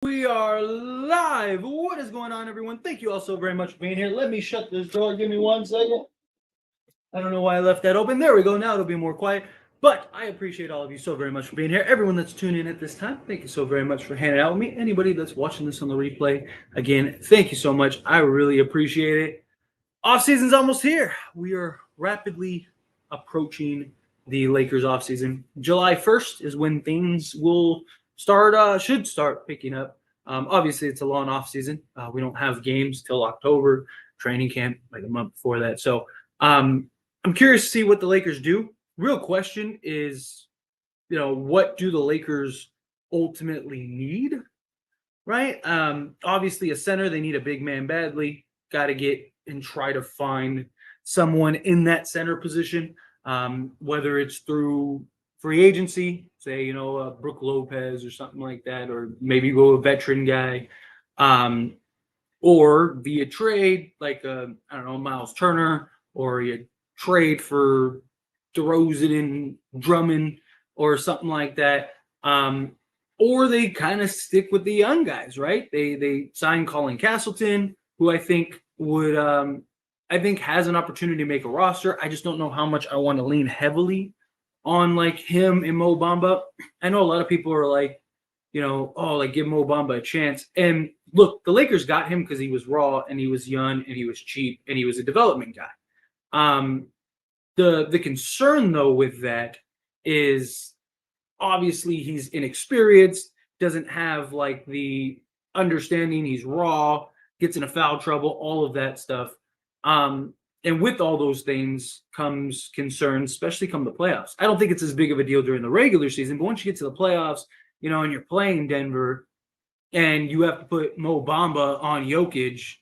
We are live. What is going on, everyone? Thank you all so very much for being here. Let me shut this door. Give me 1 second. I don't know why I left that open. There we go. Now it'll be more quiet. But I appreciate all of you so very much for being here. Everyone that's tuning in at this time, thank you so very much for hanging out with me. Anybody that's watching this on the replay, again, thank you so much. I really appreciate it. Off season's almost here. We are rapidly approaching the Lakers off season. July 1st is when things will should start picking up. Obviously, it's a long off season. We don't have games till October. Training camp like a month before that. So I'm curious to see what the Lakers do. Real question is, what do the Lakers ultimately need? Right? Obviously, a center. They need a big man badly. Got to get and try to find someone in that center position, whether it's through free agency, say, Brook Lopez or something like that, or maybe go a veteran guy, or via trade, like, Miles Turner, or you trade for DeRozan and Drummond or something like that. Or they kind of stick with the young guys, right? They sign Colin Castleton, who I think has an opportunity to make a roster. I just don't know how much I want to lean heavily on like him and Mo Bamba. I know a lot of people are like, give Mo Bamba a chance. And look, the Lakers got him because he was raw and he was young and he was cheap and he was a development guy. The concern though with that is obviously he's inexperienced, doesn't have like the understanding, he's raw, gets into foul trouble, all of that stuff. And with all those things comes concerns, especially come the playoffs. I don't think it's as big of a deal during the regular season, but once you get to the playoffs, and you're playing Denver and you have to put Mo Bamba on Jokic,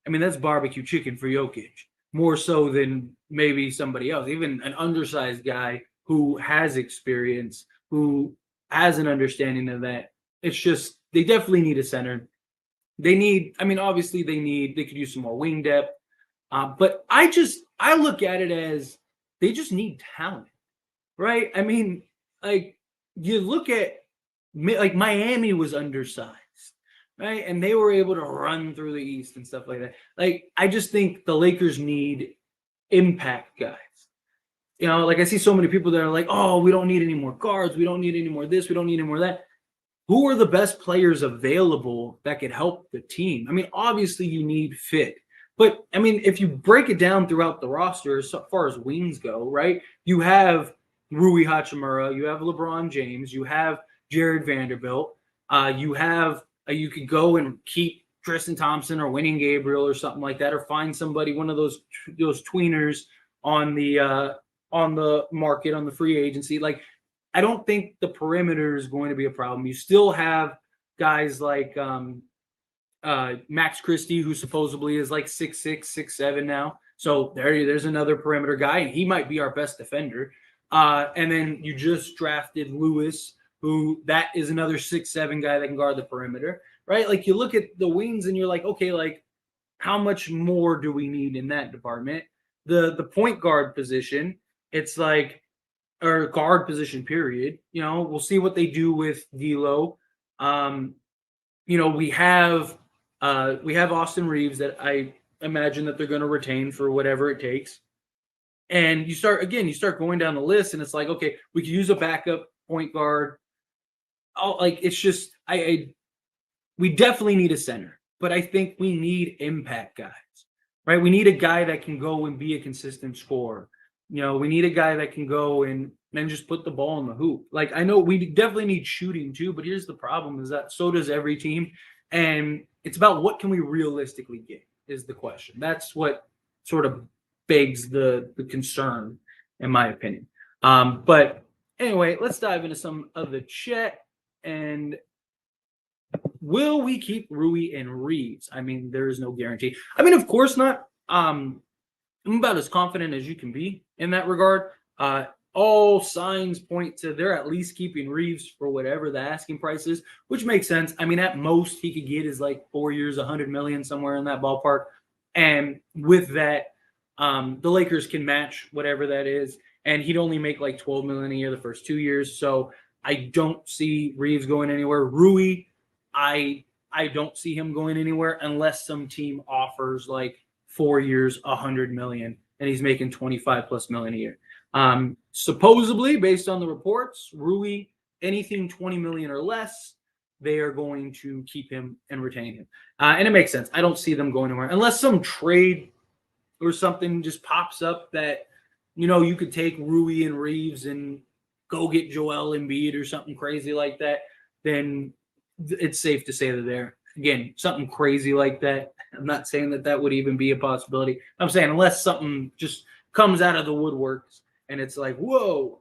I mean, that's barbecue chicken for Jokic, more so than maybe somebody else, even an undersized guy who has experience, who has an understanding of that. It's just, they definitely need a center. They could use some more wing depth. But I look at it as they just need talent, right? I mean, like you look at like Miami was undersized, right? And they were able to run through the East and stuff like that. Like I just think the Lakers need impact guys. Like I see so many people that are like, oh, we don't need any more guards. We don't need any more this. We don't need any more that. Who are the best players available that could help the team? I mean, obviously you need fit. But, I mean, if you break it down throughout the roster as far as wings go, right, you have Rui Hachimura, you have LeBron James, you have Jared Vanderbilt, you could go and keep Tristan Thompson or Winning Gabriel or something like that, or find somebody, one of those tweeners on the market, on the free agency. Like, I don't think the perimeter is going to be a problem. You still have guys like Max Christie, who supposedly is like 6'6", 6'7" now. So there's another perimeter guy, and he might be our best defender. And then you just drafted Lewis, who that is another 6'7" guy that can guard the perimeter, right? Like you look at the wings and you're like, okay, like how much more do we need in that department? The point guard position, it's like, or guard position, period. We'll see what they do with D'Lo. We have Austin Reeves that I imagine that they're going to retain for whatever it takes. And you start going down the list, and it's like, okay, we could use a backup point guard. It's just, we definitely need a center, but I think we need impact guys, right? We need a guy that can go and be a consistent scorer. We need a guy that can go and just put the ball in the hoop. Like, I know we definitely need shooting too, but here's the problem is that so does every team. And it's about what can we realistically get is the question. That's what sort of begs the concern, in my opinion. But anyway, let's dive into some of the chat. And will we keep Rui and Reeves? I mean, there is no guarantee. I mean, of course not. I'm about as confident as you can be in that regard. All signs point to they're at least keeping Reeves for whatever the asking price is, which makes sense. I mean, at most he could get is like 4 years, $100 million, somewhere in that ballpark. And with that, the Lakers can match whatever that is. And he'd only make like $12 million a year the first 2 years. So I don't see Reeves going anywhere. Rui, I I don't see him going anywhere unless some team offers like 4 years, $100 million, and he's making 25 plus million a year. Supposedly, based on the reports, Rui, anything 20 million or less, they are going to keep him and retain him. And it makes sense. I don't see them going anywhere unless some trade or something just pops up that, you could take Rui and Reeves and go get Joel Embiid or something crazy like that. Then it's safe to say that they're, again, something crazy like that. I'm not saying that would even be a possibility. I'm saying unless something just comes out of the woodworks and it's like, whoa.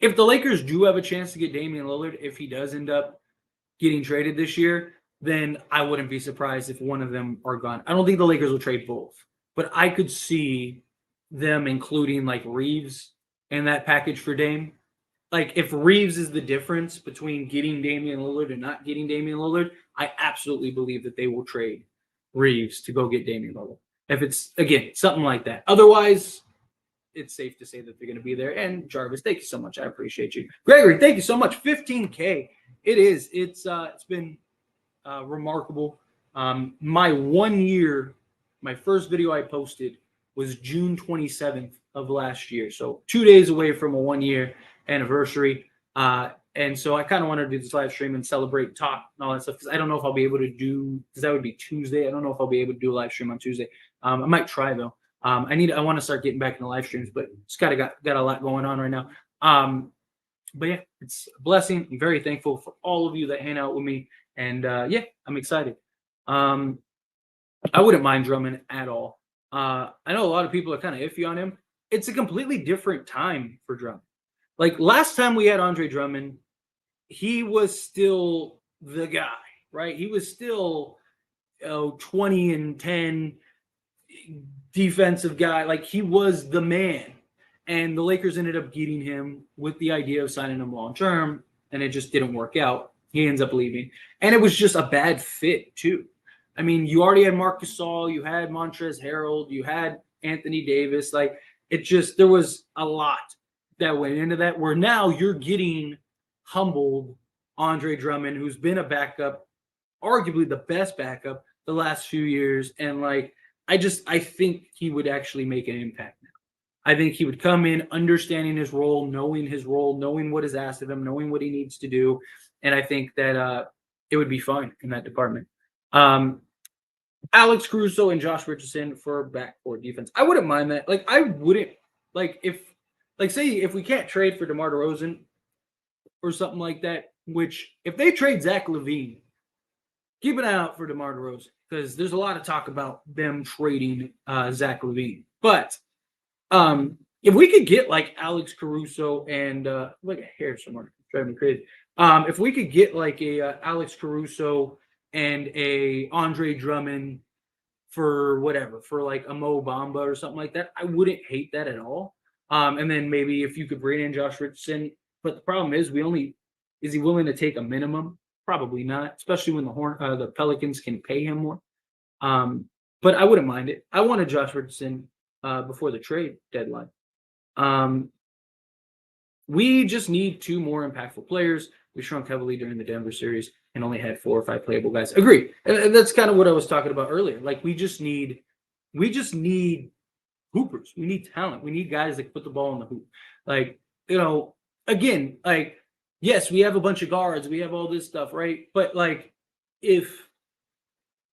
If the Lakers do have a chance to get Damian Lillard, if he does end up getting traded this year, then I wouldn't be surprised if one of them are gone. I don't think the Lakers will trade both, but I could see them including like Reeves in that package for Dame. Like if Reeves is the difference between getting Damian Lillard and not getting Damian Lillard, I absolutely believe that they will trade Reeves to go get Damian Lillard. If it's, again, something like that. Otherwise, it's safe to say that they're going to be there. And Jarvis, thank you so much. I appreciate you. Gregory, thank you so much. 15K. It is. It's been remarkable. My 1 year, my first video I posted was June 27th of last year. So 2 days away from a 1 year anniversary. And so I kind of wanted to do this live stream and celebrate, talk, and all that stuff. Because I don't know if I'll be able to do, because that would be Tuesday. I don't know if I'll be able to do a live stream on Tuesday. I might try though. I want to start getting back into live streams, but it's got a lot going on right now. But yeah, it's a blessing. I'm very thankful for all of you that hang out with me. And yeah, I'm excited. I wouldn't mind Drummond at all. I know a lot of people are kind of iffy on him. It's a completely different time for Drummond. Like last time we had Andre Drummond, he was still the guy, right? He was still 20 and 10 defensive guy. Like he was the man. And the Lakers ended up getting him with the idea of signing him long term, and it just didn't work out. He ends up leaving. And it was just a bad fit, too. I mean, you already had Marc Gasol, you had Montrezl Harrell, you had Anthony Davis. Like, there was a lot that went into that, where now you're getting humbled Andre Drummond, who's been a backup, arguably the best backup the last few years. And, like, I think he would actually make an impact now. I think he would come in understanding his role, knowing what is asked of him, knowing what he needs to do. And I think that it would be fine in that department. Alex Caruso and Josh Richardson for backcourt defense. I wouldn't mind that. Like, I wouldn't, like, say if we can't trade for DeMar DeRozan or something like that, which if they trade Zach LaVine, keep an eye out for DeMar DeRozan, because there's a lot of talk about them trading Zach LaVine. But if we could get like Alex Caruso and look at hair somewhere, driving me crazy. If we could get like a Alex Caruso and a Andre Drummond for like a Mo Bamba or something like that, I wouldn't hate that at all. And then maybe if you could bring in Josh Richardson, but the problem is is he willing to take a minimum? Probably not, especially when the Pelicans can pay him more. But I wouldn't mind it. I wanted Josh Richardson before the trade deadline. We just need two more impactful players. We shrunk heavily during the Denver series and only had 4 or 5 playable guys. Agree. And that's kind of what I was talking about earlier. Like we just need hoopers. We need talent. We need guys that put the ball in the hoop. Like, again, like, yes, we have a bunch of guards. We have all this stuff, right? But like, if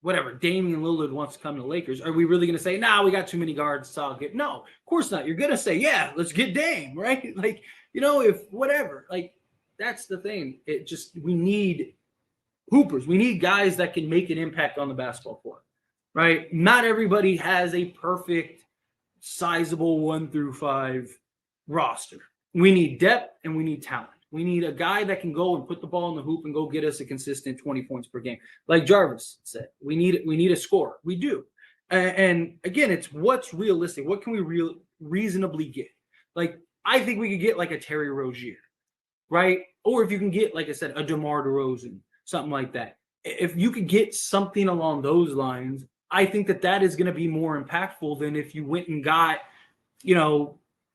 Damian Lillard wants to come to the Lakers, are we really going to say, nah, we got too many guards, so I'll get? No, of course not. You're going to say, yeah, let's get Dame, right? Like, if whatever, like, that's the thing. We need hoopers. We need guys that can make an impact on the basketball court, right? Not everybody has a perfect, sizable 1 through 5 roster. We need depth and we need talent. We need a guy that can go and put the ball in the hoop and go get us a consistent 20 points per game. Like Jarvis said, we need a scorer. We do. And again, it's what's realistic. What can we reasonably get? Like, I think we could get like a Terry Rozier, right? Or if you can get, like I said, a DeMar DeRozan, something like that. If you could get something along those lines, I think that is going to be more impactful than if you went and got,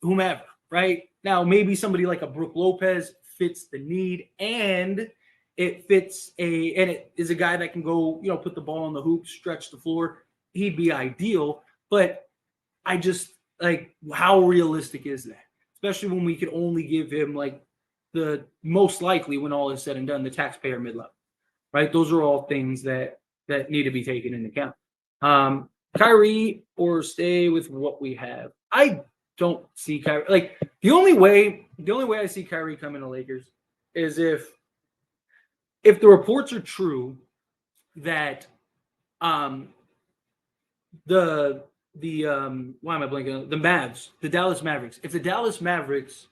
whomever, right? Now, maybe somebody like a Brook Lopez fits the need, and it fits and it is a guy that can go, put the ball on the hoop, stretch the floor. He'd be ideal. But I just like, how realistic is that? Especially when we could only give him like the most likely, when all is said and done, the taxpayer mid-level, right? Those are all things that need to be taken into account. Kyrie or stay with what we have. I don't see Kyrie. Like the only way I see Kyrie coming to Lakers is if the reports are true that the why am I blanking? The Dallas Mavericks. If the Dallas Mavericks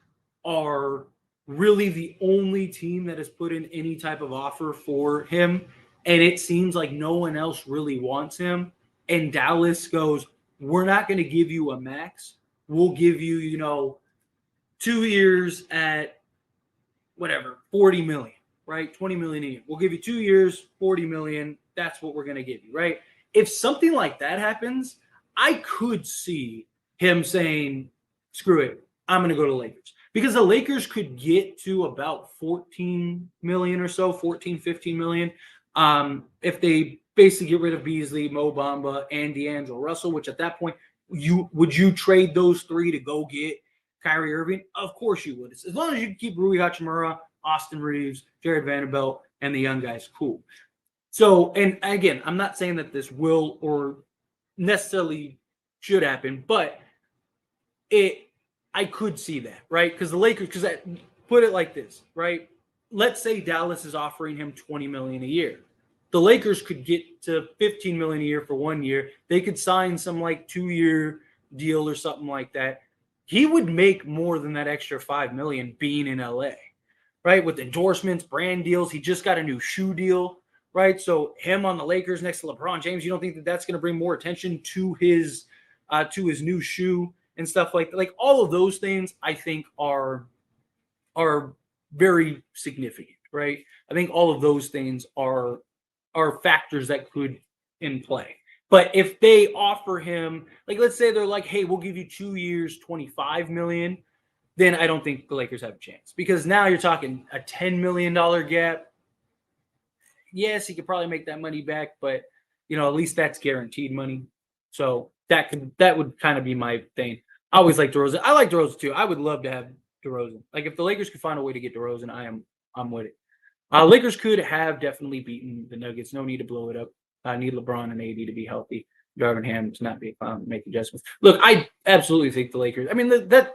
are really the only team that has put in any type of offer for him, and it seems like no one else really wants him, and Dallas goes, we're not going to give you a max. We'll give you, 2 years at whatever, 40 million, right? 20 million a year. We'll give you 2 years, 40 million. That's what we're going to give you, right? If something like that happens, I could see him saying, screw it, I'm going to go to Lakers. Because the Lakers could get to about 14 million or so, 14, 15 million, if they basically get rid of Beasley, Mo Bamba, and D'Angelo Russell, which at that point, would you trade those three to go get Kyrie Irving? Of course you would. As long as you keep Rui Hachimura, Austin Reeves, Jared Vanderbilt, and the young guys, cool. So, and again, I'm not saying that this will or necessarily should happen, but I could see that, right? Because the Lakers, put it like this, right? Let's say Dallas is offering him 20 million a year. The Lakers could get to 15 million a year for 1 year. They could sign some like 2-year deal or something like that. He would make more than that extra 5 million being in LA, right? With endorsements, brand deals. He just got a new shoe deal, right? So him on the Lakers next to LeBron James, you don't think that that's going to bring more attention to his new shoe and stuff like that? Like all of those things, I think are very significant, right? I think all of those things are factors that could in play. But if they offer him, like let's say they're like, hey, we'll give you 2 years, 25 million, then I don't think the Lakers have a chance. Because now you're talking a $10 million gap. Yes, he could probably make that money back, but at least that's guaranteed money. So that would kind of be my thing. I always like DeRozan. I like DeRozan too. I would love to have DeRozan. Like if the Lakers could find a way to get DeRozan, I'm with it. Lakers could have definitely beaten the Nuggets. No need to blow it up. I need LeBron and AD to be healthy. Darvin Ham to not be make adjustments. Look, I absolutely think the Lakers. I mean that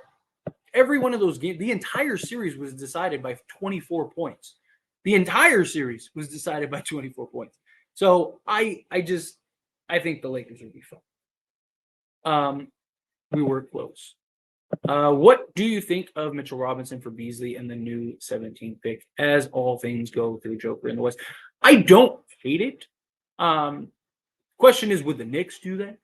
every one of those games, the entire series was decided by 24 points. The entire series was decided by 24 points. So I think the Lakers would be fun. We were close. What do you think of Mitchell Robinson for Beasley and the new 17th pick as all things go through Joker in the West? I don't hate it. Question is, would the Knicks do that?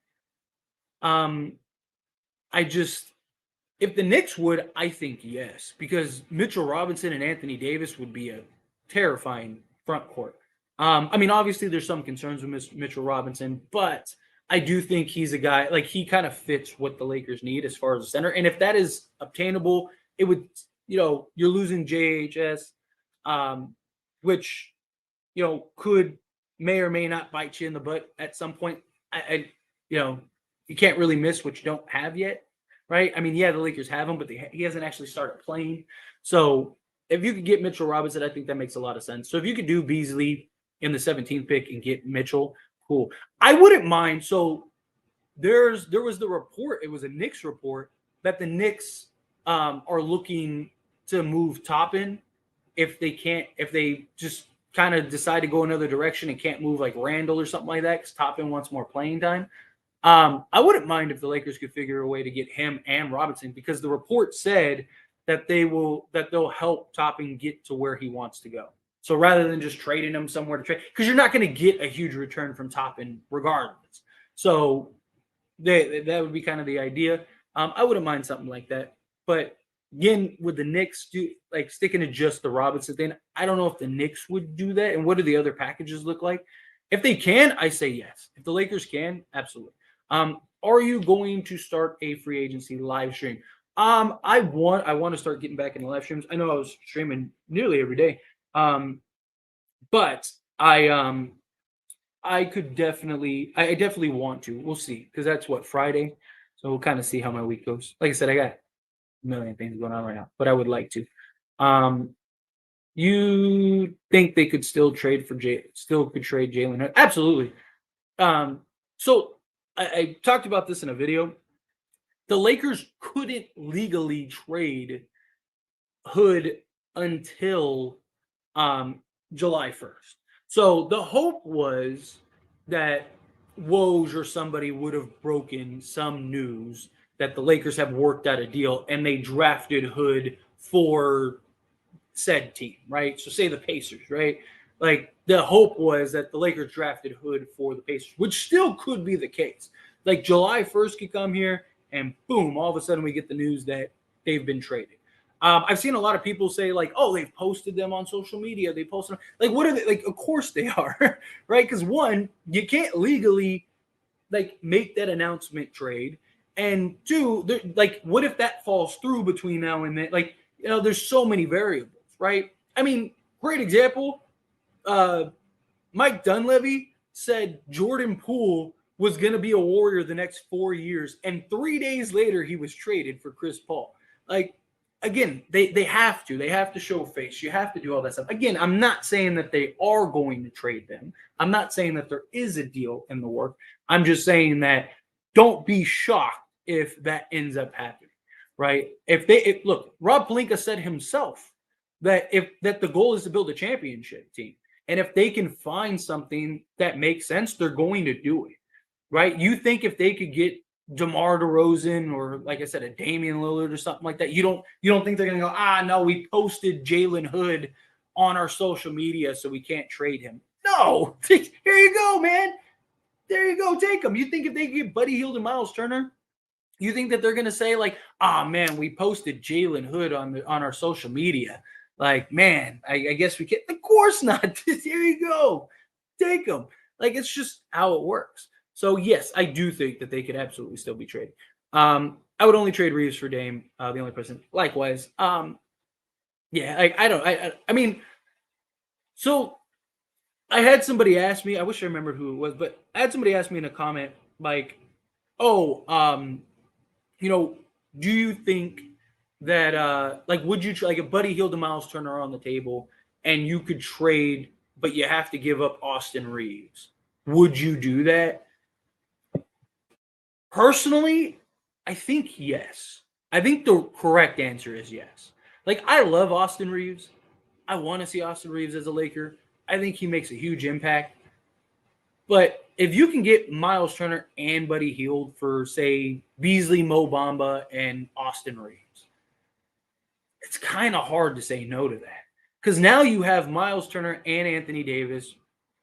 If the Knicks would, I think yes, because Mitchell Robinson and Anthony Davis would be a terrifying front court. I mean, obviously there's some concerns with Mitchell Robinson, but I do think he's a guy, like he kind of fits what the Lakers need as far as a center. And if that is obtainable, it would, you're losing JHS, which, may or may not bite you in the butt at some point. You can't really miss what you don't have yet, right? I mean, yeah, the Lakers have him, but he hasn't actually started playing. So if you could get Mitchell Robinson, I think that makes a lot of sense. So if you could do Beasley in the 17th pick and get Mitchell, cool. I wouldn't mind. So there was the report. It was a Knicks report that the Knicks are looking to move Toppin if they just kind of decide to go another direction and can't move like Randall or something like that because Toppin wants more playing time. I wouldn't mind if the Lakers could figure a way to get him and Robinson because the report said that they'll help Toppin get to where he wants to go. So rather than just trading him somewhere to trade, because you're not going to get a huge return from Toppin regardless. So that would be kind of the idea. I wouldn't mind something like that. But again, would the Knicks sticking to just the Robinson thing? I don't know if the Knicks would do that. And what do the other packages look like? If they can, I say yes. If the Lakers can, absolutely. Are you going to start a free agency live stream? I want to start getting back into live streams. I know I was streaming nearly every day. But I definitely want to. We'll see, because that's what, Friday. So we'll kind of see how my week goes. Like I said, I got a million things going on right now, but I would like to. Um, you think they could still trade for still could trade Jalen Hood? Absolutely. Um, so I talked about this in a video. The Lakers couldn't legally trade Hood until um, July 1st. So the hope was that Woj or somebody would have broken some news that the Lakers have worked out a deal and they drafted Hood for said team, right? So say the Pacers, right? Like the hope was that the Lakers drafted Hood for the Pacers, which still could be the case. Like July 1st could come here and boom, all of a sudden we get the news that they've been traded. I've seen a lot of people say like, "Oh, they've posted them on social media. They posted them. Like, what are they like?" Of course they are, right? Because one, you can't legally like make that announcement trade, and two, like, what if that falls through between now and then? Like, there's so many variables, right? I mean, great example. Uh, Mike Dunleavy said Jordan Poole was going to be a Warrior the next 4 years, and 3 days later he was traded for Chris Paul. Like, again, they have to show face. You have to do all that stuff. Again, I'm not saying that they are going to trade them. I'm not saying that there is a deal in the work. I'm just saying that don't be shocked if that ends up happening, right? Look, Rob Pelinka said himself that the goal is to build a championship team. And if they can find something that makes sense, they're going to do it, right? You think if they could get DeMar DeRozan or, like I said, a Damian Lillard or something like that, you don't think they're going to go, no, we posted Jalen Hood on our social media, so we can't trade him. No, here you go, man. There you go, take him. You think if they get Buddy Hield and Miles Turner, you think that they're going to say like, man, we posted Jalen Hood on our social media. Like, man, I guess we can't. Of course not. Here you go. Take them. Like, it's just how it works. So, yes, I do think that they could absolutely still be traded. I would only trade Reeves for Dame, the only person. Likewise. Yeah, I mean, so I had somebody ask me, I wish I remembered who it was, but I had somebody ask me in a comment, like, oh, do you think that like would you like if Buddy Hield and Miles Turner are on the table and you could trade, but you have to give up Austin Reeves? Would you do that? Personally, I think yes. I think the correct answer is yes. Like, I love Austin Reeves. I want to see Austin Reeves as a Laker. I think he makes a huge impact. But if you can get Miles Turner and Buddy Hield for, say, Beasley, Mo Bamba, and Austin Reeves, it's kind of hard to say no to that. Because now you have Miles Turner and Anthony Davis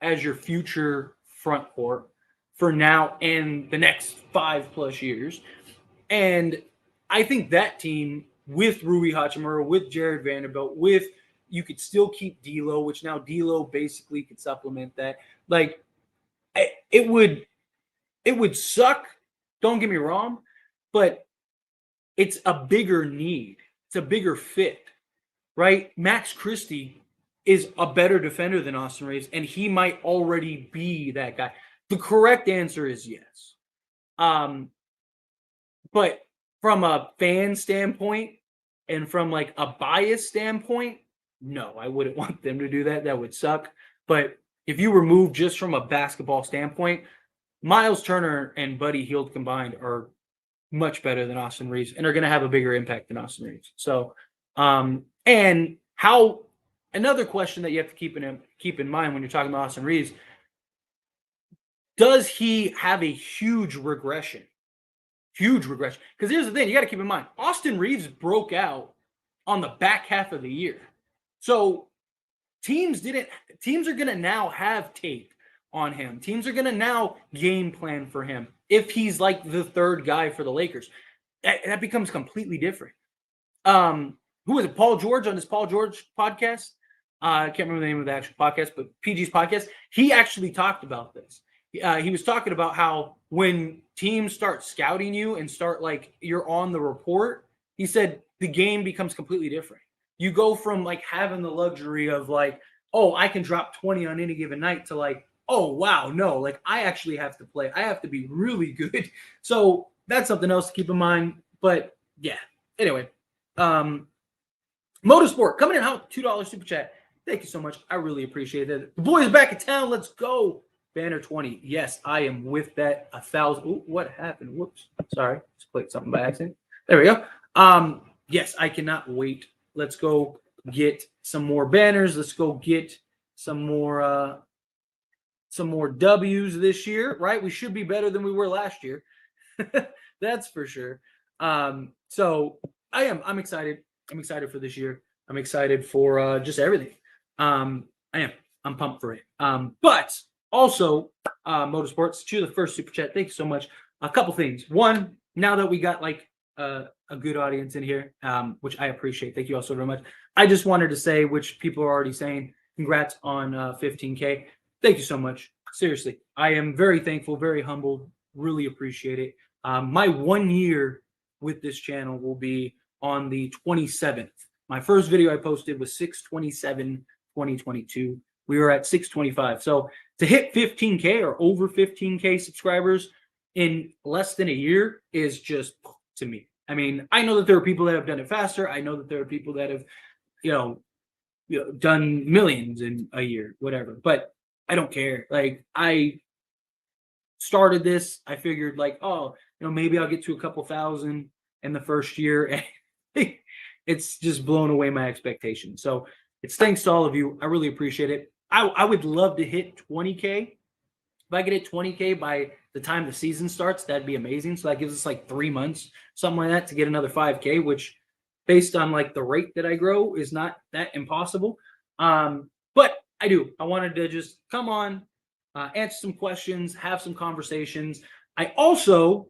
as your future front court for now and the next 5+ years. And I think that team with Rui Hachimura, with Jared Vanderbilt, you could still keep D'Lo, which now D'Lo basically could supplement that. Like, it would suck, don't get me wrong, but it's a bigger need. It's a bigger fit, right? Max Christie is a better defender than Austin Reeves, and he might already be that guy. The correct answer is yes. But from a fan standpoint and from like a bias standpoint, no, I wouldn't want them to do that. That would suck. But if you remove just from a basketball standpoint, Miles Turner and Buddy Hield combined are much better than Austin Reeves and are going to have a bigger impact than Austin Reeves. So, and how another question that you have to keep in mind when you're talking about Austin Reeves, does he have a huge regression? Huge regression. Because here's the thing, you got to keep in mind, Austin Reeves broke out on the back half of the year. So teams are going to now have tape on him. Teams are going to now game plan for him if he's like the third guy for the Lakers. That becomes completely different. Who was it? Paul George on his Paul George podcast. I can't remember the name of the actual podcast, but PG's podcast. He actually talked about this. He was talking about how when teams start scouting you and start like you're on the report, he said the game becomes completely different. You go from like having the luxury of like, oh, I can drop 20 on any given night to like, oh, wow, no, like I actually have to play. I have to be really good. So that's something else to keep in mind. But yeah, anyway, Motorsport coming in out $2 super chat. Thank you so much. I really appreciate it. The boys back in town. Let's go. Banner 20. Yes, I am with that. 1,000. Ooh, what happened? Whoops. Sorry. Just clicked something by accident. There we go. Yes, I cannot wait. Let's go get some more banners. Let's go get some more W's this year, right? We should be better than we were last year. That's for sure. So I'm excited. I'm excited for this year. I'm excited for just everything. I'm pumped for it. But also, Motorsports, to the first super chat. Thank you so much. A couple things. One, now that we got like a good audience in here, which I appreciate. Thank you all so very much. I just wanted to say, which people are already saying, congrats on 15K. Thank you so much. Seriously, I am very thankful, very humbled. Really appreciate it. My 1 year with this channel will be on the 27th. My first video I posted was 6/27/2022. We were at 625. So to hit 15K or over 15K subscribers in less than a year is just, to me. I mean, I know that there are people that have done it faster. I know that there are people that have, done millions in a year, whatever. But I don't care. Like, I started this. I figured like, oh, maybe I'll get to a couple thousand in the first year. It's just blown away my expectations. So it's thanks to all of you. I really appreciate it. I would love to hit 20K. If I could hit 20K by the time the season starts, that'd be amazing. So that gives us like 3 months, something like that, to get another 5K, which based on like the rate that I grow is not that impossible. But I do. I wanted to just come on, answer some questions, have some conversations. I also,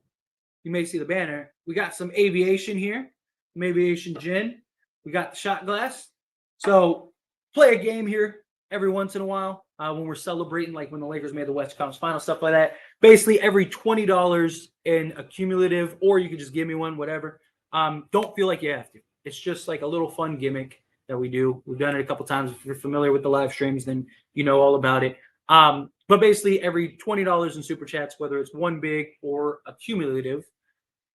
you may see the banner, we got some aviation here, some aviation gin. We got the shot glass. So play a game here every once in a while when we're celebrating, like when the Lakers made the West Conference Final, stuff like that. Basically, every $20 in a cumulative, or you could just give me one, whatever. Don't feel like you have to. It's just like a little fun gimmick that we do. We've done it a couple times. If you're familiar with the live streams, then you know all about it. But basically, every $20 in super chats, whether it's one big or a cumulative,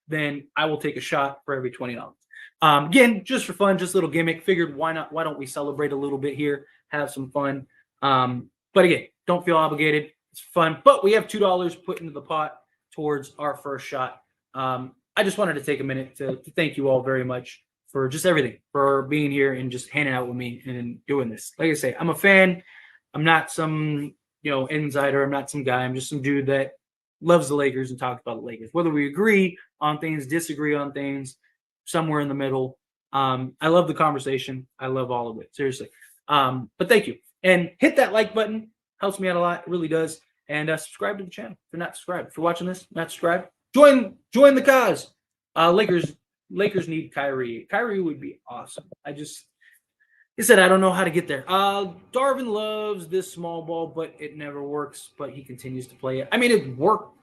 then I will take a shot for every $20. Again, just for fun, just a little gimmick. Figured why not? Why don't we celebrate a little bit here, have some fun? But again, don't feel obligated. It's fun. But we have $2 put into the pot towards our first shot. I just wanted to take a minute to thank you all very much for just everything, for being here and just hanging out with me and doing this. Like I say, I'm a fan. I'm not some insider. I'm not some guy. I'm just some dude that loves the Lakers and talks about the Lakers. Whether we agree on things, disagree on things, somewhere in the middle. I love the conversation. I love all of it. Seriously. But thank you. And hit that like button. Helps me out a lot. It really does. And subscribe to the channel if you're not subscribed. If you're watching this, not subscribed, join the cause. Lakers need Kyrie. Kyrie would be awesome. He said, I don't know how to get there. Darvin loves this small ball, but it never works. But he continues to play it. I mean, it worked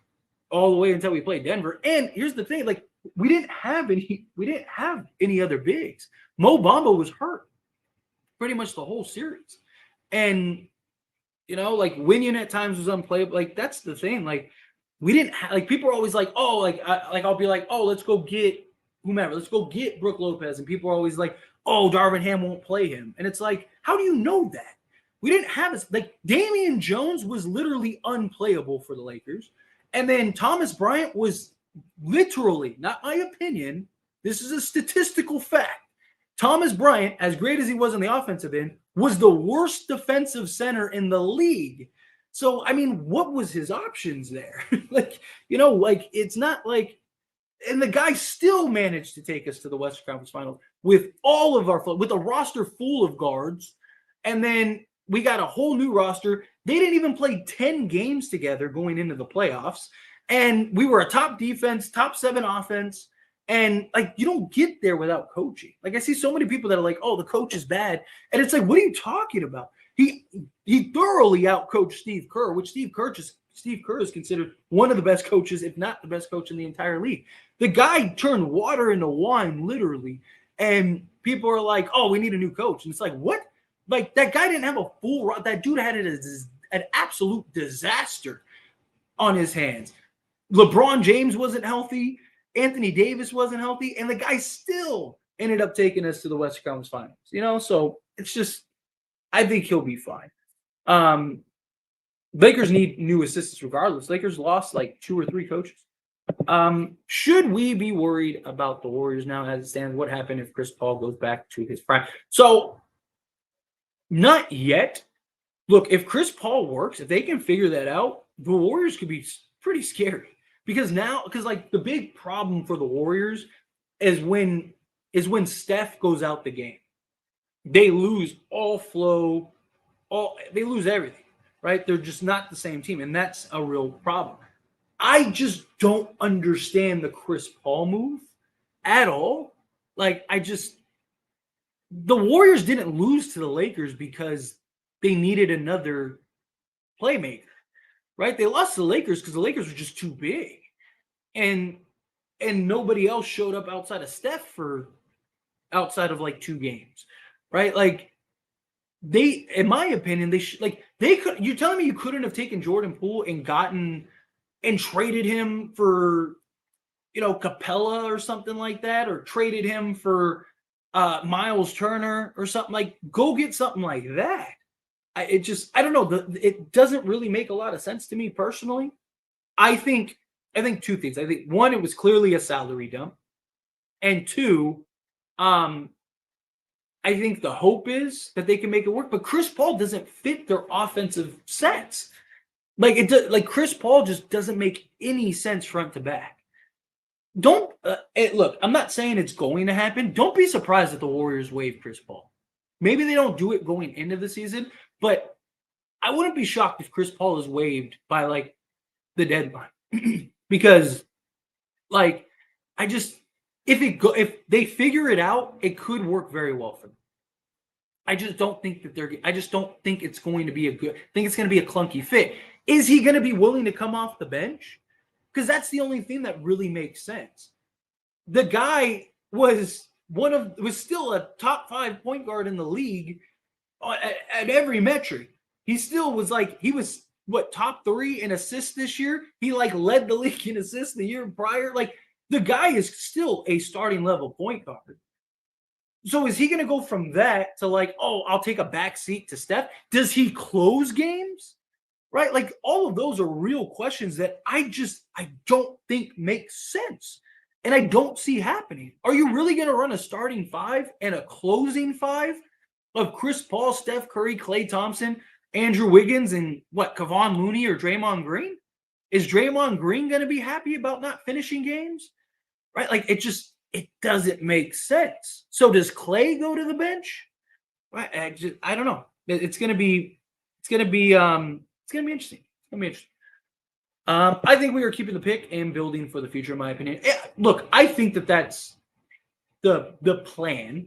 all the way until we played Denver. And here's the thing: like, we didn't have any other bigs. Mo Bamba was hurt pretty much the whole series, and like Winion at times was unplayable. Like, that's the thing. Like, we didn't like, people are always like, oh, I'll be like, oh, let's go get whomever. Let's go get Brook Lopez, and people are always like, oh, Darvin Ham won't play him, and it's like, how do you know that? We didn't have this. Like, Damian Jones was literally unplayable for the Lakers, and then Thomas Bryant was literally, not my opinion, this is a statistical fact. Thomas Bryant, as great as he was on the offensive end, was the worst defensive center in the league. So, I mean, what was his options there? like it's not like, and the guy still managed to take us to the Western Conference Finals with with a roster full of guards. And then we got a whole new roster. They didn't even play 10 games together going into the playoffs. And we were a top defense, top 7 offense. And like, you don't get there without coaching. Like, I see so many people that are like, oh, the coach is bad. And it's like, what are you talking about? He thoroughly outcoached Steve Kerr, which Steve Kerr is considered one of the best coaches, if not the best coach in the entire league. The guy turned water into wine, literally. And people are like, oh, we need a new coach. And it's like, what? Like, that guy didn't have a full run. That dude had an absolute disaster on his hands. LeBron James wasn't healthy. Anthony Davis wasn't healthy. And the guy still ended up taking us to the Western Conference Finals. So it's just, I think he'll be fine. Lakers need new assistants regardless. Lakers lost like 2 or 3 coaches. Should we be worried about the Warriors now as it stands? What happened if Chris Paul goes back to his prime? So, not yet. Look, if Chris Paul works, if they can figure that out, the Warriors could be pretty scary. Because like the big problem for the Warriors is when Steph goes out the game. They lose all flow, they lose everything, right? They're just not the same team, and that's a real problem. I just don't understand the Chris Paul move at all. Like, the Warriors didn't lose to the Lakers because they needed another playmaker, right? They lost to the Lakers because the Lakers were just too big. And nobody else showed up outside of Steph outside of like 2 games, right? Like, in my opinion, you're telling me you couldn't have taken Jordan Poole and traded him for, Capella or something like that, or traded him for Miles Turner or something. Like, go get something like that. I don't know. It doesn't really make a lot of sense to me personally. I think 2 things. I think 1, it was clearly a salary dump, and 2, I think the hope is that they can make it work. But Chris Paul doesn't fit their offensive sets. Like Chris Paul just doesn't make any sense front to back. Look, I'm not saying it's going to happen. Don't be surprised if the Warriors waive Chris Paul. Maybe they don't do it going into the season, but I wouldn't be shocked if Chris Paul is waived by like the deadline. Because like, if they figure it out, it could work very well for them. I just don't think it's going to be I think it's going to be a clunky fit. Is he going to be willing to come off the bench? Because that's the only thing that really makes sense. The guy was still a top 5 point guard in the league at every metric. He still was top 3 in assists this year. He led the league in assists the year prior. Like, the guy is still a starting level point guard. So is he going to go from that to I'll take a back seat to Steph? Does he close games? Right? Like, all of those are real questions that I don't think make sense. And I don't see happening. Are you really going to run a starting 5 and a closing 5 of Chris Paul, Steph Curry, Klay Thompson, Andrew Wiggins, and Kevon Looney or Draymond Green? Is Draymond Green going to be happy about not finishing games? Right? Like, it doesn't make sense. So does Klay go to the bench? Right? I don't know. It's going to be interesting. It's going to be interesting. I think we are keeping the pick and building for the future, in my opinion. Look, I think that's the plan,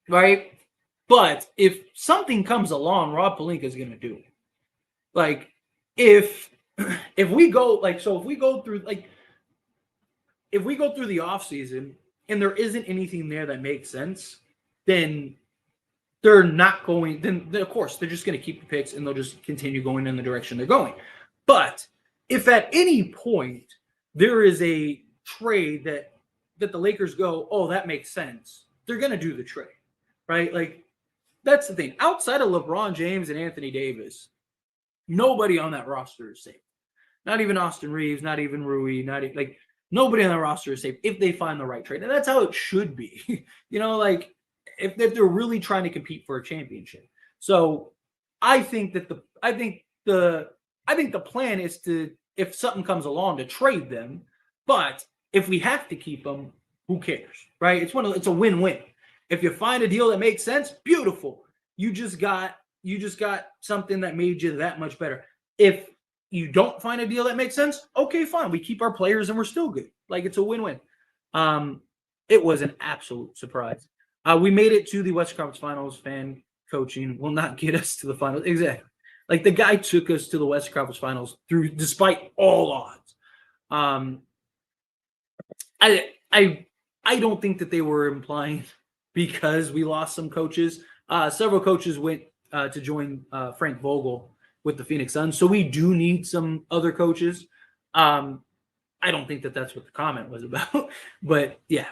right? But if something comes along, Rob Pelinka is going to do it. Like, if we go through the offseason and there isn't anything there that makes sense, then they're not going. Then of course they're just going to keep the picks and they'll just continue going in the direction they're going. But if at any point there is a trade that the Lakers go, oh, that makes sense, they're going to do the trade, right? Like, that's the thing. Outside of LeBron James and Anthony Davis, nobody on that roster is safe. Not even Austin Reeves, not even Rui, nobody on the roster is safe if they find the right trade. And that's how it should be. If they're really trying to compete for a championship. So I think the plan is to, if something comes along, to trade them. But if we have to keep them, who cares, right? It's a win-win. If you find a deal that makes sense, beautiful. You just got something that made you that much better. If you don't find a deal that makes sense, okay, fine. We keep our players and we're still good. Like, it's a win-win. It was an absolute surprise. We made it to the Western Conference Finals. Fan coaching will not get us to the finals. Exactly. Like, the guy took us to the Western Conference Finals despite all odds. I don't think that they were implying because we lost some coaches Several coaches went to join Frank Vogel with the Phoenix Suns, so we do need some other coaches. I don't think that that's what the comment was about, but yeah.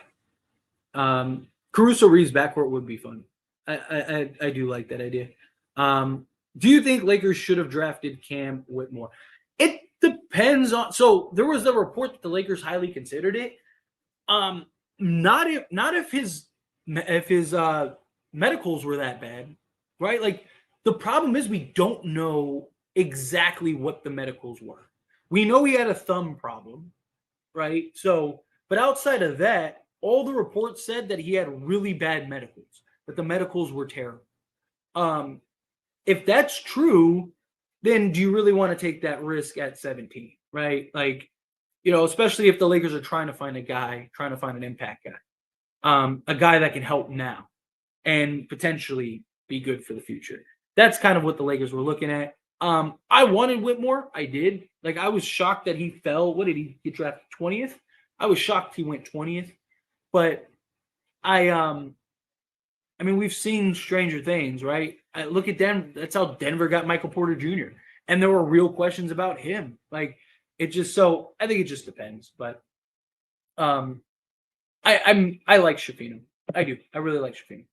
Caruso Reeves backcourt would be fun. I do like that idea. Do you think Lakers should have drafted Cam Whitmore? It depends on. So there was a report that the Lakers highly considered it. Not if his medicals were that bad, right? Like the problem is we don't know exactly what the medicals were. We know he had a thumb problem, right? So, but outside of that, all the reports said that he had really bad medicals, that the medicals were terrible. If that's true, then do you really want to take that risk at 17, right? Like, especially if the Lakers are trying to find an impact guy, a guy that can help now and potentially be good for the future. That's kind of what the Lakers were looking at. I wanted Whitmore. I did. Like, I was shocked that he fell. What did he get drafted? 20th? I was shocked he went 20th. But I mean, we've seen stranger things, right? Look at Denver. That's how Denver got Michael Porter Jr. And there were real questions about him. Like, I think it just depends. But I like Shafino. I do. I really like Shafino.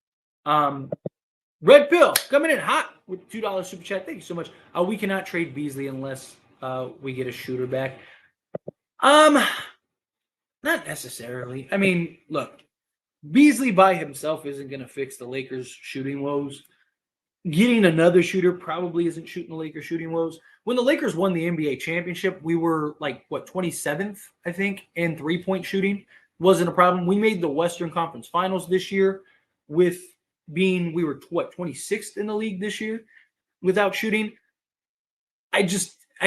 Red Pill coming in hot with $2 super chat. Thank you so much. We cannot trade Beasley unless we get a shooter back. Not necessarily. I mean, look, Beasley by himself isn't going to fix the Lakers' shooting woes. Getting another shooter probably isn't shooting the Lakers' shooting woes. When the Lakers won the NBA championship, we were 27th, I think, in three-point shooting. Wasn't a problem. We made the Western Conference Finals this year we were 26th in the league this year without shooting. I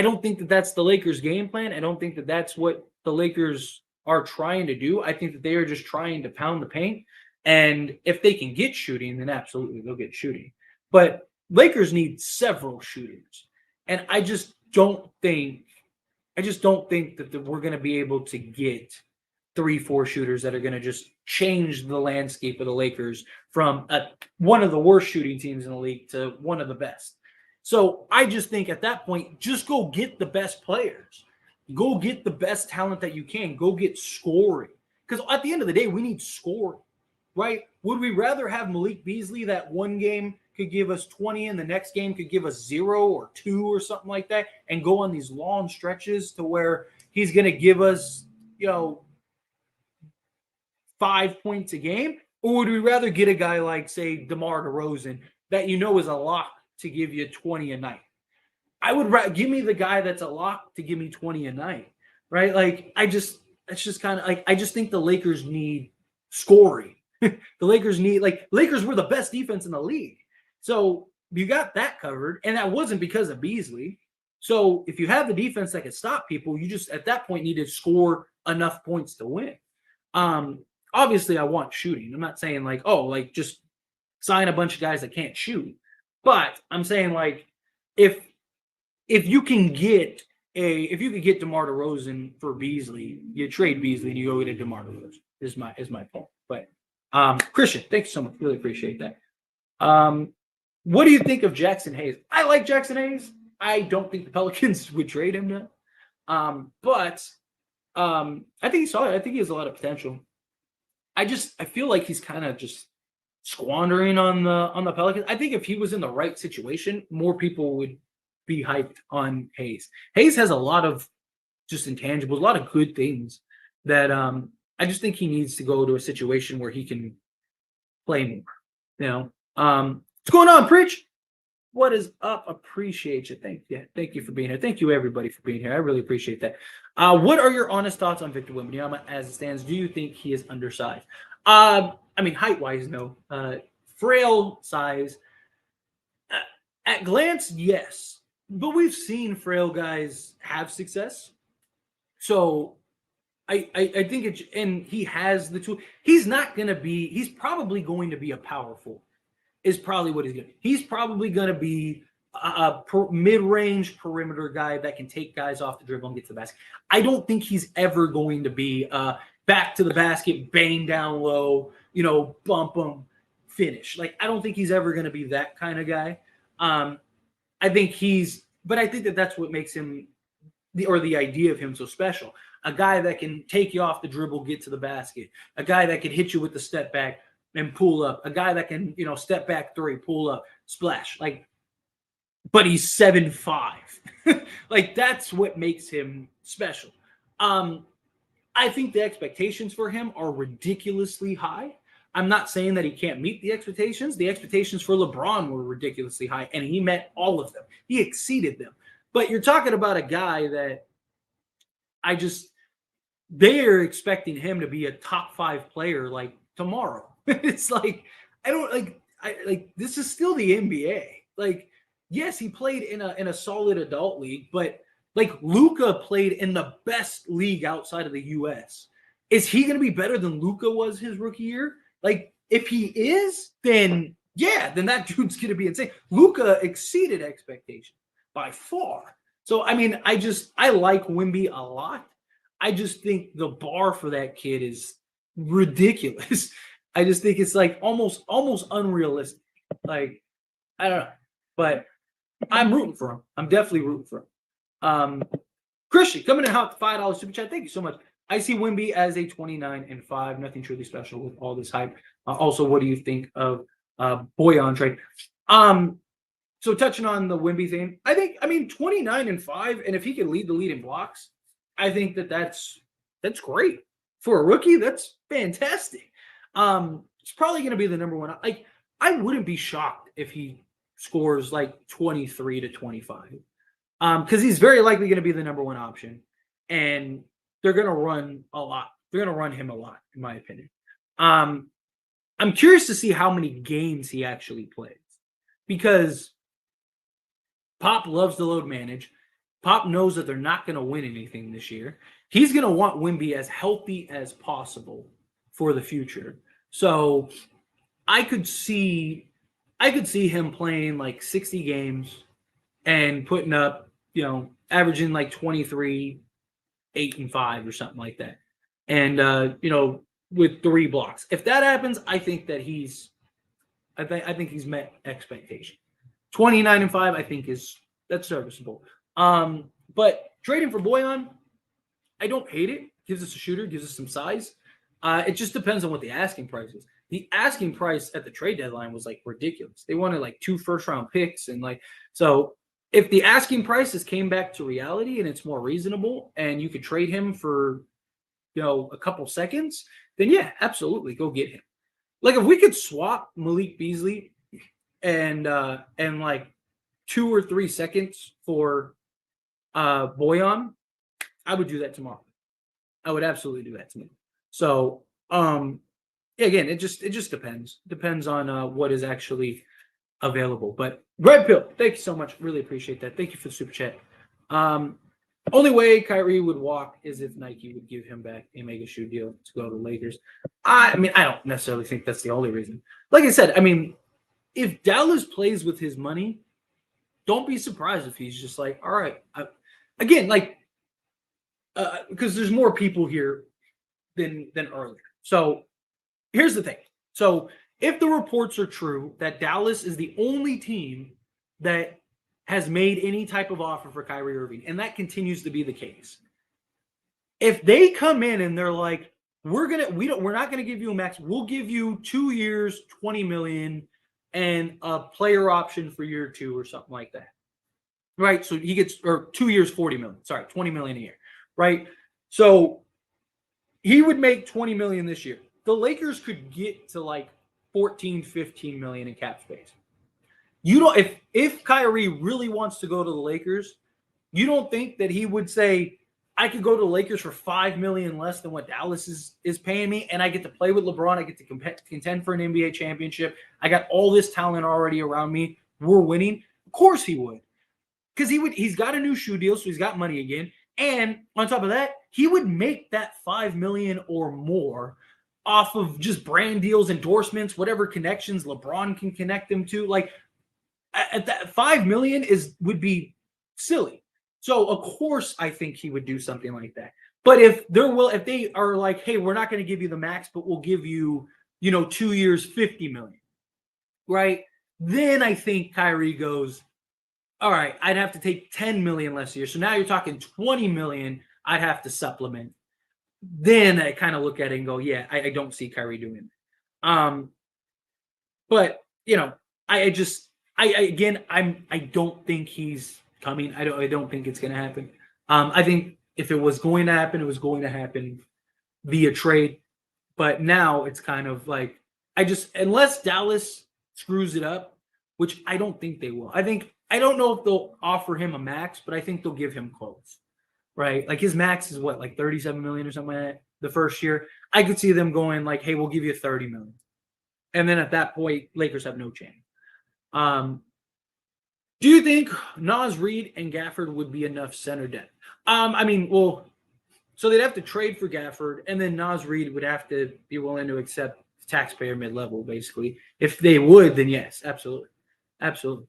don't think that that's the Lakers' game plan. I don't think that that's what the Lakers are trying to do. I think that they are just trying to pound the paint. And if they can get shooting, then absolutely they'll get shooting. But Lakers need several shooters. And I just don't think that we're going to be able to get 3-4 shooters that are going to just change the landscape of the Lakers from one of the worst shooting teams in the league to one of the best. So I just think at that point, just go get the best players. Go get the best talent that you can. Go get scoring. Because at the end of the day, we need scoring, right? Would we rather have Malik Beasley that one game could give us 20 and the next game could give us 0 or 2 or something like that and go on these long stretches to where he's going to give us, 5 points a game? Or would we rather get a guy like, say, DeMar DeRozan that is a lock to give you 20 a night? I would give me the guy that's a lock to give me 20 a night, right? Like, I just think the Lakers need scoring. The Lakers were the best defense in the league. So you got that covered, and that wasn't because of Beasley. So if you have the defense that can stop people, you just at that point need to score enough points to win. Obviously, I want shooting. I'm not saying just sign a bunch of guys that can't shoot. But I'm saying if you could get DeMar DeRozan for Beasley, you trade Beasley and you go get a DeMar DeRozan. Is my point. But Christian, thanks so much. Really appreciate that. What do you think of Jackson Hayes? I like Jackson Hayes. I don't think the Pelicans would trade him now. But I think he's solid. I think he has a lot of potential. I feel like he's kind of just squandering on the Pelicans. I think if he was in the right situation, more people would be hyped on Hayes. Hayes has a lot of just intangibles, a lot of good things that I just think he needs to go to a situation where he can play more. What's going on, Preach? What is up? Appreciate you. Thank you for being here. Thank you, everybody, for being here. I really appreciate that. What are your honest thoughts on Victor Wembanyama as it stands? Do you think he is undersized? Height-wise, no. Frail size. At glance, yes. But we've seen frail guys have success. So I think and he has the tool. He's probably going to be a power forward. Is probably what he's going to be. He's probably going to be a mid-range perimeter guy that can take guys off the dribble and get to the basket. I don't think he's ever going to be back to the basket, bang down low, bump them finish. Like, I don't think he's ever going to be that kind of guy. I think that's what makes him the idea of him so special. A guy that can take you off the dribble, get to the basket. A guy that can hit you with the step back and pull up. A guy that can, step back three, pull up, splash. Like, but he's 7'5". Like, that's what makes him special. I think the expectations for him are ridiculously high. I'm not saying that he can't meet the expectations. The expectations for LeBron were ridiculously high, and he met all of them. He exceeded them. But you're talking about a guy that they're expecting him to be a top 5 player like tomorrow. It's like, this is still the NBA. Like, yes, he played in a solid adult league, but like Luka played in the best league outside of the US. Is he going to be better than Luka was his rookie year? Like, if he is, then that dude's going to be insane. Luka exceeded expectations by far. So, I mean, I like Wemby a lot. I just think the bar for that kid is ridiculous. I just think it's like almost unrealistic. Like, I don't know, but I'm rooting for him. I'm definitely rooting for him. Christian coming in hot, $5 super chat. Thank you so much. I see Wemby as a 29-5. Nothing truly special with all this hype. Also, what do you think of Bojan trade? So touching on the Wemby thing, I mean 29-5, and if he can lead the lead in blocks, I think that's great for a rookie. That's fantastic. It's probably going to be the number one. Like, I wouldn't be shocked if he scores like 23 to 25, because he's very likely going to be the number one option, and they're going to run a lot. They're going to run him a lot, in my opinion. I'm curious to see how many games he actually plays, because Pop loves to load manage. Pop knows that they're not going to win anything this year. He's going to want Wemby as healthy as possible for the future. So I could see him playing like 60 games and putting up, averaging like 23, 8 and 5 or something like that. And with 3 blocks. If that happens, I think he's met expectation. 29-5, I think that's serviceable. But trading for Bojan, I don't hate it. Gives us a shooter, gives us some size. It just depends on what the asking price is. The asking price at the trade deadline was like ridiculous. They wanted like 2 first-round picks, and so if the asking prices came back to reality and it's more reasonable, and you could trade him for a couple seconds, then yeah, absolutely go get him. Like, if we could swap Malik Beasley and like 2 or 3 seconds for Bojan, I would do that tomorrow. I would absolutely do that tomorrow. So again, it just depends. Depends on what is actually available. But Red Pill, thank you so much. Really appreciate that. Thank you for the super chat. Only way Kyrie would walk is if Nike would give him back a mega shoe deal to go to the Lakers. I mean, I don't necessarily think that's the only reason. Like I said, I mean, if Dallas plays with his money, don't be surprised if he's just like, all right. Again, like, because there's more people here than earlier. So here's the thing. So if the reports are true that Dallas is the only team that has made any type of offer for Kyrie Irving, and that continues to be the case, if they come in and they're like, we're not gonna give you a max, we'll give you 2 years, $20 million, and a player option for year 2 or something like that, right? So he gets, or 2 years, $40 million. Sorry, $20 million a year, right? So he would make $20 million this year. The Lakers could get to like 14, 15 million in cap space. You don't, if Kyrie really wants to go to the Lakers, you don't think that he would say, I could go to the Lakers for $5 million less than what Dallas is paying me, and I get to play with LeBron, I get to contend for an NBA championship, I got all this talent already around me, we're winning? Of course he would. Because he's got a new shoe deal, so he's got money again. And on top of that, he would make that $5 million or more off of just brand deals, endorsements, whatever connections LeBron can connect them to. Like, at that $5 million would be silly. So of course I think he would do something like that. But if they are like, hey, we're not going to give you the max, but we'll give you, 2 years, $50 million. right? Then I think Kyrie goes, all right, I'd have to take 10 million less a year. So now you're talking 20 million I'd have to supplement. Then I kind of look at it and go, yeah, I don't see Kyrie doing it. But I don't think he's coming. I don't think it's going to happen. I think if it was going to happen, it was going to happen via trade. But now it's kind of like unless Dallas screws it up, which I don't think they will. I don't know if they'll offer him a max, but I think they'll give him close. Right? Like his max is what, like 37 million or something like that the first year. I could see them going like, hey, we'll give you 30 million. And then at that point, Lakers have no chance. Do you think Nas Reed and Gafford would be enough center depth? So they'd have to trade for Gafford, and then Nas Reed would have to be willing to accept taxpayer mid-level, basically. If they would, then yes, absolutely. Absolutely.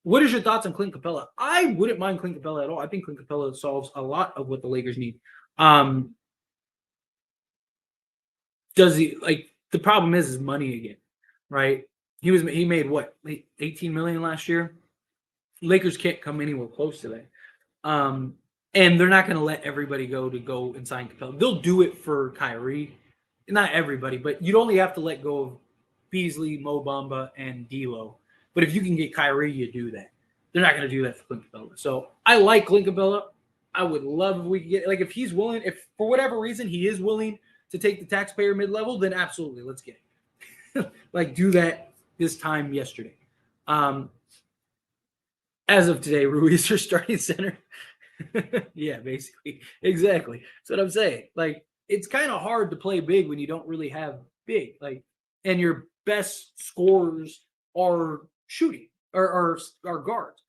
What is your thoughts on Clint Capella? I wouldn't mind Clint Capella at all. I think Clint Capella solves a lot of what the Lakers need. Does he the problem is money again, right? He made what, 18 million last year? Lakers can't come anywhere close to that. And they're not going to let everybody go and sign Capella. They'll do it for Kyrie. Not everybody, but you'd only have to let go of Beasley, Mo Bamba, and D'Lo. But if you can get Kyrie, you do that. They're not going to do that for Clint Capella. So I like Clint Capella. I would love if we could get, if he's willing, if for whatever reason he is willing to take the taxpayer mid-level, then absolutely, let's get it. Do that this time yesterday. As of today, Ruiz are starting center. Yeah, basically. Exactly. That's what I'm saying. It's kind of hard to play big when you don't really have big. And your best scorers are shooting or guards.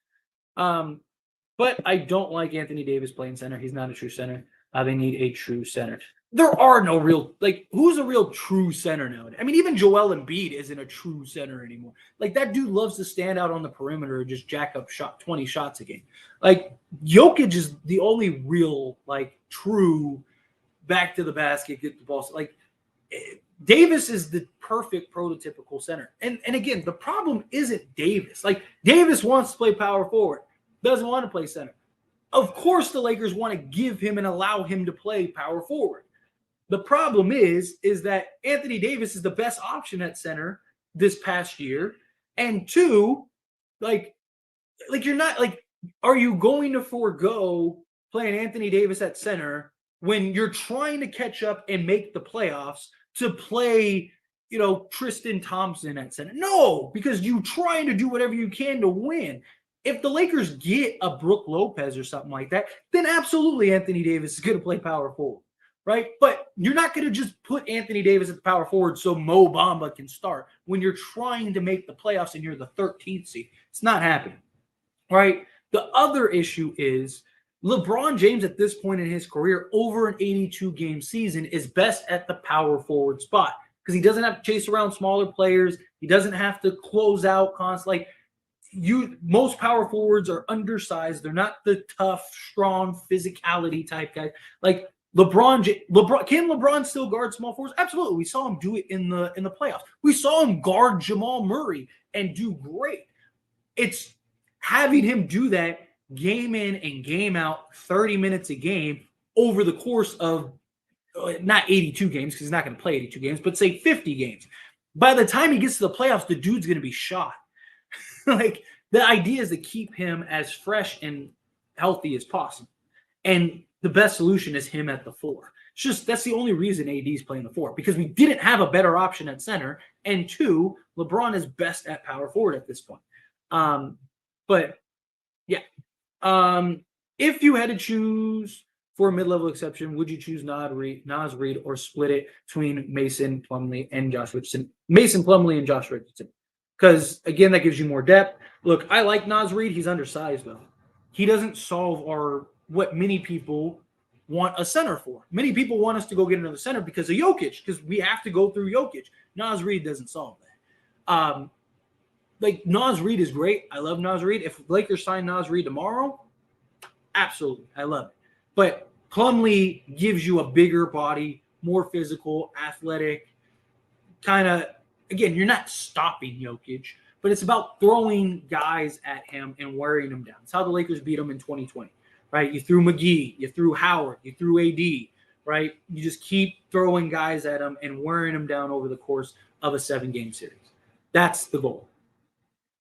But I don't like Anthony Davis playing center. He's not a true center. They need a true center. There are no real, who's a real true center nowadays? I mean, even Joel Embiid isn't a true center anymore. That dude loves to stand out on the perimeter and just jack up 20 shots a game. Jokic is the only real, true back to the basket, get the ball. Davis is the perfect prototypical center. And again, the problem isn't Davis. Davis wants to play power forward, doesn't want to play center. Of course, the Lakers want to give him and allow him to play power forward. The problem is that Anthony Davis is the best option at center this past year. And two, you're not are you going to forego playing Anthony Davis at center when you're trying to catch up and make the playoffs to play, Tristan Thompson at center? No, because you're trying to do whatever you can to win. If the Lakers get a Brook Lopez or something like that, then absolutely Anthony Davis is going to play power forward, right? But you're not going to just put Anthony Davis at the power forward so Mo Bamba can start when you're trying to make the playoffs and you're the 13th seed. It's not happening, right? The other issue is LeBron James at this point in his career, over an 82-game season, is best at the power forward spot because he doesn't have to chase around smaller players. He doesn't have to close out constantly. Most power forwards are undersized. They're not the tough, strong physicality type guys. LeBron, can LeBron still guard small forwards? Absolutely. We saw him do it in the playoffs. We saw him guard Jamal Murray and do great. It's having him do that game in and game out, 30 minutes a game over the course of not 82 games because he's not going to play 82 games, but say 50 games. By the time he gets to the playoffs, the dude's going to be shot. The idea is to keep him as fresh and healthy as possible. And the best solution is him at the 4. It's just that's the only reason AD is playing the 4, because we didn't have a better option at center. And 2, LeBron is best at power forward at this point. But yeah, if you had to choose for a mid-level exception, would you choose Nas Reed or split it between Mason Plumlee and Josh Richardson? Mason Plumlee and Josh Richardson. Because, again, that gives you more depth. Look, I like Nas Reed. He's undersized, though. He doesn't solve what many people want a center for. Many people want us to go get another center because of Jokic, because we have to go through Jokic. Nas Reed doesn't solve that. Nas Reed is great. I love Nas Reed. If Lakers sign Nas Reed tomorrow, absolutely. I love it. But Plumlee gives you a bigger body, more physical, athletic, kind of again, you're not stopping Jokic, but it's about throwing guys at him and wearing him down. It's how the Lakers beat him in 2020, right? You threw McGee, you threw Howard, you threw AD, right? You just keep throwing guys at him and wearing him down over the course of a 7-game series. That's the goal.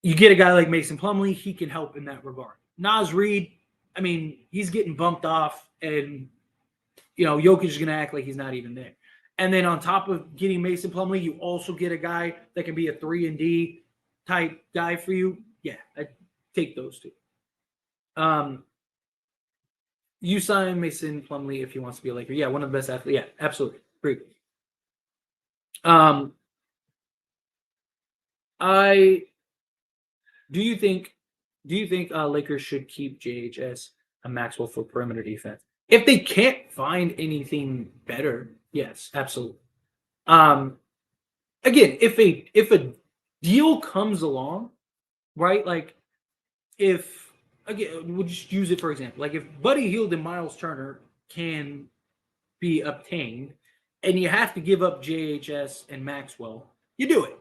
You get a guy like Mason Plumlee, he can help in that regard. Nas Reed, I mean, he's getting bumped off, and Jokic is going to act like he's not even there. And then on top of getting Mason Plumlee, you also get a guy that can be a 3-and-D type guy for you. Yeah, I'd take those two. You sign Mason Plumlee if he wants to be a Laker. Yeah, one of the best athletes. Yeah, absolutely. Great. Do you think Lakers should keep JHS and Maxwell for perimeter defense? If they can't find anything better, yes, absolutely. Again, if a deal comes along, right? Like we'll just use it for example. Like if Buddy Hield and Miles Turner can be obtained, and you have to give up JHS and Maxwell, you do it.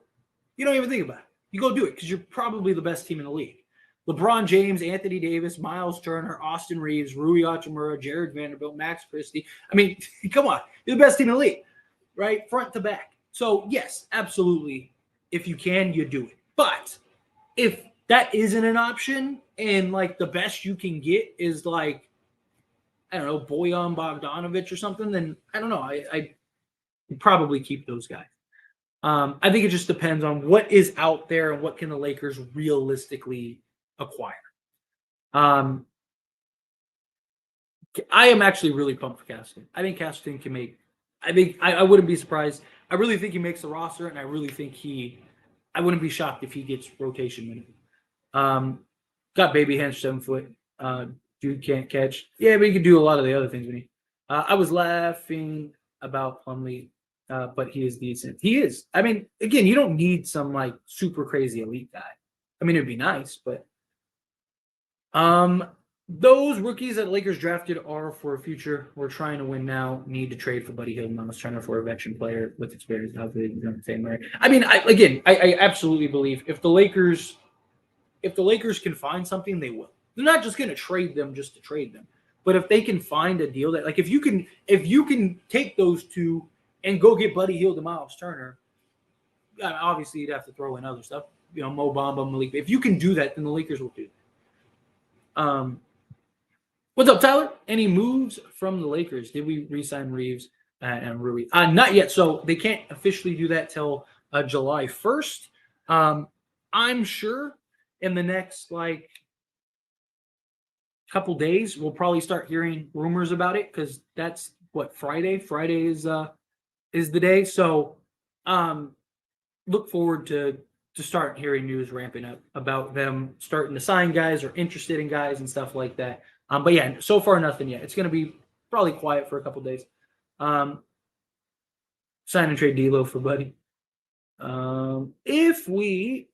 You don't even think about it. You go do it because you're probably the best team in the league. LeBron James, Anthony Davis, Miles Turner, Austin Reeves, Rui Hachimura, Jared Vanderbilt, Max Christie. I mean, come on. You're the best team in the league, right? Front to back. So, yes, absolutely. If you can, you do it. But if that isn't an option and, like, the best you can get is, like, I don't know, Bojan Bogdanovic or something, then I don't know. I probably keep those guys. I think it just depends on what is out there and what can the Lakers realistically acquire. I am actually really pumped for Castleton. I think Castleton can make. I wouldn't be surprised. I really think he makes the roster, and I really think I wouldn't be shocked if he gets rotation minutes. Got baby hands, 7 foot. Dude can't catch. Yeah, but he can do a lot of the other things. I was laughing about Plumlee. But he is decent. He is. I mean, again, you don't need some like super crazy elite guy. I mean, it'd be nice, but those rookies that Lakers drafted are for a future. We're trying to win now. Need to trade for Buddy Hield. I was trying for a veteran player with experience. Same way. I mean, I absolutely believe if the Lakers can find something, they will. They're not just going to trade them just to trade them, but if they can find a deal that, like, if you can take those two and go get Buddy Hield and Miles Turner, obviously you'd have to throw in other stuff, Mo Bamba, Malik. If you can do that, then the Lakers will do that. What's up, Tyler? Any moves from the Lakers? Did we re-sign Reeves and Rui? Not yet. So they can't officially do that till July 1st. I'm sure in the next couple days we'll probably start hearing rumors about it because that's what Friday. Friday is the day. So look forward to start hearing news ramping up about them starting to sign guys or interested in guys and stuff like that. But yeah, so far nothing yet. It's going to be probably quiet for a couple days. Sign and trade D'Lo for Buddy. If we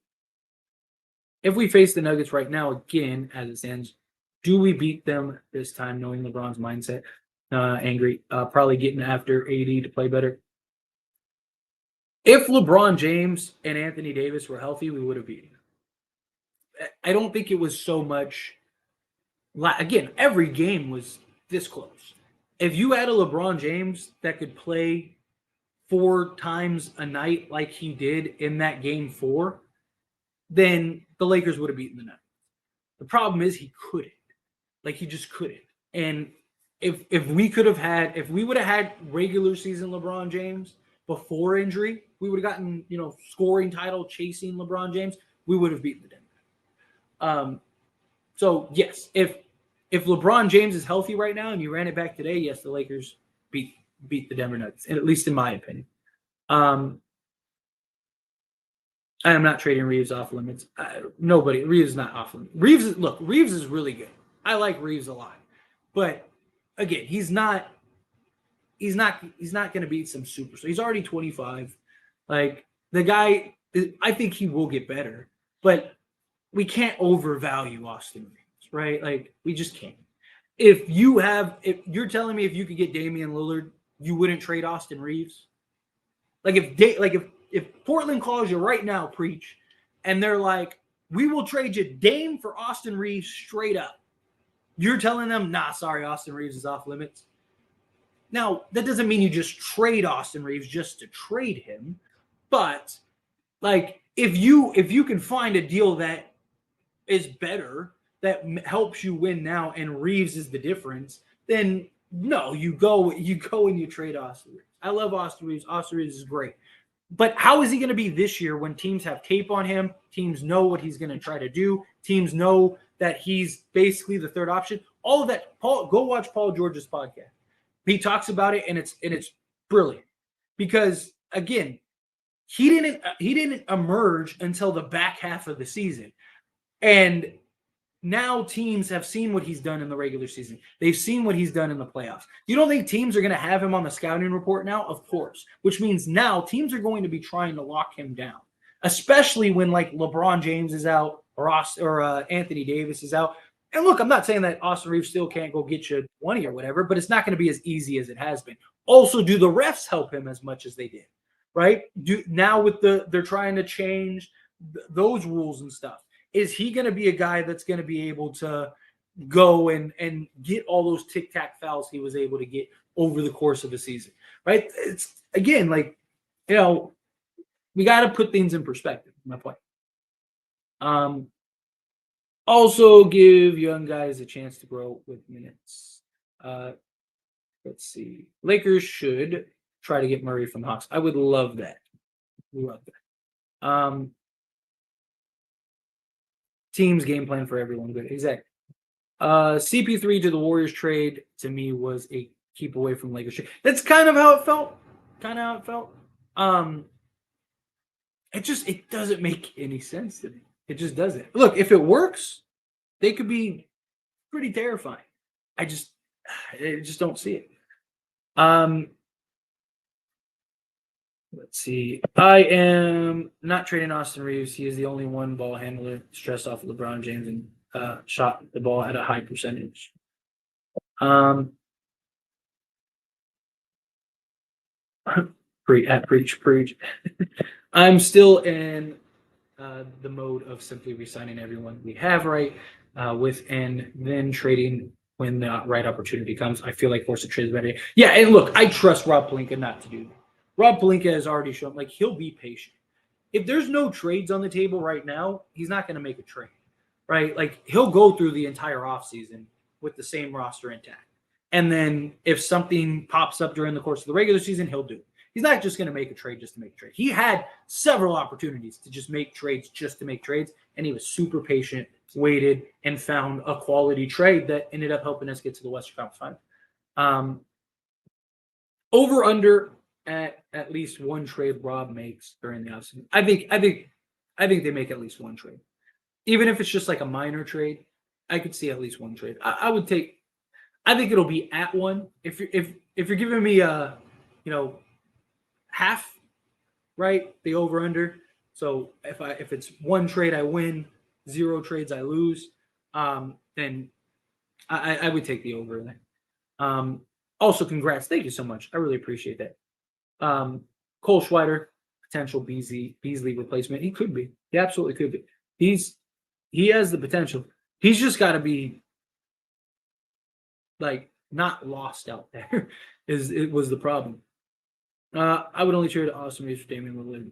face the Nuggets right now again as it stands, do we beat them this time knowing LeBron's mindset? Angry, probably getting after AD to play better. If LeBron James and Anthony Davis were healthy, we would have beaten them. I don't think it was so much. Again, every game was this close. If you had a LeBron James that could play 4 times a night like he did in that game 4, then the Lakers would have beaten the Nuggets. The problem is he couldn't. He just couldn't. And if we would have had regular season LeBron James before injury, we would have gotten, scoring title chasing LeBron James, we would have beaten the Denver. So yes, if LeBron James is healthy right now and you ran it back today, yes, the Lakers beat the Denver Nuggets, at least in my opinion. I am not trading Reeves off limits. Reeves is not off limits. Reeves is really good. I like Reeves a lot. But again, he's not going to beat some superstar. He's already 25. The guy, I think he will get better, but we can't overvalue Austin Reeves, right? We just can't. If you're telling me if you could get Damian Lillard, you wouldn't trade Austin Reeves? If if Portland calls you right now, preach, and they're like, we will trade you Dame for Austin Reeves straight up. You're telling them, nah, sorry, Austin Reeves is off limits. Now, that doesn't mean you just trade Austin Reeves just to trade him, but like if you can find a deal that is better, that helps you win now, and Reeves is the difference, then no, you go and you trade Austin Reeves. I love Austin Reeves. Austin Reeves is great. But how is he going to be this year when teams have tape on him? Teams know what he's going to try to do. Teams know that he's basically the third option. All of that. Go watch Paul George's podcast. He talks about it, and it's brilliant because again, he didn't emerge until the back half of the season, and now teams have seen what he's done in the regular season. They've seen what he's done in the playoffs. You don't think teams are going to have him on the scouting report now? Of course, which means now teams are going to be trying to lock him down, especially when like LeBron James is out or Anthony Davis is out. And look, I'm not saying that Austin Reeves still can't go get you 20 or whatever, but it's not going to be as easy as it has been. Also, do the refs help him as much as they did? Right? Now with they're trying to change those rules and stuff. Is he going to be a guy that's going to be able to go and get all those tic-tac fouls he was able to get over the course of the season, right? It's, again, like, you know, we got to put things in perspective, my point. Also give young guys a chance to grow with minutes. Let's see. Lakers should try to get Murray from Hawks. I would love that. Love that. Team's game plan for everyone. Good. Exactly. CP3 to the Warriors trade to me was a keep away from Lakers trade. That's kind of how it felt. It doesn't make any sense to me. It just doesn't. Look, if it works, they could be pretty terrifying. I just don't see it. Let's see. I am not trading Austin Reeves. He is the only one ball handler stressed off of LeBron James and shot the ball at a high percentage. Preach. I'm still in the mode of simply resigning everyone we have with and then trading when the right opportunity comes. I feel like force of trade is better. Yeah, and look, I trust Rob Pelinka not to do that. Rob Pelinka has already shown like he'll be patient. If there's no trades on the table right now, he's not going to make a trade, right? Like he'll go through the entire offseason with the same roster intact. And then if something pops up during the course of the regular season, he'll do it. He's not just going to make a trade just to make a trade. He had several opportunities to just make trades just to make trades, and he was super patient, waited, and found a quality trade that ended up helping us get to the Western Conference Final. Over under at least one trade Rob makes during the offseason. I think they make at least one trade, even if it's just like a minor trade. I could see at least one trade. I think it'll be at one. If you're giving me half, right? The over under. So if it's one trade I win, 0 trades I lose, then I would take the over there. Also, congrats. Thank you so much. I really appreciate that. Cole Schweider, potential Beasley replacement. He could be. He absolutely could be. He has the potential. He's just got to be like not lost out there. It was the problem. I would only trade Austin Reeves for Damian Lillard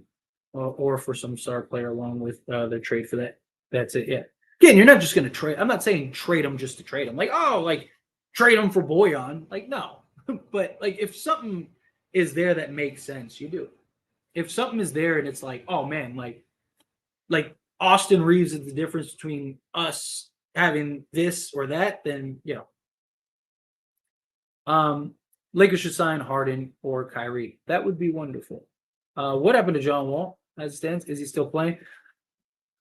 or for some star player along with their trade for that. That's it. Yeah. Again, you're not just going to trade. I'm not saying trade him just to trade him. Like, trade him for Boyan. Like, no. But like, if something is there that makes sense, you do it. If something is there and it's like, oh man, like Austin Reeves is the difference between us having this or that, then Lakers should sign Harden or Kyrie. That would be wonderful. What happened to John Wall as it stands? Is he still playing?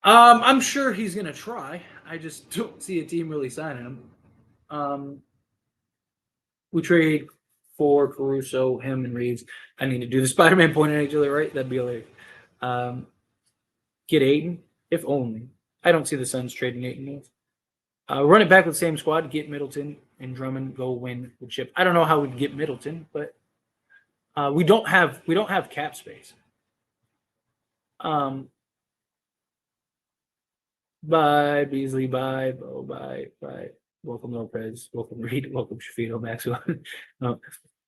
I'm sure he's going to try. I just don't see a team really signing him. We trade for Caruso, him, and Reeves. I need to do the Spider-Man pointing at each other, right? That'd be hilarious. Get Ayton, if only. I don't see the Suns trading Ayton. Run it back with the same squad. Get Middleton and Drummond. Go win the chip. I don't know how we'd get Middleton, but we don't have cap space. Bye, Beasley. Bye, Bo. Bye. Welcome, Lopez. Welcome, Reed. Welcome, Shafito, Maxwell. No,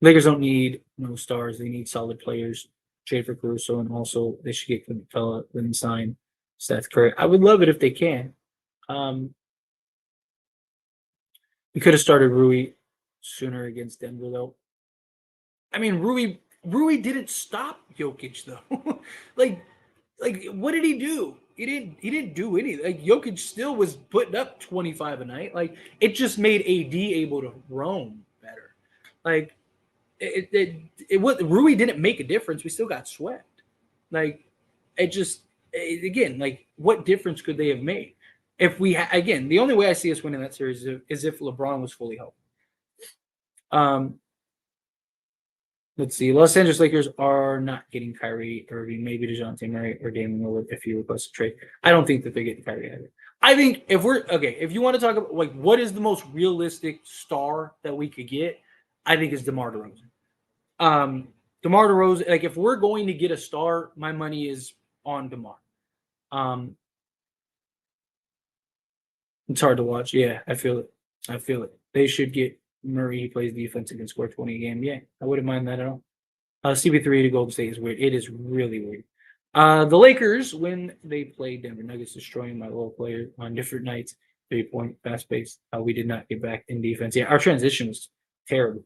Lakers don't need no stars. They need solid players. Trade for Caruso, and also they should get Clint Capella, then sign Seth Curry. I would love it if they can. We could have started Rui sooner against Denver, though. I mean, Rui didn't stop Jokic though. like what did he do? He didn't do anything. Like Jokic still was putting up 25 a night. Like it just made AD able to roam better. Like what Rui didn't make a difference. We still got swept. Like again, like what difference could they have made? If we again, the only way I see us winning that series is if LeBron was fully healthy. Let's see. Los Angeles Lakers are not getting Kyrie Irving, maybe DeJounte Murray or Damian Lillard if you request a trade. I don't think that they're getting Kyrie either. I think if you want to talk about like what is the most realistic star that we could get, I think it's DeMar DeRozan. DeMar DeRozan, like if we're going to get a star, my money is on DeMar. It's hard to watch. Yeah, I feel it. They should get Murray. He plays defense and can score 20 a game. Yeah, I wouldn't mind that at all. CB3 to Golden State is weird. It is really weird. The Lakers, when they played Denver Nuggets, destroying my role player on different nights, 3-point, fast pace. We did not get back in defense. Yeah, our transition was terrible.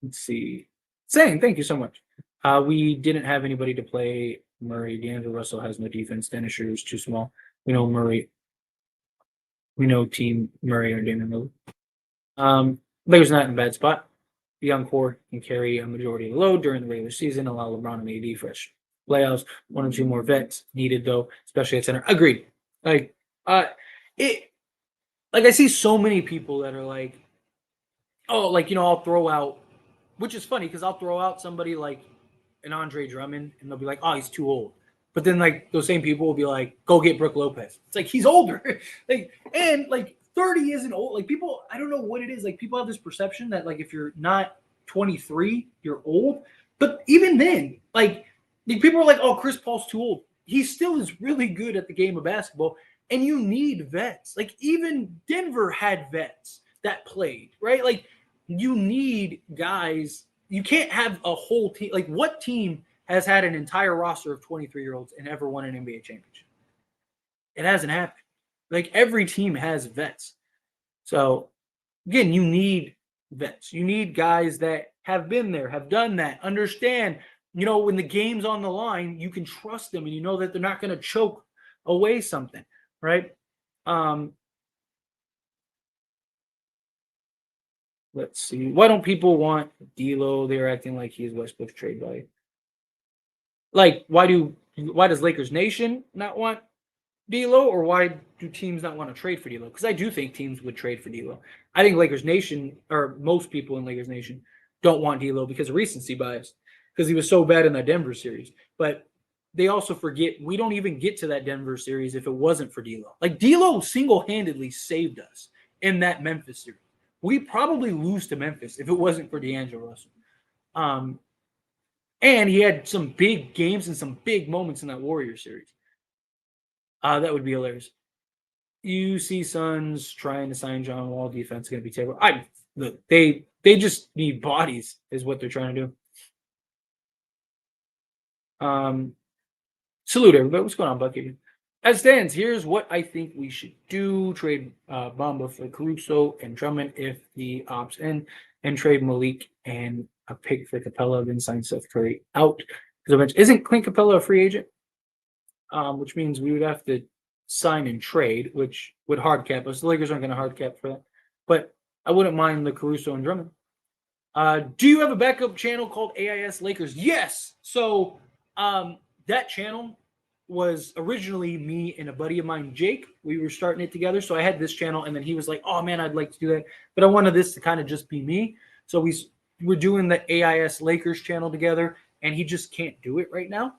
Let's see. Saying thank you so much. We didn't have anybody to play Murray. D'Angelo Russell has no defense. Dennis Schroeder is too small. We know Murray. We know Team Murray or Damian Lillard. Lakers not in a bad spot. The young core can carry a majority of the load during the regular season, allow LeBron and AD fresh playoffs. 1 or 2 more vets needed though, especially at center. Agreed. Like I see so many people that are like, oh, like I'll throw out, which is funny because I'll throw out somebody like an Andre Drummond and they'll be like, oh, he's too old. But then like those same people will be like, go get Brook Lopez. It's like he's older. 30 isn't old. Like people, I don't know what it is. Like people have this perception that like if you're not 23, you're old. But even then, like people are like, oh, Chris Paul's too old. He still is really good at the game of basketball. And you need vets. Like even Denver had vets that played, right? Like you need guys. You can't have a whole team. Like what team has had an entire roster of 23-year-olds and ever won an NBA championship? It hasn't happened. Like every team has vets. So again, you need vets. You need guys that have been there, have done that, understand, when the game's on the line, you can trust them and you know that they're not going to choke away something, right? Let's see. Why don't people want D'Lo? They're acting like he's Westbrook's trade value. Like, why does Lakers Nation not want D'Lo, or why do teams not want to trade for D'Lo? Because I do think teams would trade for D'Lo. I think Lakers Nation, or most people in Lakers Nation, don't want D'Lo because of recency bias, because he was so bad in that Denver series. But they also forget we don't even get to that Denver series if it wasn't for D'Lo. Like D'Lo single-handedly saved us in that Memphis series. We probably lose to Memphis if it wasn't for D'Angelo Russell. And he had some big games and some big moments in that Warriors series. That would be hilarious. UC Suns trying to sign John Wall. Defense is going to be terrible. Look, they just need bodies is what they're trying to do. Salute everybody. What's going on, Bucky? As stands, here's what I think we should do. Trade Bamba for Caruso and Drummond if the opts in, and trade Malik and a pick for Capella, then sign Seth Curry out. Because isn't Clint Capella a free agent? Which means we would have to sign and trade, which would hard cap us. The Lakers aren't going to hard cap for that. But I wouldn't mind the Caruso and Drummond. Do you have a backup channel called AIS Lakers? Yes. So that channel was originally me and a buddy of mine, Jake. We were starting it together. So I had this channel, and then he was like, oh, man, I'd like to do that. But I wanted this to kind of just be me. So we're doing the AIS Lakers channel together, and he just can't do it right now.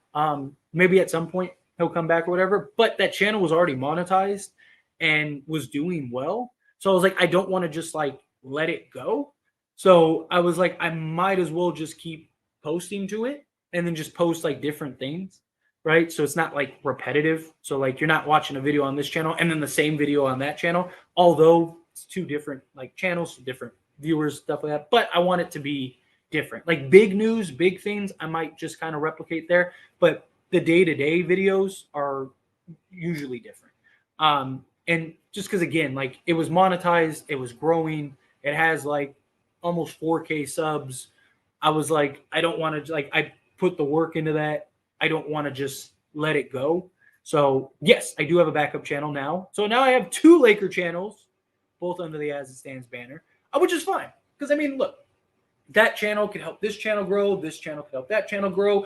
Maybe at some point he'll come back or whatever. But that channel was already monetized and was doing well. So I was like, I don't want to just like let it go. So I was like, I might as well just keep posting to it and then just post like different things, right? So it's not like repetitive. So like you're not watching a video on this channel and then the same video on that channel, although it's two different like channels, different viewers, stuff like that. But I want it to be different. Like big news, big things, I might just kind of replicate there. But the day-to-day videos are usually different. And just because again, like it was monetized, it was growing, it has like almost 4K subs. I was like, I don't want to like I put the work into that. I don't want to just let it go. So yes, I do have a backup channel now. So now I have two Laker channels, both under the As It Stands banner, which is fine. Because I mean, look, that channel could help this channel grow. This channel could help that channel grow.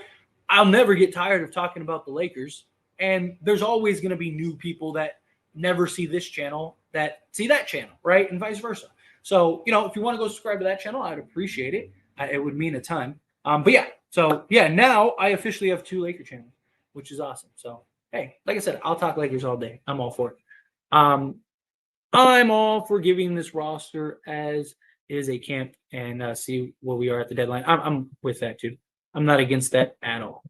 I'll never get tired of talking about the Lakers. And there's always going to be new people that never see this channel that see that channel, right? And vice versa. So, you know, if you want to go subscribe to that channel, I'd appreciate it. It would mean a ton. But yeah, so yeah, now I officially have two Laker channels, which is awesome. So, hey, like I said, I'll talk Lakers all day. I'm all for it. I'm all for giving this roster as is a camp and see where we are at the deadline. I'm with that too. I'm not against that at all.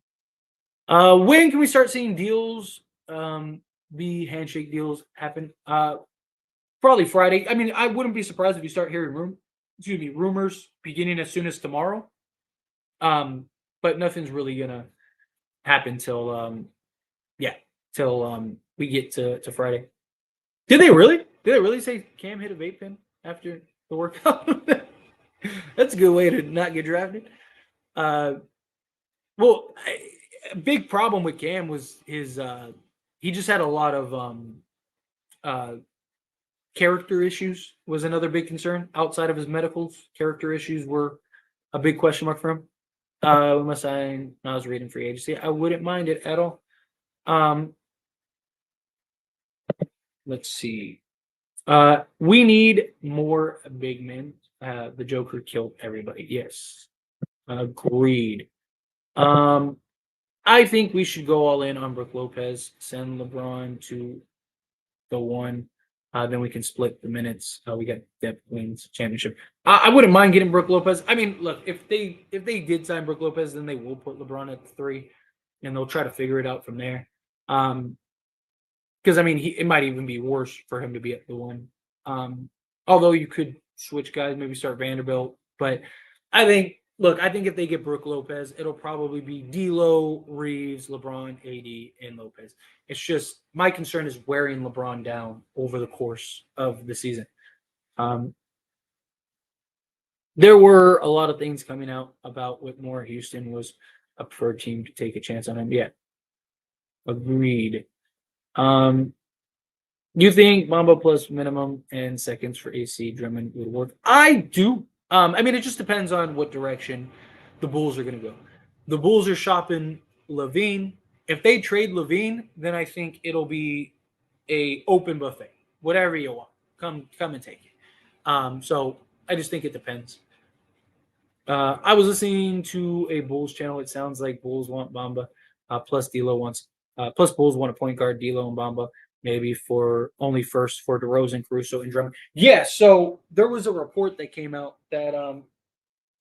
When can we start seeing deals, the handshake deals happen? Probably Friday. I mean, I wouldn't be surprised if you start hearing rumors beginning as soon as tomorrow. But nothing's really gonna happen till we get to Friday. Did they really? Did they really say Cam hit a vape pen after the workout? That's a good way to not get drafted. A big problem with Cam was his he just had a lot of character issues was another big concern outside of his medicals. Character issues were a big question mark for him. We must sign Nas Reed in free agency. I wouldn't mind it at all. Let's see. We need more big men. The Joker killed everybody. Yes. Agreed. I think we should go all in on Brook Lopez, send LeBron to the one. Then we can split the minutes. We got depth wins championship. I wouldn't mind getting Brook Lopez. I mean, look, if they did sign Brook Lopez, then they will put LeBron at the 3, and they'll try to figure it out from there. Because I mean, it might even be worse for him to be at the 1. Although you could switch guys, maybe start Vanderbilt. But I think if they get Brook Lopez, it'll probably be D'Lo, Reeves, LeBron, AD, and Lopez. It's just my concern is wearing LeBron down over the course of the season. There were a lot of things coming out about Whitmore. Houston was a preferred team to take a chance on him. Yeah, agreed. You think Mamba plus minimum and seconds for AC Drummond would work? I do. I mean, it just depends on what direction the Bulls are going to go. The Bulls are shopping LaVine. If they trade LaVine, then I think it'll be a open buffet. Whatever you want, come and take it. So I just think it depends. I was listening to a Bulls channel. It sounds like Bulls want Bamba, plus D'Lo wants, plus Bulls want a point guard, D'Lo and Bamba. Maybe for only first for DeRozan, Caruso, and Drummond. Yeah, so there was a report that came out that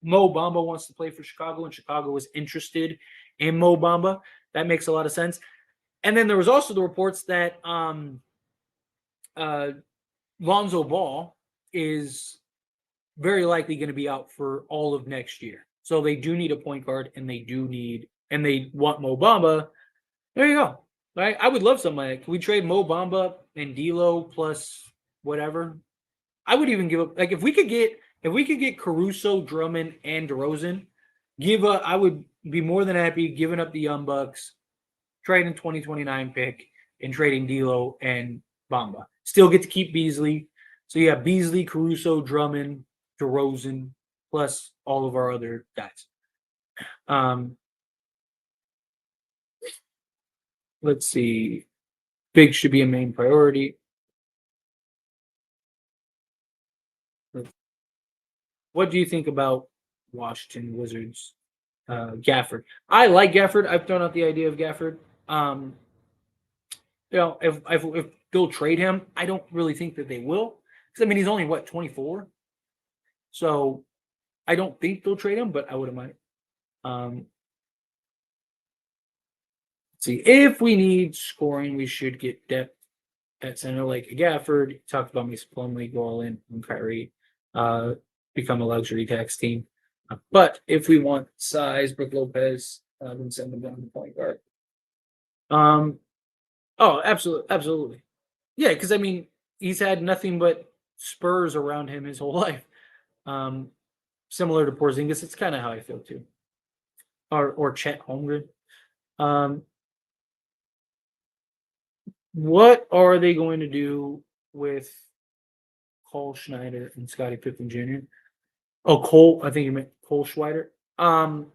Mo Bamba wants to play for Chicago, and Chicago was interested in Mo Bamba. That makes a lot of sense. And then there was also the reports that Lonzo Ball is very likely going to be out for all of next year. So they do need a point guard, and they want Mo Bamba. There you go. Right? I would love something like that. Can we trade Mo Bamba and D'Lo plus whatever? I would even give up if we could get Caruso, Drummond, and DeRozan, I would be more than happy giving up the Young Bucks, trading 2029 pick, and trading D'Lo and Bamba. Still get to keep Beasley. So yeah, Beasley, Caruso, Drummond, DeRozan, plus all of our other guys. Let's see. Big should be a main priority. What do you think about Washington Wizards? Gafford. I like Gafford. I've thrown out the idea of Gafford. If they'll trade him, I don't really think that they will. Because I mean, he's only 24. So I don't think they'll trade him, but I wouldn't mind. See, if we need scoring, we should get depth at center like Gafford. Talked about Mason Plumlee, go all in on Kyrie, become a luxury tax team. But if we want size, Brook Lopez, then send them down to point guard. Oh, absolutely. Yeah, because I mean, he's had nothing but Spurs around him his whole life. Similar to Porzingis, it's kind of how I feel too. Or Chet Holmgren. What are they going to do with Cole Schneider and Scottie Pippen Jr.? Oh, Cole, I think you meant Cole Schweider. I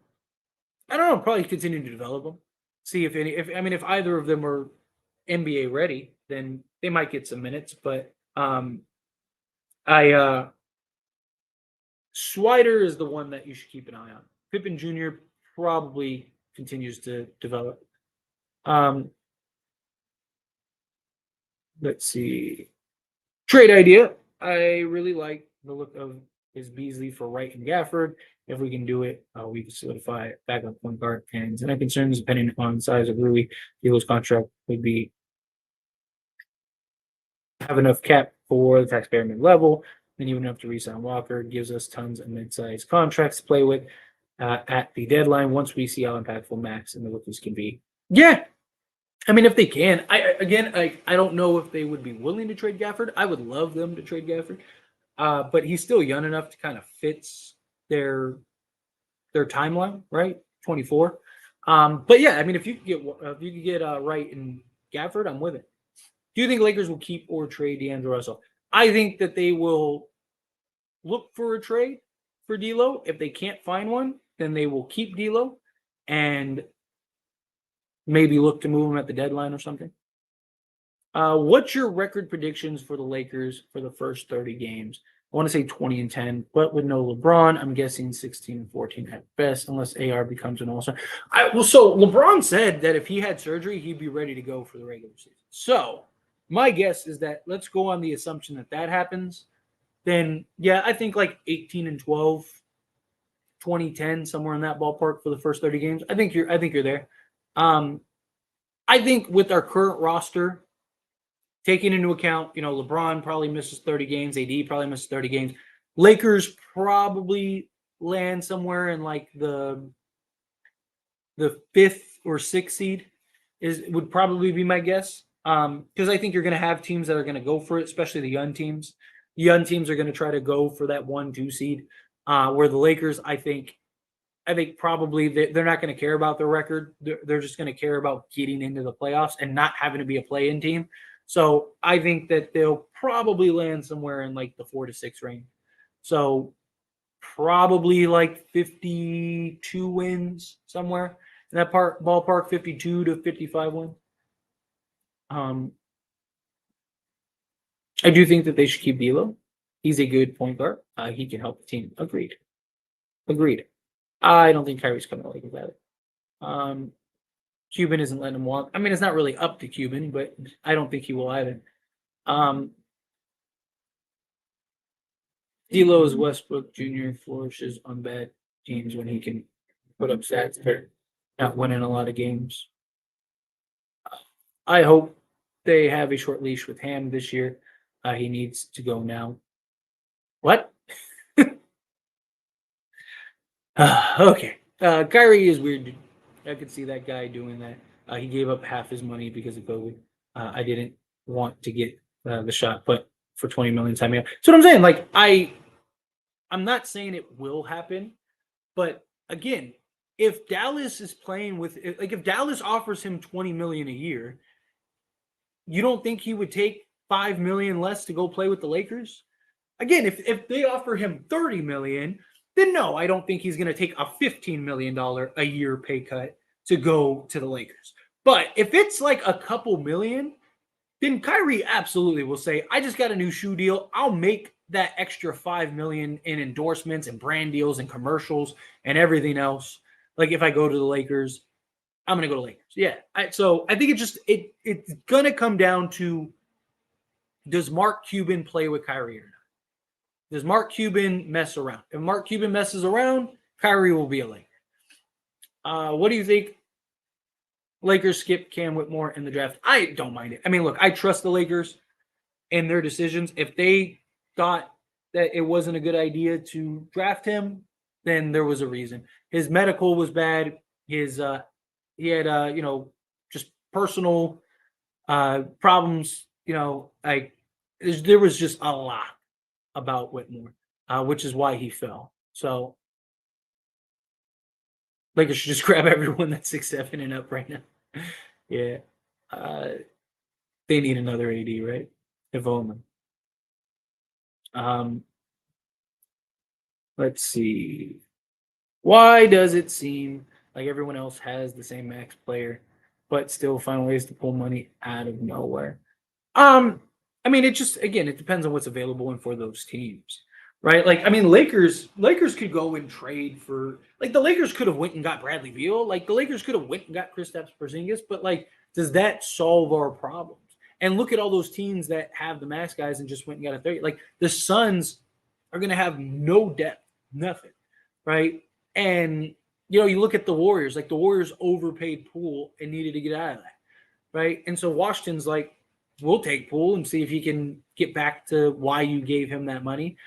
don't know, probably continue to develop them. See if either of them are NBA ready, then they might get some minutes. But Schweider is the one that you should keep an eye on. Pippen Jr. probably continues to develop. Let's see. Trade idea. I really like the look of his Beasley for Wright and Gafford. If we can do it, we can solidify backup point guard. And my concerns, depending on the size of Rui, Deal's contract would be have enough cap for the taxpayer mid-level, and even enough to re-sign Walker. Gives us tons of mid-sized contracts to play with at the deadline once we see how impactful Max and the rookies can be. Yeah. I mean, if they can, I don't know if they would be willing to trade Gafford. I would love them to trade Gafford, but he's still young enough to kind of fits their timeline, right? 24. But yeah, I mean, if you could get Wright and Gafford, I'm with it. Do you think Lakers will keep or trade D'Angelo Russell? I think that they will look for a trade for D'Lo. If they can't find one, then they will keep D'Lo and maybe look to move him at the deadline or something. What's your record predictions for the Lakers for the first 30 games? I want to say 20-10, but with no LeBron, I'm guessing 16-14 at best, unless AR becomes an all-star. So LeBron said that if he had surgery, he'd be ready to go for the regular season. So my guess is that let's go on the assumption that happens. Then, yeah, I think like 18-12, 20-10, somewhere in that ballpark for the first 30 games. I think you're there. I think with our current roster, taking into account, LeBron probably misses 30 games, AD probably misses 30 games. Lakers probably land somewhere in like the 5th or 6th seed would probably be my guess. Because I think you're going to have teams that are going to go for it, especially the young teams. The young teams are going to try to go for that 1-2 seed. Where the Lakers, I think probably they're not going to care about their record. They're just going to care about getting into the playoffs and not having to be a play-in team. So I think that they'll probably land somewhere in like the 4 to 6 range. So probably like 52 wins somewhere in that ballpark, 52 to 55 wins. I do think that they should keep D'Lo. He's a good point guard. He can help the team. Agreed. I don't think Kyrie's coming to Lakers either. Cuban isn't letting him walk. I mean, it's not really up to Cuban, but I don't think he will either. D'Lo's Westbrook Jr. flourishes on bad teams when he can put up stats for not winning a lot of games. I hope they have a short leash with Ham this year. He needs to go now. What? Okay. Kyrie is weird. I could see that guy doing that. He gave up half his money because of COVID. I didn't want to get the shot, but for 20 million time, yeah. So what I'm saying, like I'm not saying it will happen, but again, if Dallas is playing with, like, if Dallas offers him 20 million a year, you don't think he would take 5 million less to go play with the Lakers? Again, if they offer him 30 million, then no, I don't think he's going to take a $15 million a year pay cut to go to the Lakers. But if it's like a couple million, then Kyrie absolutely will say, I just got a new shoe deal. I'll make that extra 5 million in endorsements and brand deals and commercials and everything else. Like if I go to the Lakers, I'm going to go to Lakers. Yeah. So I think it's going to come down to, does Mark Cuban play with Kyrie or not? Does Mark Cuban mess around? If Mark Cuban messes around, Kyrie will be a Laker. What do you think Lakers skip Cam Whitmore in the draft. I don't mind it. I mean, look, I trust the Lakers in their decisions. If they thought that it wasn't a good idea to draft him, then there was a reason. His medical was bad. He had just personal problems. Like there was just a lot about Whitmore, which is why he fell. So Lakers should just grab everyone that's 6'7" and up right now. Yeah. Uh, they need another AD, right? If only. Um, let's see. Why does it seem like everyone else has the same max player, but still find ways to pull money out of nowhere? Um, I mean, it just again, it depends on what's available and for those teams, right? Like, I mean, Lakers could go and trade for like the Lakers could have went and got Bradley Beal, like the Lakers could have went and got Kristaps Porzingis, but like, does that solve our problems? And look at all those teams that have the max guys and just went and got a 30. Like the Suns are going to have no depth, nothing, right? And you look at the Warriors, like the Warriors overpaid Poole and needed to get out of that, right? And so Washington's like, we'll take Poole and see if he can get back to why you gave him that money.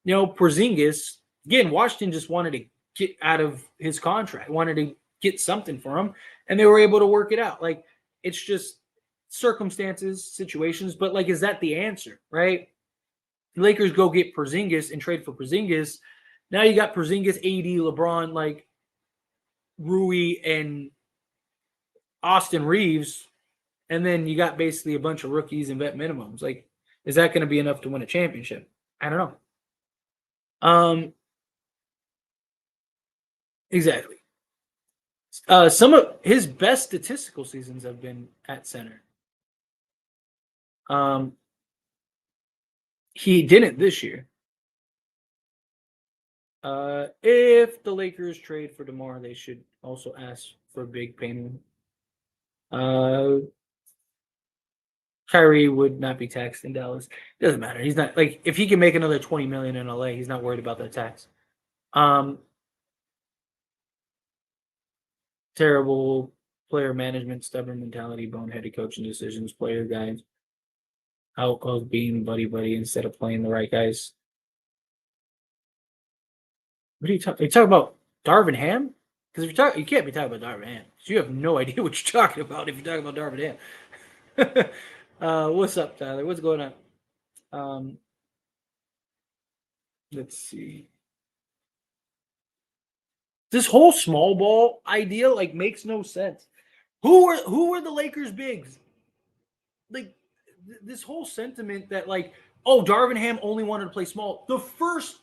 Porzingis, again, Washington just wanted to get out of his contract, wanted to get something for him, and they were able to work it out. Like, it's just circumstances, situations, but like, is that the answer, right? The Lakers go get Porzingis and trade for Porzingis. Now you got Porzingis, AD, LeBron, like Rui and Austin Reeves, and then you got basically a bunch of rookies and vet minimums. Like, is that going to be enough to win a championship? I don't know. Exactly. Some of his best statistical seasons have been at center. He didn't this year. If the Lakers trade for DeMar, they should also ask for big payment. Kyrie would not be taxed in Dallas. It doesn't matter. He's not like if he can make another 20 million in LA, he's not worried about that tax. Terrible player management, stubborn mentality, boneheaded coaching decisions, player guides, out of being buddy instead of playing the right guys. What are you talking? You talk about Darvin Ham? Because if you talk, you can't be talking about Darvin Ham. So you have no idea what you're talking about if you're talking about Darvin Ham. What's up, Tyler? What's going on? Let's see. This whole small ball idea like makes no sense. Who are the Lakers bigs? Like this whole sentiment that like, oh, Darvin Ham only wanted to play small. The first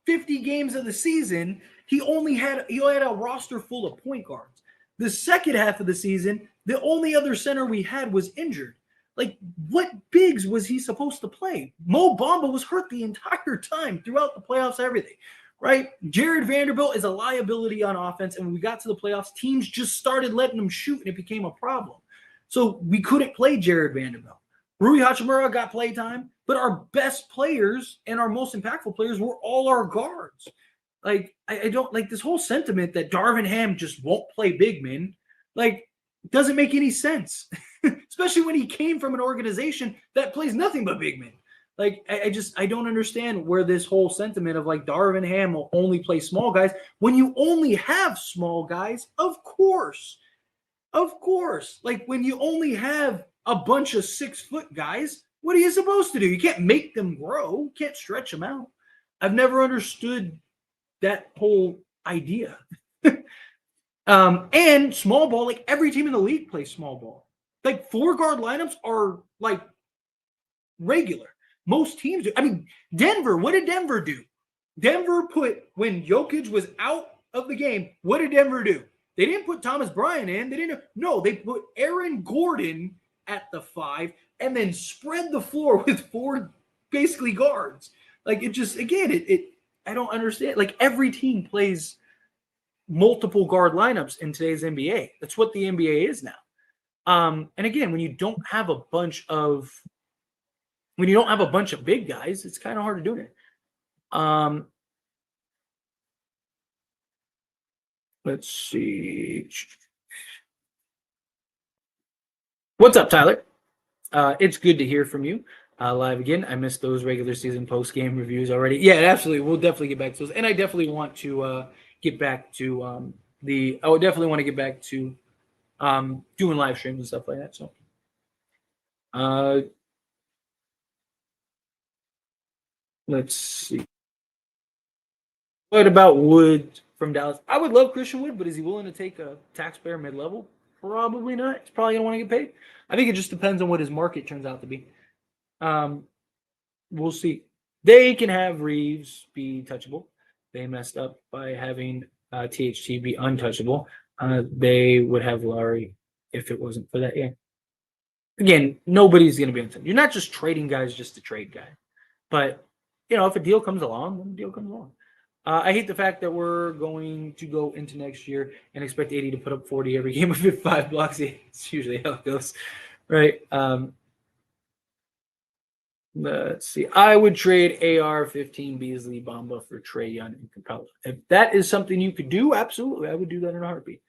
50 games of the season, he had a roster full of point guards. The second half of the season, the only other center we had was injured. Like, what bigs was he supposed to play? Mo Bamba was hurt the entire time throughout the playoffs, everything, right? Jared Vanderbilt is a liability on offense, and when we got to the playoffs, teams just started letting him shoot, and it became a problem. So we couldn't play Jared Vanderbilt. Rui Hachimura got play time, but our best players and our most impactful players were all our guards. Like, I don't like this whole sentiment that Darvin Ham just won't play big men. Like, doesn't make any sense, especially when he came from an organization that plays nothing but big men. Like, I don't understand where this whole sentiment of like Darvin Ham will only play small guys when you only have small guys. Of course. Like, when you only have a bunch of 6-foot guys, what are you supposed to do? You can't make them grow. You can't stretch them out. I've never understood that whole idea. And small ball, like every team in the league plays small ball. Like 4-guard lineups are like regular. Most teams do. I mean, Denver, what did Denver do? Denver put, when Jokic was out of the game, what did Denver do? They didn't put Thomas Bryant in. They put Aaron Gordon at the 5 and then spread the floor with 4 basically guards. Like, it just, again, I don't understand. Like, every team plays multiple guard lineups in today's NBA. That's what the NBA is now. And again, when you don't have a bunch of big guys, it's kind of hard to do it. Let's see. What's up, Tyler? It's good to hear from you live again. I missed those regular season post game reviews already. Yeah, absolutely. We'll definitely get back to those, and I definitely want to get back to I would definitely want to get back to doing live streams and stuff like that. So, uh, let's see. What about Wood from Dallas? I would love Christian Wood, but is he willing to take a taxpayer mid level? Probably not. He's probably gonna want to get paid. I think it just depends on what his market turns out to be. We'll see. They can have Reeves be touchable. They messed up by having THT be untouchable. They would have Laurie if it wasn't for that. Yeah. Again, nobody's going to be untouchable. You're not just trading guys just to trade guys. But, if a deal comes along, then the deal comes along. I hate the fact that we're going to go into next year and expect 80 to put up 40 every game with 5 blocks. It's usually how it goes, right? Let's see. I would trade AR-15 Beasley Bamba for Trae Young and Capella. If that is something you could do, absolutely. I would do that in a heartbeat.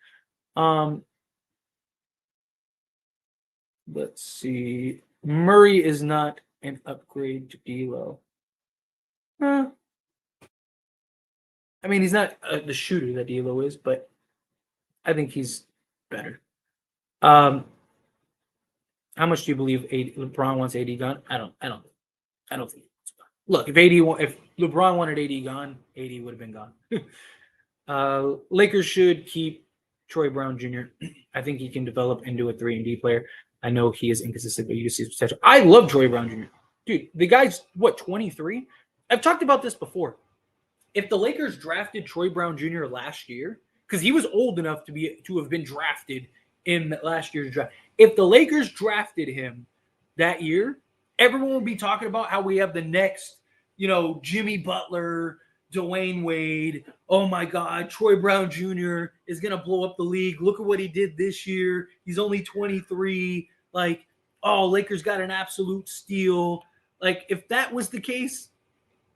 Let's see. Murray is not an upgrade to D'Lo. I mean, he's not the shooter that D'Lo is, but I think he's better. How much do you believe LeBron wants AD gone? I don't think it's gone. Look, if LeBron wanted AD gone, AD would have been gone. Lakers should keep Troy Brown Jr. I think he can develop into a 3-and-D player. I know he is inconsistent, but you see his potential. I love Troy Brown Jr. Dude, the guy's 23? I've talked about this before. If the Lakers drafted Troy Brown Jr. last year, because he was old enough to have been drafted in last year's draft. If the Lakers drafted him that year, everyone will be talking about how we have the next, Jimmy Butler, Dwayne Wade. Oh my God, Troy Brown Jr. is going to blow up the league. Look at what he did this year. He's only 23. Lakers got an absolute steal. If that was the case,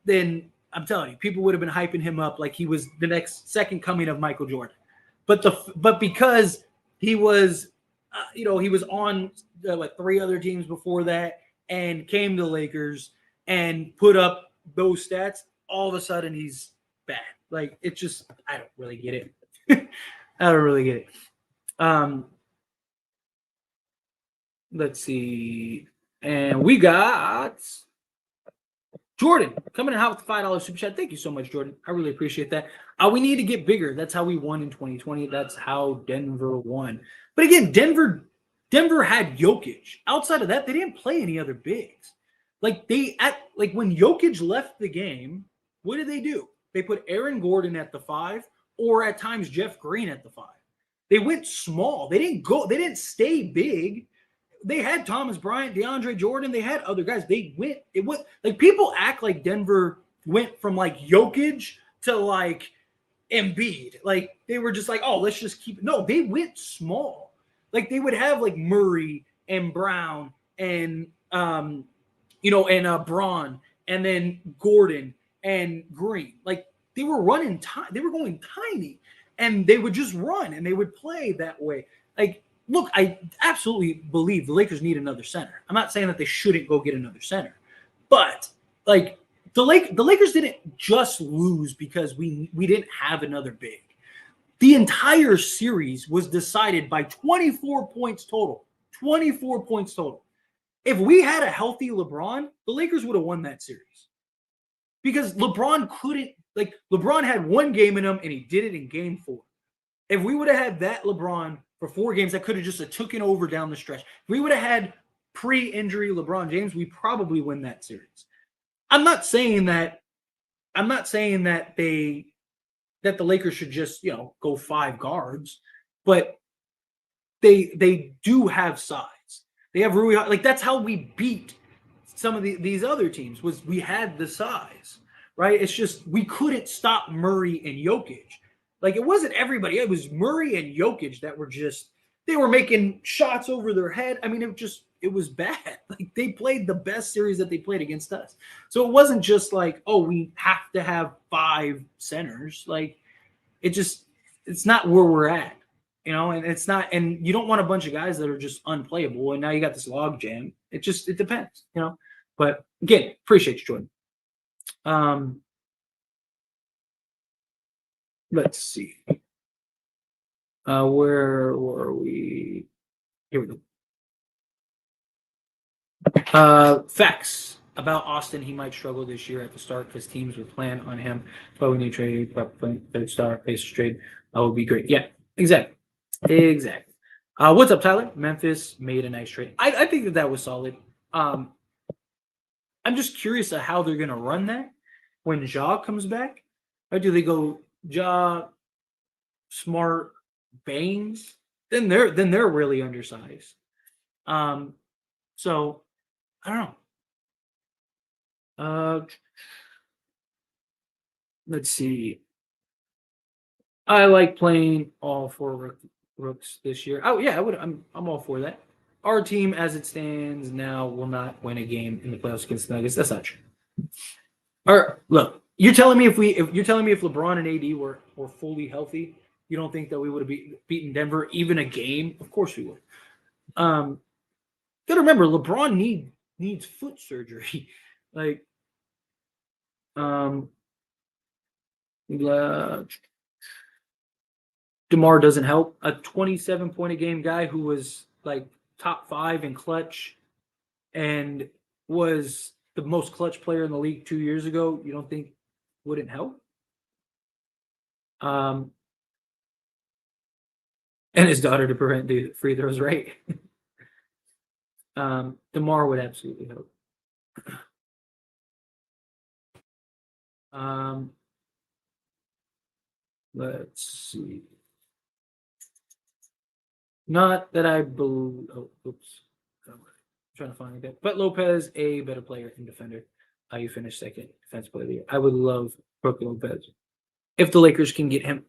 then I'm telling you, people would have been hyping him up like he was the next second coming of Michael Jordan. But because he was, he was on 3 other teams before that and came to the Lakers and put up those stats, all of a sudden he's bad. It's just, I don't really get it. I don't really get it. Let's see. And we got Jordan coming in hot with the $5 super chat. Thank you so much, Jordan. I really appreciate that. We need to get bigger. That's how we won in 2020. That's how Denver won. But again, Denver had Jokic. Outside of that, they didn't play any other bigs. When Jokic left the game, what did they do? They put Aaron Gordon at the 5, or at times Jeff Green at the 5. They went small. They didn't stay big. They had Thomas Bryant, DeAndre Jordan. They had other guys. People act like Denver went from Jokic to Embiid. They were just let's just keep it. No, they went small. They would have Murray and Brown and Braun, and then Gordon and Green. They were running they were going tiny, and they would just run and they would play that way. Look, I absolutely believe the Lakers need another center. I'm not saying that they shouldn't go get another center, but the Lakers didn't just lose because we didn't have another big. The entire series was decided by 24 points total. 24 points total. If we had a healthy LeBron, the Lakers would have won that series. Because LeBron couldn't, LeBron had 1 game in him and he did it in game 4. If we would have had that LeBron for 4 games, that could have just taken over down the stretch. If we would have had pre-injury LeBron James, we probably win that series. I'm not saying that the Lakers should just, go 5 guards, but they do have size. They have Rui. That's how we beat some of these other teams, was we had the size, right? It's just we couldn't stop Murray and Jokic. It wasn't everybody. It was Murray and Jokic that were they were making shots over their head. I mean, it was bad. They played the best series that they played against us. So it wasn't just we have to have 5 centers. It's not where we're at. And it's not, and you don't want a bunch of guys that are just unplayable. And now you got this log jam. It depends, But again, appreciate you, Jordan. Let's see. Where were we? Here we go. Facts about Austin. He might struggle this year at the start because teams would plan on him. But we need to trade, third star, base trade. That would be great. Yeah, exactly. What's up, Tyler? Memphis made a nice trade. I think that was solid. I'm just curious of how they're going to run that when Ja comes back. Or do they go Ja, Smart, Baines? Then they're really undersized. So I don't know. Let's see. I like playing all four rooks this year. Oh yeah, I'm all for that. Our team, as it stands now, will not win a game in the playoffs against the Nuggets. That's not true. Or look, you're telling me if LeBron and AD were fully healthy, you don't think that we would have beaten Denver even a game? Of course we would. Gotta remember, LeBron needs foot surgery. Like, DeMar doesn't help. A 27-point a game guy who was like top 5 in clutch and was the most clutch player in the league 2 years ago, you don't think wouldn't help? And his daughter to prevent the free throws, right? DeMar would absolutely help. Let's see. Not that I believe. Oh, oops. I'm trying to find that. But Lopez, a better player and defender. You finished second defense player of the year. I would love Brook Lopez if the Lakers can get him.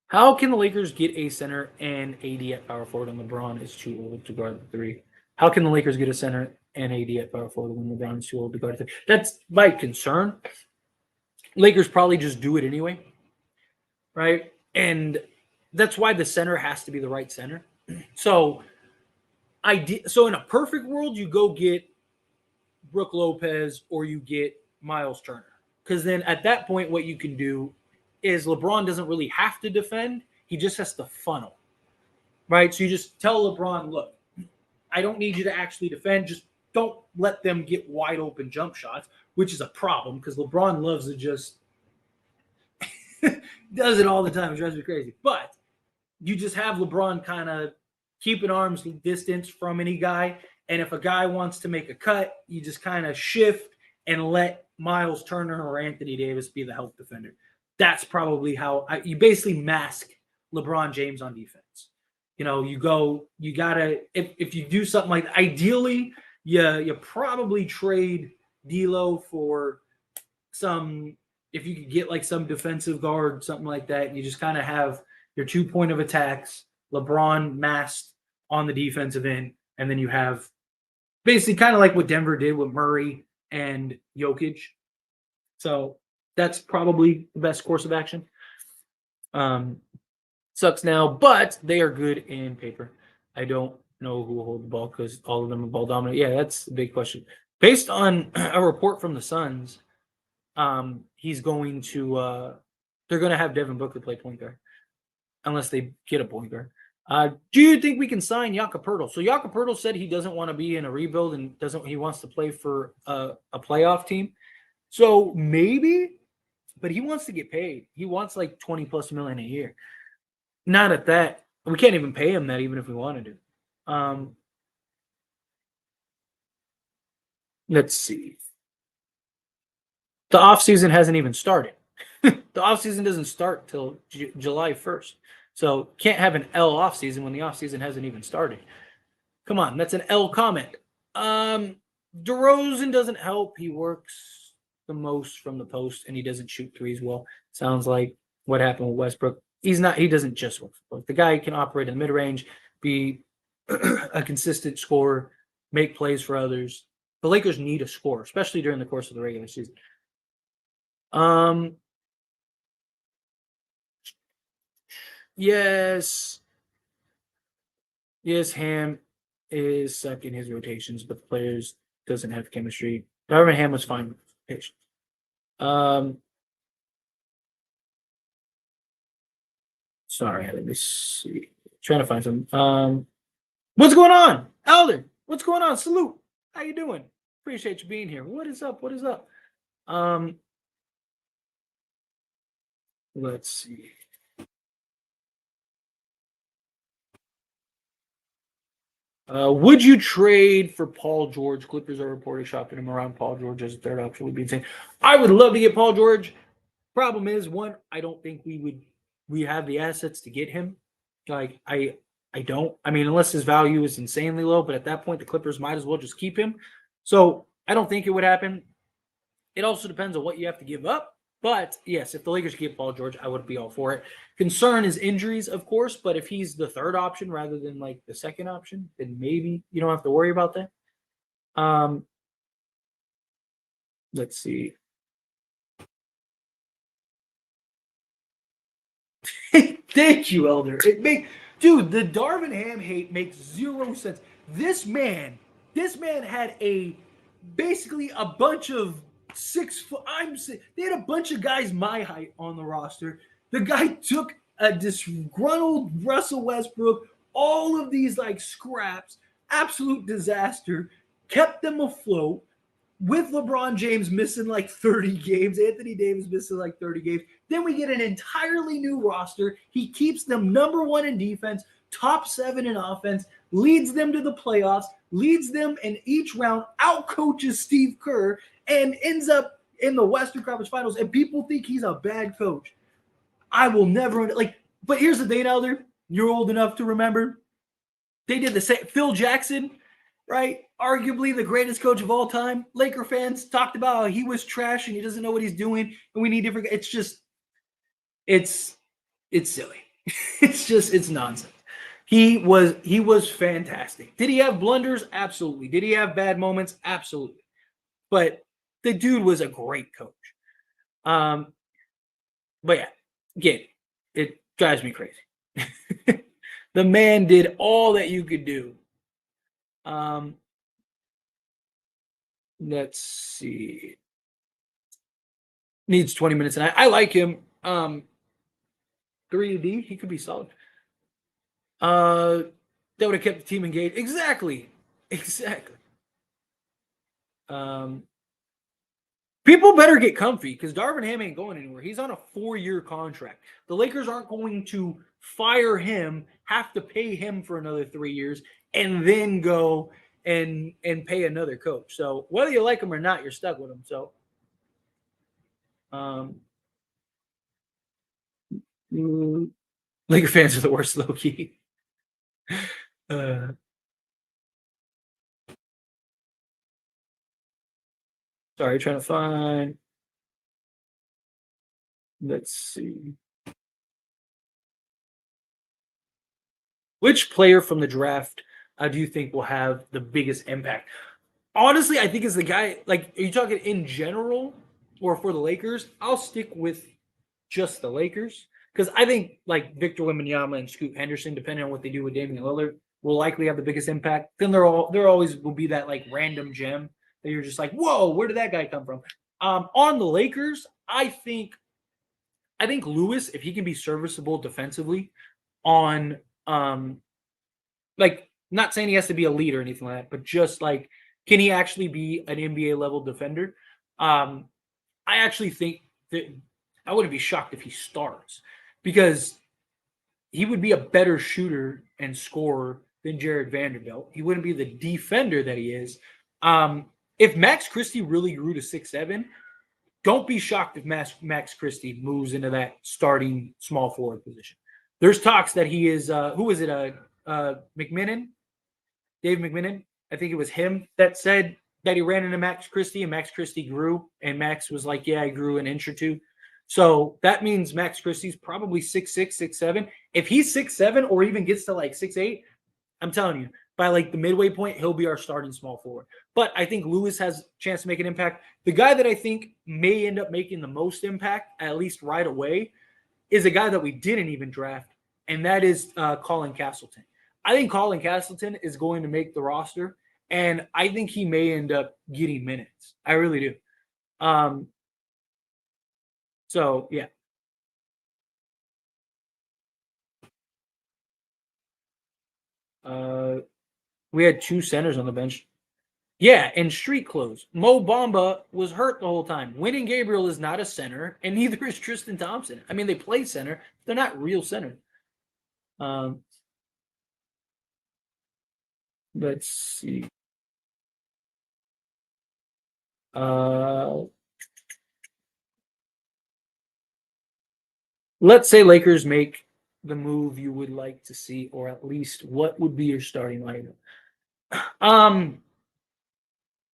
How can the Lakers get a center and AD at power forward and LeBron is too old to guard the 3? How can the Lakers get a center and AD at power forward when LeBron is too old to guard the 3? That's my concern. Lakers probably just do it anyway, right? And that's why the center has to be the right center. So in a perfect world, you go get Brook Lopez or you get Miles Turner. Because then at that point, what you can do is LeBron doesn't really have to defend. He just has to funnel, right? So you just tell LeBron, look, I don't need you to actually defend. Just don't let them get wide open jump shots, which is a problem because LeBron loves to just does it all the time. It drives me crazy. But you just have LeBron kind of keep an arm's distance from any guy. And if a guy wants to make a cut, you just kind of shift and let Miles Turner or Anthony Davis be the help defender. That's probably how you basically mask LeBron James on defense. You gotta, if you do something like that, ideally, you probably trade D'Lo for some, if you could get like some defensive guard, something like that, and you just kind of have your 2 point of attacks, LeBron masked on the defensive end, and then you have basically kind of like what Denver did with Murray and Jokic. So that's probably the best course of action. Sucks now, but they are good in paper. I don't know who will hold the ball because all of them are ball dominant. Yeah, that's the big question. Based on a report from the Suns, he's going to they're going to have Devin Booker play point guard unless they get a point guard. Do you think we can sign Jakob Poeltl? So Jakob Poeltl said he doesn't want to be in a rebuild and he wants to play for a playoff team. So maybe, but he wants to get paid. He wants like 20 plus million a year. Not at that. We can't even pay him that even if we wanted to. Let's see. The offseason hasn't even started. The offseason doesn't start till July 1st. So can't have an L offseason when the offseason hasn't even started. Come on, that's an L comment. DeRozan doesn't help. He works the most from the post, and he doesn't shoot threes well. Sounds like what happened with Westbrook. He doesn't just work for post. The guy can operate in the mid-range, be a consistent scorer, make plays for others. The Lakers need a scorer, especially during the course of the regular season. Yes. Yes, Ham is suck in his rotations, but the players doesn't have chemistry. Darvin Ham was fine with rotations. Sorry, let me see. Trying to find some. What's going on, Elder? What's going on? Salute. How you doing? Appreciate you being here. What is up? What is up? Um, let's see. Would you trade for Paul George? Clippers are reported shopping him around. Paul George as a third option would be insane. I would love to get Paul George. Problem is, one, I don't think we have the assets to get him. Like I don't. I mean, unless his value is insanely low, but at that point, the Clippers might as well just keep him. So I don't think it would happen. It also depends on what you have to give up. But yes, if the Lakers keep Paul George, I would be all for it. Concern is injuries, of course, but if he's the third option rather than like the second option, then maybe you don't have to worry about that. Um, let's see. Thank you, Elder. Dude, the Darvin Ham hate makes zero sense. This man had basically a bunch of 6 foot. They had a bunch of guys my height on the roster. The guy took a disgruntled Russell Westbrook, all of these like scraps, absolute disaster, kept them afloat with LeBron James missing like 30 games, Anthony Davis missing like 30 games. Then we get an entirely new roster. He keeps them number one in defense, top 7 in offense, leads them to the playoffs, leads them in each round, outcoaches Steve Kerr, and ends up in the Western Conference Finals. And people think he's a bad coach. I will never but here's the thing, Elder. You're old enough to remember. They did the same. Phil Jackson, right? Arguably the greatest coach of all time. Laker fans talked about how he was trash and he doesn't know what he's doing, and we need different. It's just, it's silly. It's nonsense. He was fantastic. Did he have blunders? Absolutely. Did he have bad moments? Absolutely. But the dude was a great coach. But yeah, again, it drives me crazy. The man did all that you could do. Let's see. Needs 20 minutes, and I like him. 3D, he could be solid. That would have kept the team engaged. Exactly. People better get comfy because Darvin Ham ain't going anywhere. He's on a 4-year contract. The Lakers aren't going to fire him, have to pay him for another 3 years, and then go and pay another coach. So whether you like him or not, you're stuck with him. So Laker fans are the worst, low key. Sorry, trying to find. Let's see. Which player from the draft do you think will have the biggest impact? Honestly, I think it's the guy. Like, are you talking in general or for the Lakers? I'll stick with just the Lakers because I think like Victor Wembanyama and Scoot Henderson, depending on what they do with Damian Lillard, will likely have the biggest impact. Then there always will be that like random gem that you're just like, whoa, where did that guy come from? On the Lakers, I think Lewis, if he can be serviceable defensively, on like not saying he has to be a leader or anything like that, but just like can he actually be an NBA level defender? I actually think that I wouldn't be shocked if he starts because he would be a better shooter and scorer than Jared Vanderbilt. He wouldn't be the defender that he is. If Max Christie really grew to 6'7", don't be shocked if Max Christie moves into that starting small forward position. There's talks that he is who is it? McMillan, Dave McMillan. I think it was him that said that he ran into Max Christie and Max Christie grew, and Max was like, "Yeah, I grew an inch or two." So that means Max Christie's probably 6'6", 6'7". If he's 6'7" or even gets to like 6'8", I'm telling you, by like the midway point, he'll be our starting small forward. But I think Lewis has a chance to make an impact. The guy that I think may end up making the most impact, at least right away, is a guy that we didn't even draft, and that is Colin Castleton. I think Colin Castleton is going to make the roster, and I think he may end up getting minutes. I really do. So yeah. We had 2 centers on the bench. Yeah, and street clothes. Mo Bamba was hurt the whole time. Winning Gabriel is not a center, and neither is Tristan Thompson. I mean, they play center. They're not real center. Let's see. Let's say Lakers make the move you would like to see, or at least what would be your starting lineup?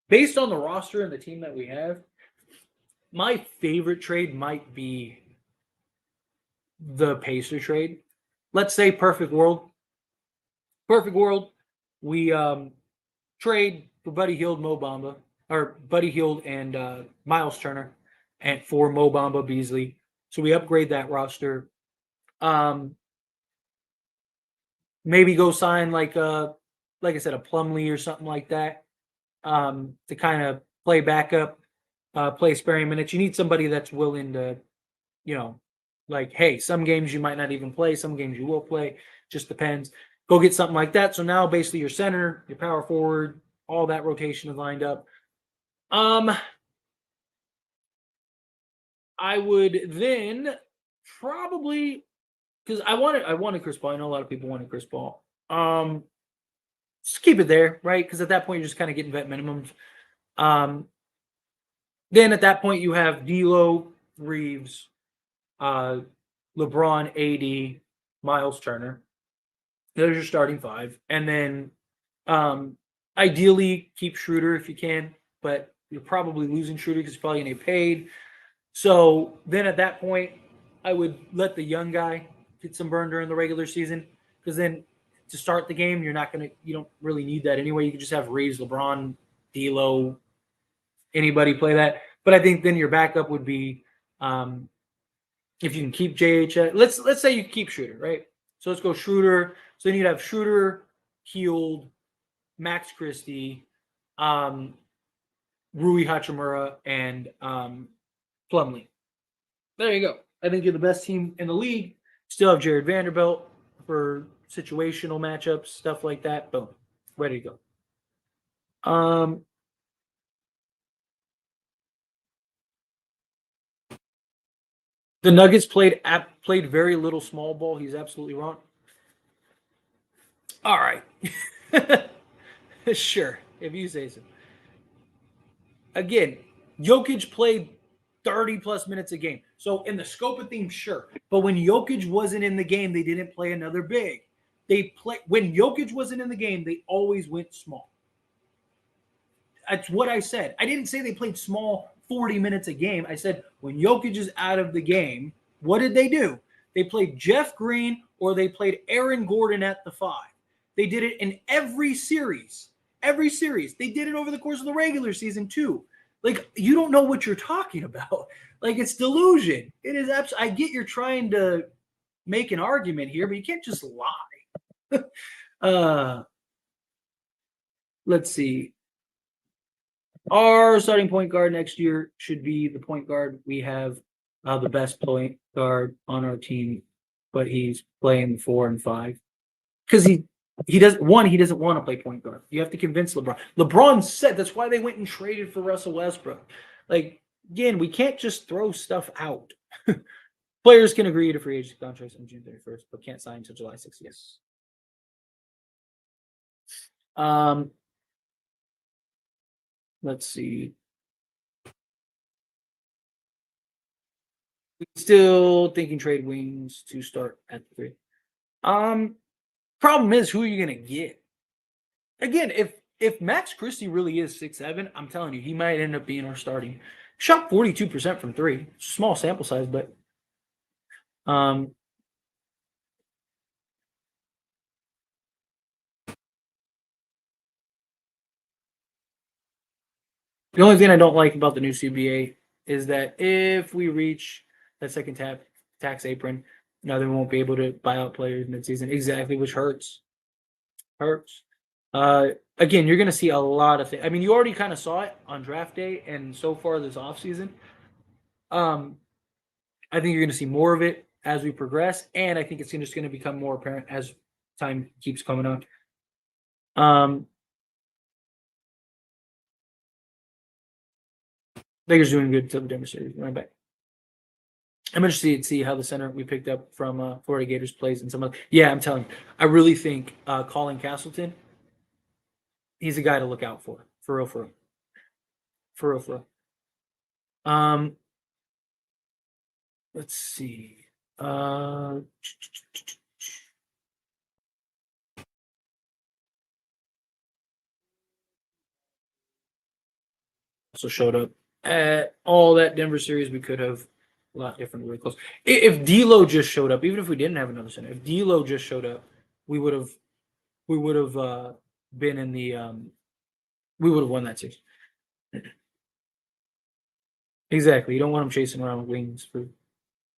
Based on the roster and the team that we have, my favorite trade might be the Pacer trade. Let's say perfect world. Perfect world. We trade for Buddy Hield, Mo Bamba, or Buddy Hield and Miles Turner, and for Mo Bamba, Beasley. So we upgrade that roster. Maybe go sign like I said, a Plumlee or something like that, to kind of play backup, play sparing minutes. You need somebody that's willing to, like, hey, some games you might not even play, some games you will play, just depends. Go get something like that. So now basically your center, your power forward, all that rotation is lined up. I would then probably, because I wanted Chris Paul. I know a lot of people wanted Chris Paul. Just keep it there, right? Because at that point you're just kind of getting vet minimums. Then at that point you have D'Lo, Reeves, LeBron, AD, Miles Turner. There's your starting 5, and then ideally keep Schroeder if you can, but you're probably losing Schroeder because he's probably going to get paid. So then at that point, I would let the young guy get some burn during the regular season, because then to start the game, you don't really need that anyway. You can just have Reeves, LeBron, D'Lo, anybody play that. But I think then your backup would be, if you can keep JHS. Let's say you keep Schroeder, right? So let's go Schroeder. So then you'd have Schroeder, Hield, Max Christie, Rui Hachimura, and Plumlee. There you go. I think you're the best team in the league. Still have Jared Vanderbilt for situational matchups, stuff like that. Boom. Ready to go. The Nuggets played very little small ball. He's absolutely wrong. All right. Sure, if you say so. Again, Jokic played 30 plus minutes a game. So in the scope of things, sure. But when Jokic wasn't in the game, they didn't play another big. When Jokic wasn't in the game, they always went small. That's what I said. I didn't say they played small 40 minutes a game. I said when Jokic is out of the game, what did they do? They played Jeff Green or they played Aaron Gordon at the 5. They did it in every series. Every series. They did it over the course of the regular season too. Like, you don't know what you're talking about. Like, it's delusion. It is I get you're trying to make an argument here, but you can't just lie. Let's see. Our starting point guard next year should be the point guard. We have the best point guard on our team, but he's playing 4 and 5 because he doesn't want to play point guard. You have to convince LeBron. LeBron said that's why they went and traded for Russell Westbrook. Like, again, we can't just throw stuff out. Players can agree to free agency contracts on June 31st, but can't sign until July 6th. Yes. Let's see. Still thinking trade wings to start at the 3. Problem is, who are you gonna get? Again, if Max Christie really is 6'7", I'm telling you, he might end up being our starting. Shot 42% from 3. Small sample size, but the only thing I don't like about the new CBA is that if we reach that second tax apron, Now they won't be able to buy out players midseason. Exactly, which hurts. Again, you're going to see a lot of things. I mean, you already kind of saw it on draft day and so far this offseason. I think you're going to see more of it as we progress, and I think it's just going to become more apparent as time keeps coming on. Lakers doing good until the Denver series. Right back. I'm interested to see how the center we picked up from Florida Gators plays and some of. Yeah, I'm telling you, I really think Colin Castleton. He's a guy to look out for real. Let's see. Also showed up at all that Denver series. We could have a lot different, really close. If D'Lo just showed up, even if we didn't have another center, if D'Lo just showed up, we would have been in the we would have won that series. Exactly. You don't want him chasing around with wings for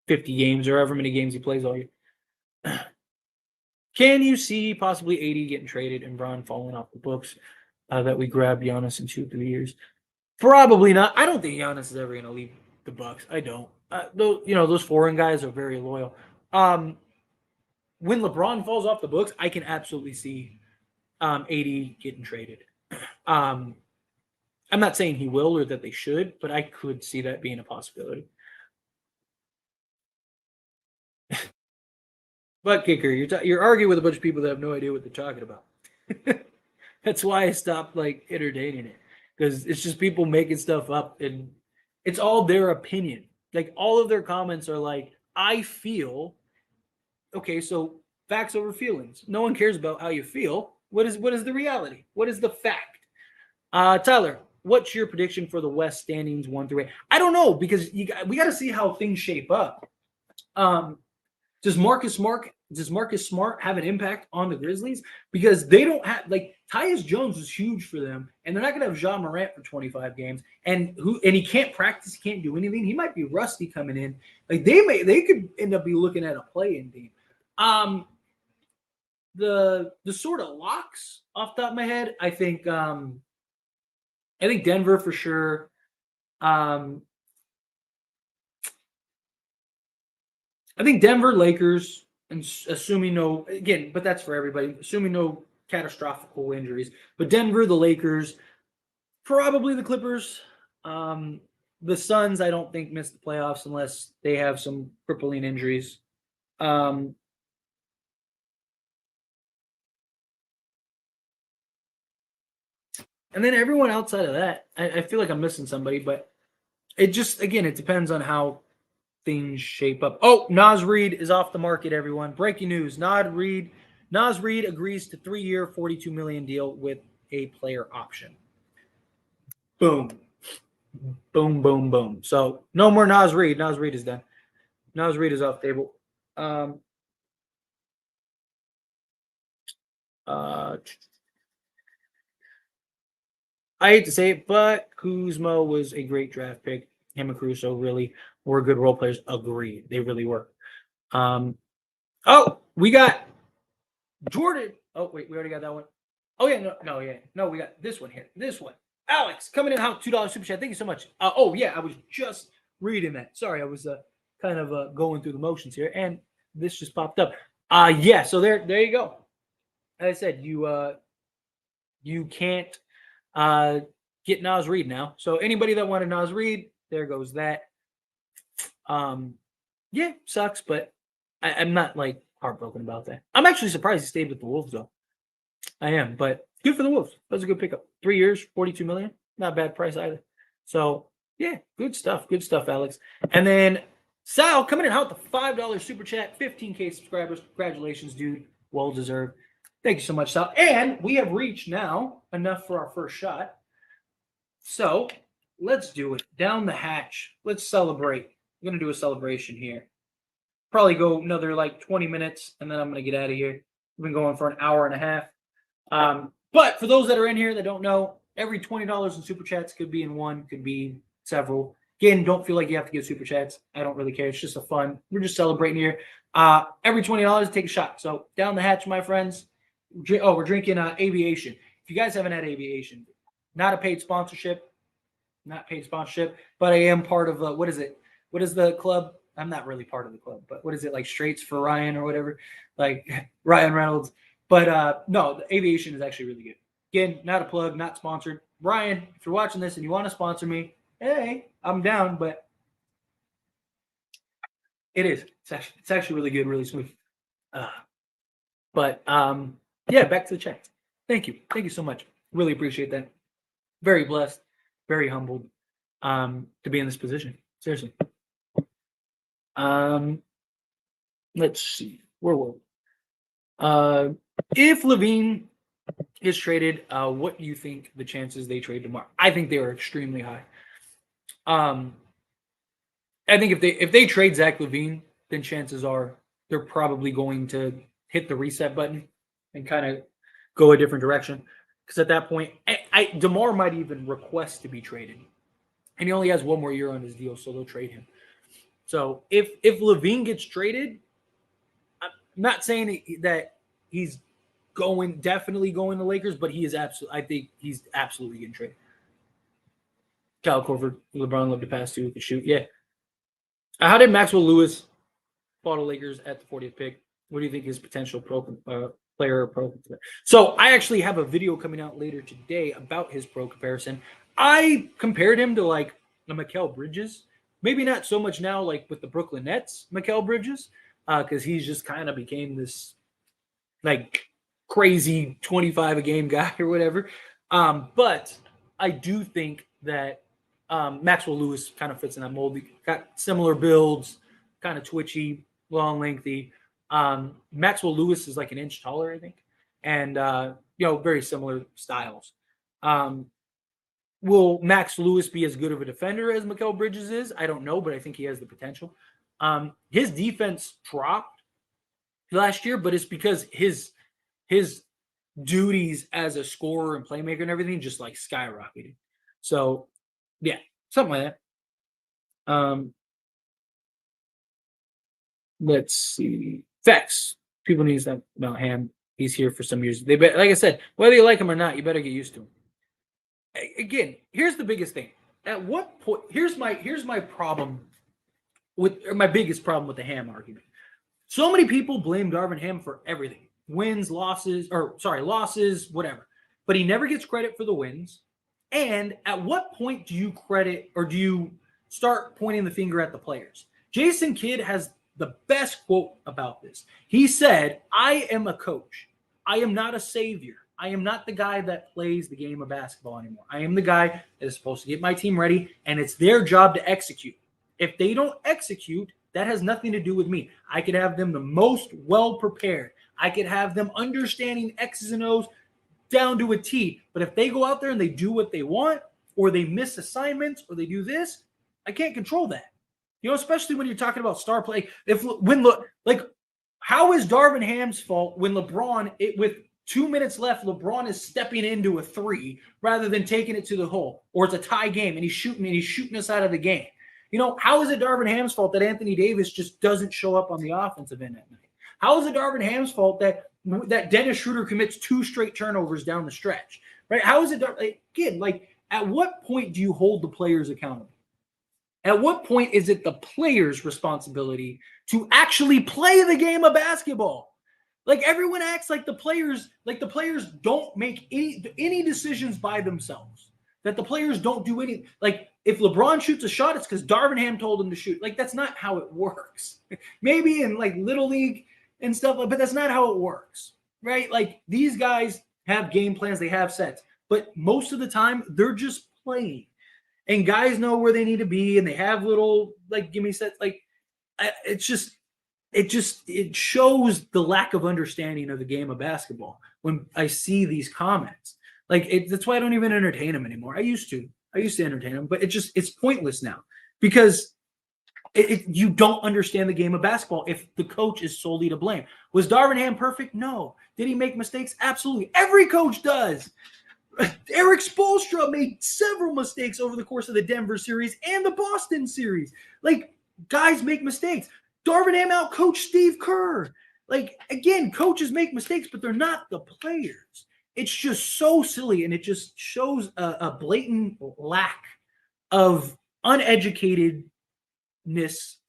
50 games or however many games he plays all year. Can you see possibly AD getting traded and Bron falling off the books that we grabbed Giannis in 2-3 years? Probably not. I don't think Giannis is ever going to leave the Bucks. I don't. Those foreign guys are very loyal. When LeBron falls off the books, I can absolutely see AD getting traded. I'm not saying he will or that they should, but I could see that being a possibility. But kicker, you're arguing with a bunch of people that have no idea what they're talking about. That's why I stopped entertaining it, because it's just people making stuff up and it's all their opinion. Like all of their comments are like, I feel. Okay, so facts over feelings. No one cares about how you feel. What is the reality? What is the fact? Tyler, what's your prediction for the West standings 1-8? I don't know, because we got to see how things shape up. Does Marcus Smart have an impact on the Grizzlies? Because they don't have Tyus Jones is huge for them, and they're not going to have Ja Morant for 25 games, and he can't practice, he can't do anything. He might be rusty coming in. They could end up be looking at a play-in game. The sort of locks off the top of my head, I think Denver for sure. I think Denver, Lakers, and assuming but that's for everybody, assuming no catastrophic injuries. But Denver, the Lakers, probably the Clippers. The Suns, I don't think miss the playoffs unless they have some crippling injuries. And then everyone outside of that, I feel like I'm missing somebody, but it just, again, it depends on how things shape up. Oh, Nas Reed is off the market, everyone. Breaking news. Nas Reed agrees to 3-year, $42 million deal with a player option. Boom. Boom, boom, boom. So no more Nas Reed. Nas Reed is done. Nas Reed is off the table. I hate to say it, but Kuzma was a great draft pick. Him and Caruso really were good role players. Agreed. They really were. We got Jordan. Oh, wait, we already got that one. Oh, yeah, no, we got this one here. This one. Alex, coming in out, $2 super chat. Thank you so much. I was just reading that. Sorry, I was kind of going through the motions here, and this just popped up. So there you go. As I said, you can't get Nas Reed now. So anybody that wanted Nas Reed, there goes that. Sucks, but I'm not heartbroken about that. I'm actually surprised he stayed with the Wolves though. I am, but good for the Wolves. That was a good pickup. 3 years, $42 million. Not a bad price either. So yeah, good stuff. Good stuff, Alex. And then Sal coming in out with the $5 super chat, 15K subscribers. Congratulations, dude. Well deserved. Thank you so much, Sal. And we have reached now enough for our first shot. So let's do it. Down the hatch. Let's celebrate. I'm going to do a celebration here. Probably go another 20 minutes, and then I'm going to get out of here. We've been going for an hour and a half. But for those that are in here that don't know, every $20 in super chats could be in one, could be several. Again, don't feel like you have to give super chats. I don't really care. It's just a fun. We're just celebrating here. Every $20, take a shot. So down the hatch, my friends. Oh, we're drinking Aviation. If you guys haven't had Aviation, not a paid sponsorship, but I am part of what is it? What is the club? I'm not really part of the club, but what is it, like Straights for Ryan or whatever? Like Ryan Reynolds. But no, the Aviation is actually really good. Again, not a plug, not sponsored. Ryan, if you're watching this and you want to sponsor me, hey, I'm down, but it is. It's actually really good, really smooth. But yeah, back to the chat. Thank you. Thank you so much. Really appreciate that. Very blessed, very humbled to be in this position. Seriously. Let's see. Where were we? If LaVine is traded, what do you think the chances they trade tomorrow? I think they are extremely high. I think if they trade Zach LaVine, then chances are they're probably going to hit the reset button and kind of go a different direction. Because at that point, DeMar might even request to be traded, and he only has one more year on his deal, so they'll trade him. So if LaVine gets traded, I'm not saying that he's definitely going to Lakers, but he is absolutely. I think he's absolutely getting traded. Kyle Korver, LeBron loved to pass to, could shoot. Yeah. How did Maxwell Lewis fall to Lakers at the 40th pick? What do you think his potential player or pro? So I actually have a video coming out later today about his pro comparison. I compared him to like a Mikal Bridges. Maybe not so much now like with the Brooklyn Nets, Mikal Bridges, because he's just kind of became this like crazy 25 a game guy or whatever. But I do think that Maxwell Lewis kind of fits in that mold. He got similar builds, kind of twitchy, long, lengthy. Maxwell Lewis is like an inch taller, I think, and very similar styles. Will Max Lewis be as good of a defender as Mikal Bridges is? I don't know, but I think he has the potential. His defense dropped last year, but it's because his duties as a scorer and playmaker and everything just like skyrocketed. So yeah, something like that. Let's see. Facts. People need that about Ham. He's here for some years. Like I said, whether you like him or not, you better get used to him. Again, here's the biggest thing. At what point? Here's my problem my biggest problem with the Ham argument. So many people blame Darvin Ham for everything. Wins, losses, whatever. But he never gets credit for the wins. And at what point do you credit or do you start pointing the finger at the players? Jason Kidd has the best quote about this. He said, "I am a coach. I am not a savior. I am not the guy that plays the game of basketball anymore. I am the guy that is supposed to get my team ready, and it's their job to execute. If they don't execute, that has nothing to do with me. I could have them the most well-prepared. I could have them understanding X's and O's down to a T. But if they go out there and they do what they want, or they miss assignments, or they do this, I can't control that. Especially when you're talking about star play. How is Darvin Ham's fault when with 2 minutes left, LeBron is stepping into a three rather than taking it to the hole, or it's a tie game and he's shooting us out of the game? How is it Darvin Ham's fault that Anthony Davis just doesn't show up on the offensive end at night? How is it Darvin Ham's fault that Dennis Schroeder commits 2 straight turnovers down the stretch? Right? How is it at what point do you hold the players accountable? At what point is it the players' responsibility to actually play the game of basketball? Like everyone acts like the players don't make any decisions by themselves. That the players don't do any. Like if LeBron shoots a shot, it's because Darvin Ham told him to shoot. Like that's not how it works. Maybe in like Little League and stuff, but that's not how it works, right? Like these guys have game plans, they have sets, but most of the time they're just playing, and guys know where they need to be, and they have little like gimme sets. Like it shows the lack of understanding of the game of basketball when I see these comments. That's why I don't even entertain them anymore. I used to entertain them, but it's pointless now because you don't understand the game of basketball if the coach is solely to blame. Was Darvin Ham perfect? No. Did he make mistakes? Absolutely. Every coach does. Eric Spoelstra made several mistakes over the course of the Denver series and the Boston series. Like, guys make mistakes. Darvin Ham out-coached Steve Kerr. Like, again, coaches make mistakes, but they're not the players. It's just so silly, and it just shows a blatant lack of uneducatedness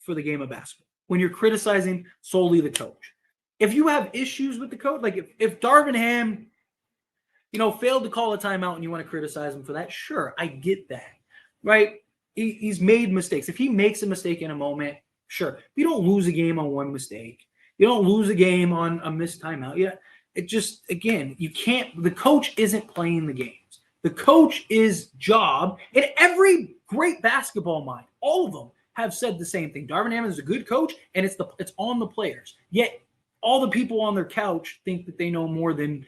for the game of basketball when you're criticizing solely the coach. If you have issues with the coach, like if Darvin Ham, failed to call a timeout and you want to criticize him for that, sure, I get that, right? He's made mistakes. If he makes a mistake in a moment, sure. You don't lose a game on one mistake. You don't lose a game on a missed timeout. Yeah, it just, again, you can't, the coach isn't playing the games. The coach's job, and every great basketball mind, all of them have said the same thing. Darvin Ham is a good coach, and it's on the players. Yet all the people on their couch think that they know more than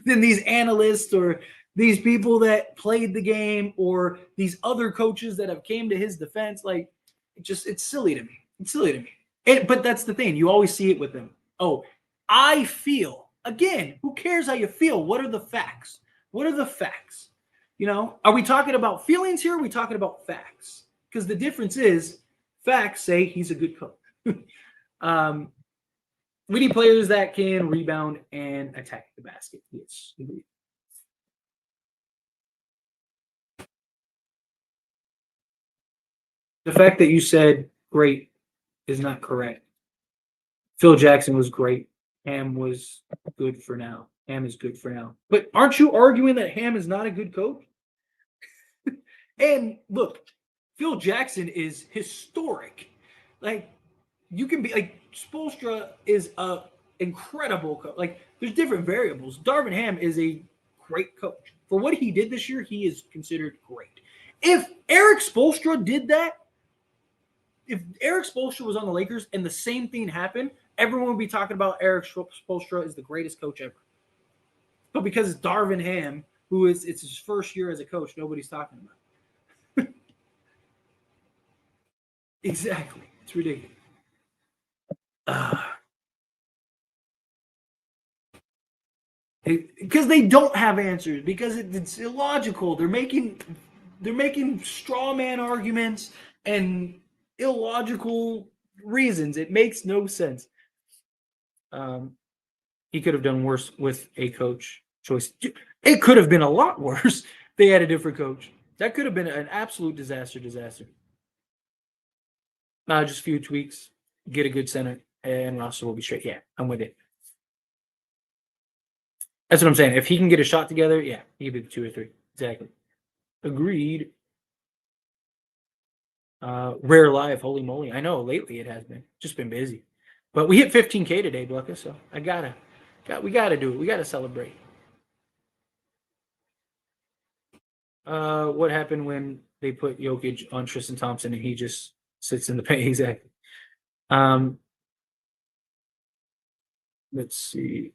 these analysts or these people that played the game or these other coaches that have came to his defense. Like, it's silly to me. It's silly to me. But that's the thing. You always see it with them. Oh, I feel. Again, who cares how you feel? What are the facts? What are the facts? Are we talking about feelings here? Or are we talking about facts? Because the difference is facts say he's a good coach. We need players that can rebound and attack the basket. Yes. The fact that you said great is not correct. Phil Jackson was great. Ham was good for now. Ham is good for now. But aren't you arguing that Ham is not a good coach? And look, Phil Jackson is historic. Like, you can be like, Spoelstra is a incredible coach. Like, there's different variables. Darvin Ham is a great coach. For what he did this year, he is considered great. If Eric Spoelstra did that, if Eric Spoelstra was on the Lakers and the same thing happened, everyone would be talking about Eric Spoelstra is the greatest coach ever. But because it's Darvin Ham, it's his first year as a coach, nobody's talking about it. Exactly. It's ridiculous. Because they don't have answers, because it's illogical. They're making straw man arguments and illogical reasons. It makes no sense. He could have done worse with a coach choice. It could have been a lot worse. They had a different coach. That could have been an absolute disaster. Just a few tweaks, get a good center, and roster will be straight. Yeah, I'm with it. That's what I'm saying. If he can get a shot together, yeah, he could be the 2 or 3. Exactly. Agreed. Rare live, holy moly. I know lately it has been. Just been busy. But we hit 15K today, Blucka, so we gotta do it. We gotta celebrate. What happened when they put Jokic on Tristan Thompson and he just sits in the paint? Exactly. Let's see.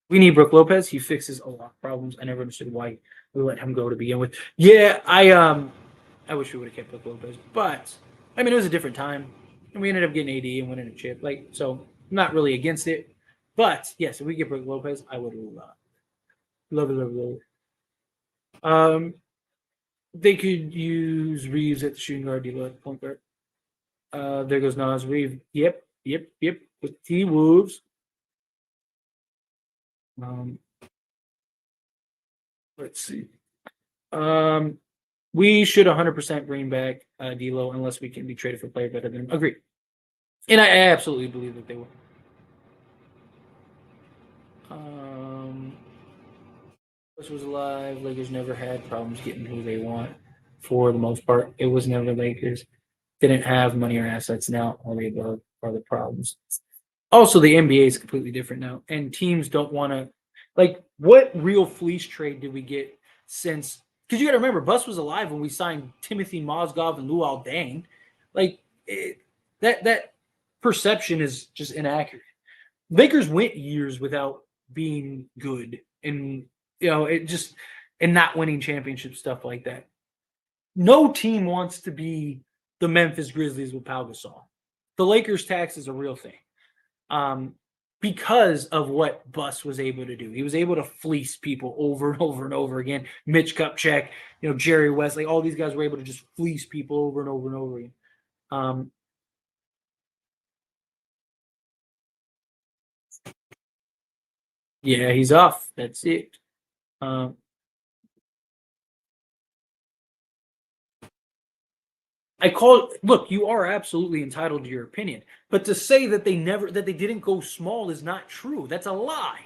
We need Brook Lopez. He fixes a lot of problems. I never understood why we let him go to begin with. Yeah, I wish we would have kept Brook Lopez, but I mean, it was a different time, and we ended up getting AD and winning a chip. Like, so I'm not really against it. But yes, if we get Brook Lopez, I would love it. They could use Reeves at the shooting guard, D'Lo at the point guard. There goes Nas Reed. Yep. With T Wolves. Let's see. We should 100% bring back D'Lo unless we can be traded for a player better than him. Agreed. And I absolutely believe that they will. This was alive. Lakers never had problems getting who they want for the most part. It was never Lakers. Didn't have money or assets. Now all the above are the problems. Also, the NBA is completely different now, and teams don't want to. Like, what real fleece trade did we get since? Because you got to remember, Bus was alive when we signed Timothy Mozgov and Luol Deng. Like, that perception is just inaccurate. Lakers went years without being good, and and not winning championship stuff like that. No team wants to be the Memphis Grizzlies with Pau Gasol. The Lakers tax is a real thing. because of what Buss was able to do. He was able to fleece people over and over and over again. Mitch Kupchak, Jerry West, like all these guys were able to just fleece people over and over and over again. Yeah, he's off. That's it. Look, you are absolutely entitled to your opinion, but to say that they didn't go small is not true. That's a lie.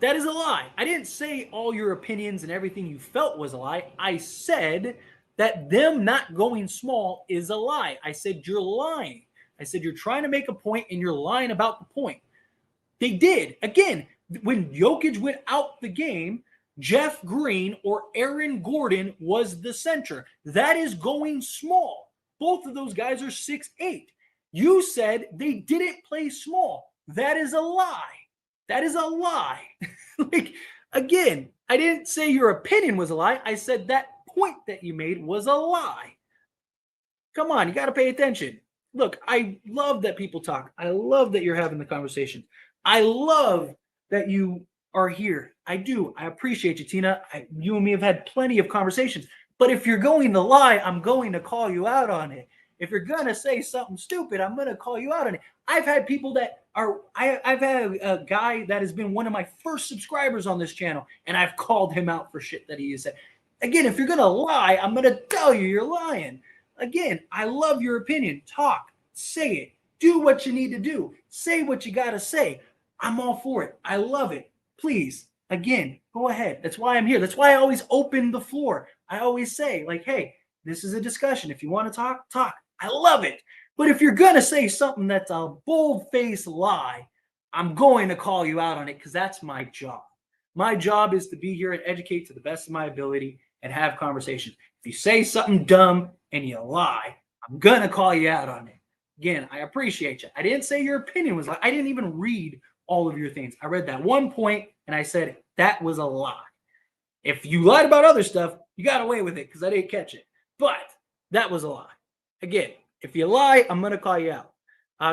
That is a lie. I didn't say all your opinions and everything you felt was a lie. I said that them not going small is a lie. I said you're lying. I said you're trying to make a point and you're lying about the point. They did. Again, when Jokic went out the game, Jeff Green or Aaron Gordon was the center. That is going small. Both of those guys are 6'8". You said they didn't play small. That is a lie. That is a lie. Like, again, I didn't say your opinion was a lie. I said that point that you made was a lie. Come on, you got to pay attention. Look, I love that people talk. I love that you're having the conversation. I love that you are here. I do. I appreciate you, Tina. You and me have had plenty of conversations. But if you're going to lie, I'm going to call you out on it. If you're going to say something stupid, I'm going to call you out on it. I've had people that are, I've had a guy that has been one of my first subscribers on this channel, and I've called him out for shit that he has said. Again, if you're going to lie, I'm going to tell you you're lying. Again, I love your opinion. Talk, say it, do what you need to do, say what you got to say. I'm all for it. I love it. Please, again, go ahead. That's why I'm here. That's why I always open the floor. I always say, like, hey, this is a discussion. If you want to talk, talk. I love it. But if you're going to say something that's a bold-faced lie, I'm going to call you out on it because that's my job. My job is to be here and educate to the best of my ability and have conversations. If you say something dumb and you lie, I'm going to call you out on it. Again, I appreciate you. I didn't say your opinion was like, I didn't even read all of your things. I read that one point and I said that was a lie. If you lied about other stuff, you got away with it because I didn't catch it. But that was a lie. Again, if you lie, I'm going to call you out.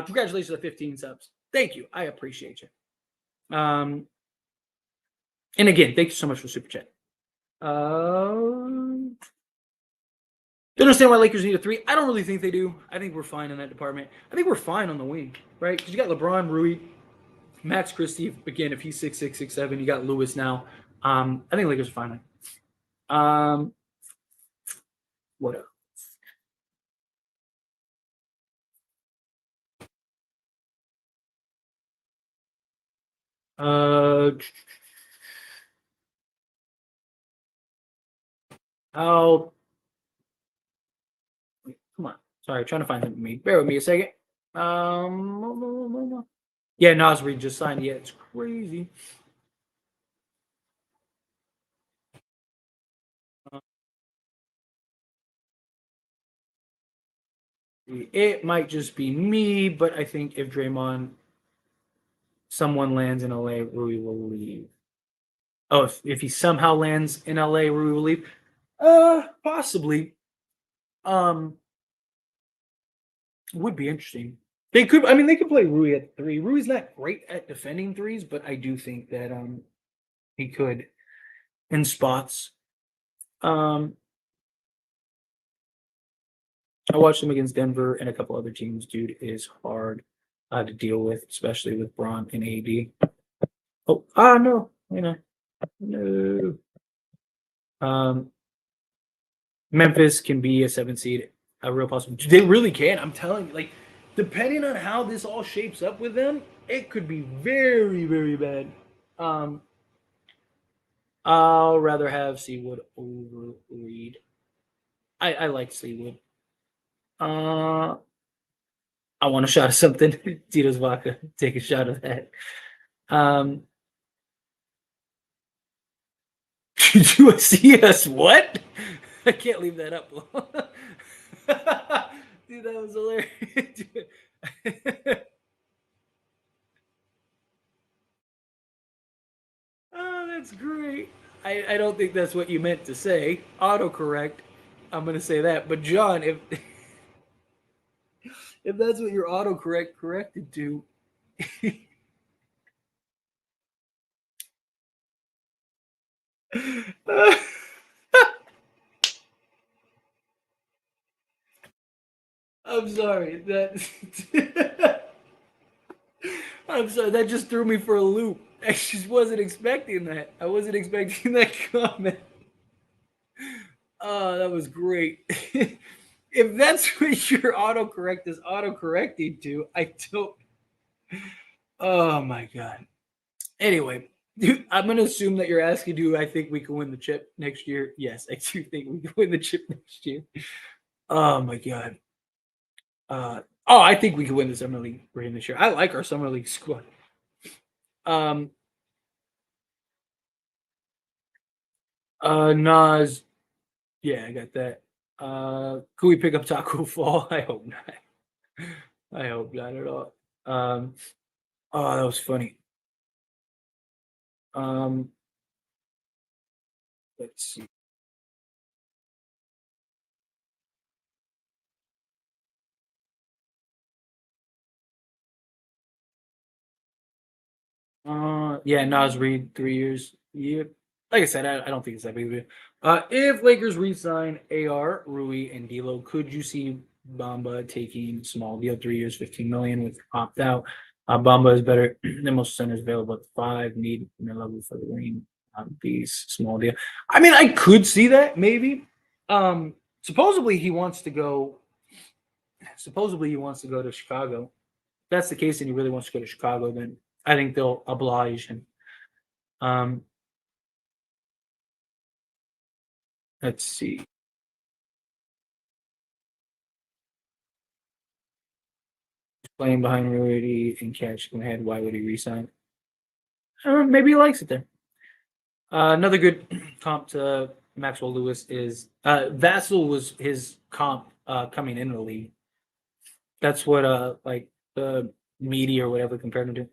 Congratulations on 15 subs. Thank you. I appreciate you. And again, thank you so much for Super Chat. Don't understand why Lakers need a 3. I don't really think they do. I think we're fine in that department. I think we're fine on the wing, right? Because you got LeBron, Rui, Max Christie. Again, if he's 6'6", 6'7", you got Lewis now. I think Lakers are fine. What else? Come on. Sorry, trying to find something. Me. Bear with me a second. Yeah, Nas Reed just signed. Yeah, it's crazy. It might just be me, but I think if someone lands in LA, Rui will leave. Oh, if he somehow lands in LA, Rui will leave. Possibly. Would be interesting. They could play Rui at 3. Rui's not great at defending threes, but I do think that he could in spots. I watched him against Denver and a couple other teams. Dude is hard to deal with, especially with Bron and AD. No, no. Memphis can be a 7 seed, a real possibility. They really can. I'm telling you, like, depending on how this all shapes up with them, it could be very, very bad. I'll rather have Seawood over Reed. I like Seawood. I want a shot of something. Tito's vodka. Take a shot of that. Did you see us? What? I can't leave that up. Dude, that was hilarious. Oh, that's great. I don't think that's what you meant to say. Autocorrect. I'm gonna say that. But John, if that's what your autocorrect corrected to, I'm sorry. I'm sorry. That just threw me for a loop. I just wasn't expecting that. I wasn't expecting that comment. Oh, that was great. If that's what your autocorrect is autocorrecting to, I don't. Oh my god. Anyway, dude, I'm gonna assume that you're asking, do I think we can win the chip next year? Yes, I do think we can win the chip next year. Oh my god. I think we can win the summer league game this year. I like our summer league squad. Um, Nas, yeah, I got that. Could we pick up Taco Fall? I hope not. I hope not at all. Um, oh, that was funny. Um, let's see. Yeah, Nas Reed, 3 years. Yep. Like I said, I don't think it's that big of a deal. If Lakers re-sign AR, Rui, and D'Lo, could you see Bamba taking small deal, 3 years, 15 million with opt out? Bamba is better than most centers available at 5. Need level for the ring. These small deal. I mean, I could see that maybe. Supposedly he wants to go. Supposedly he wants to go to Chicago. If that's the case, and he really wants to go to Chicago, then I think they'll oblige him. Um, let's see. Playing behind Rudy and catching ahead. Why would he resign? Maybe he likes it there. Another good comp to Maxwell Lewis is Vassell was his comp coming into the league. That's what like the media or whatever compared him to.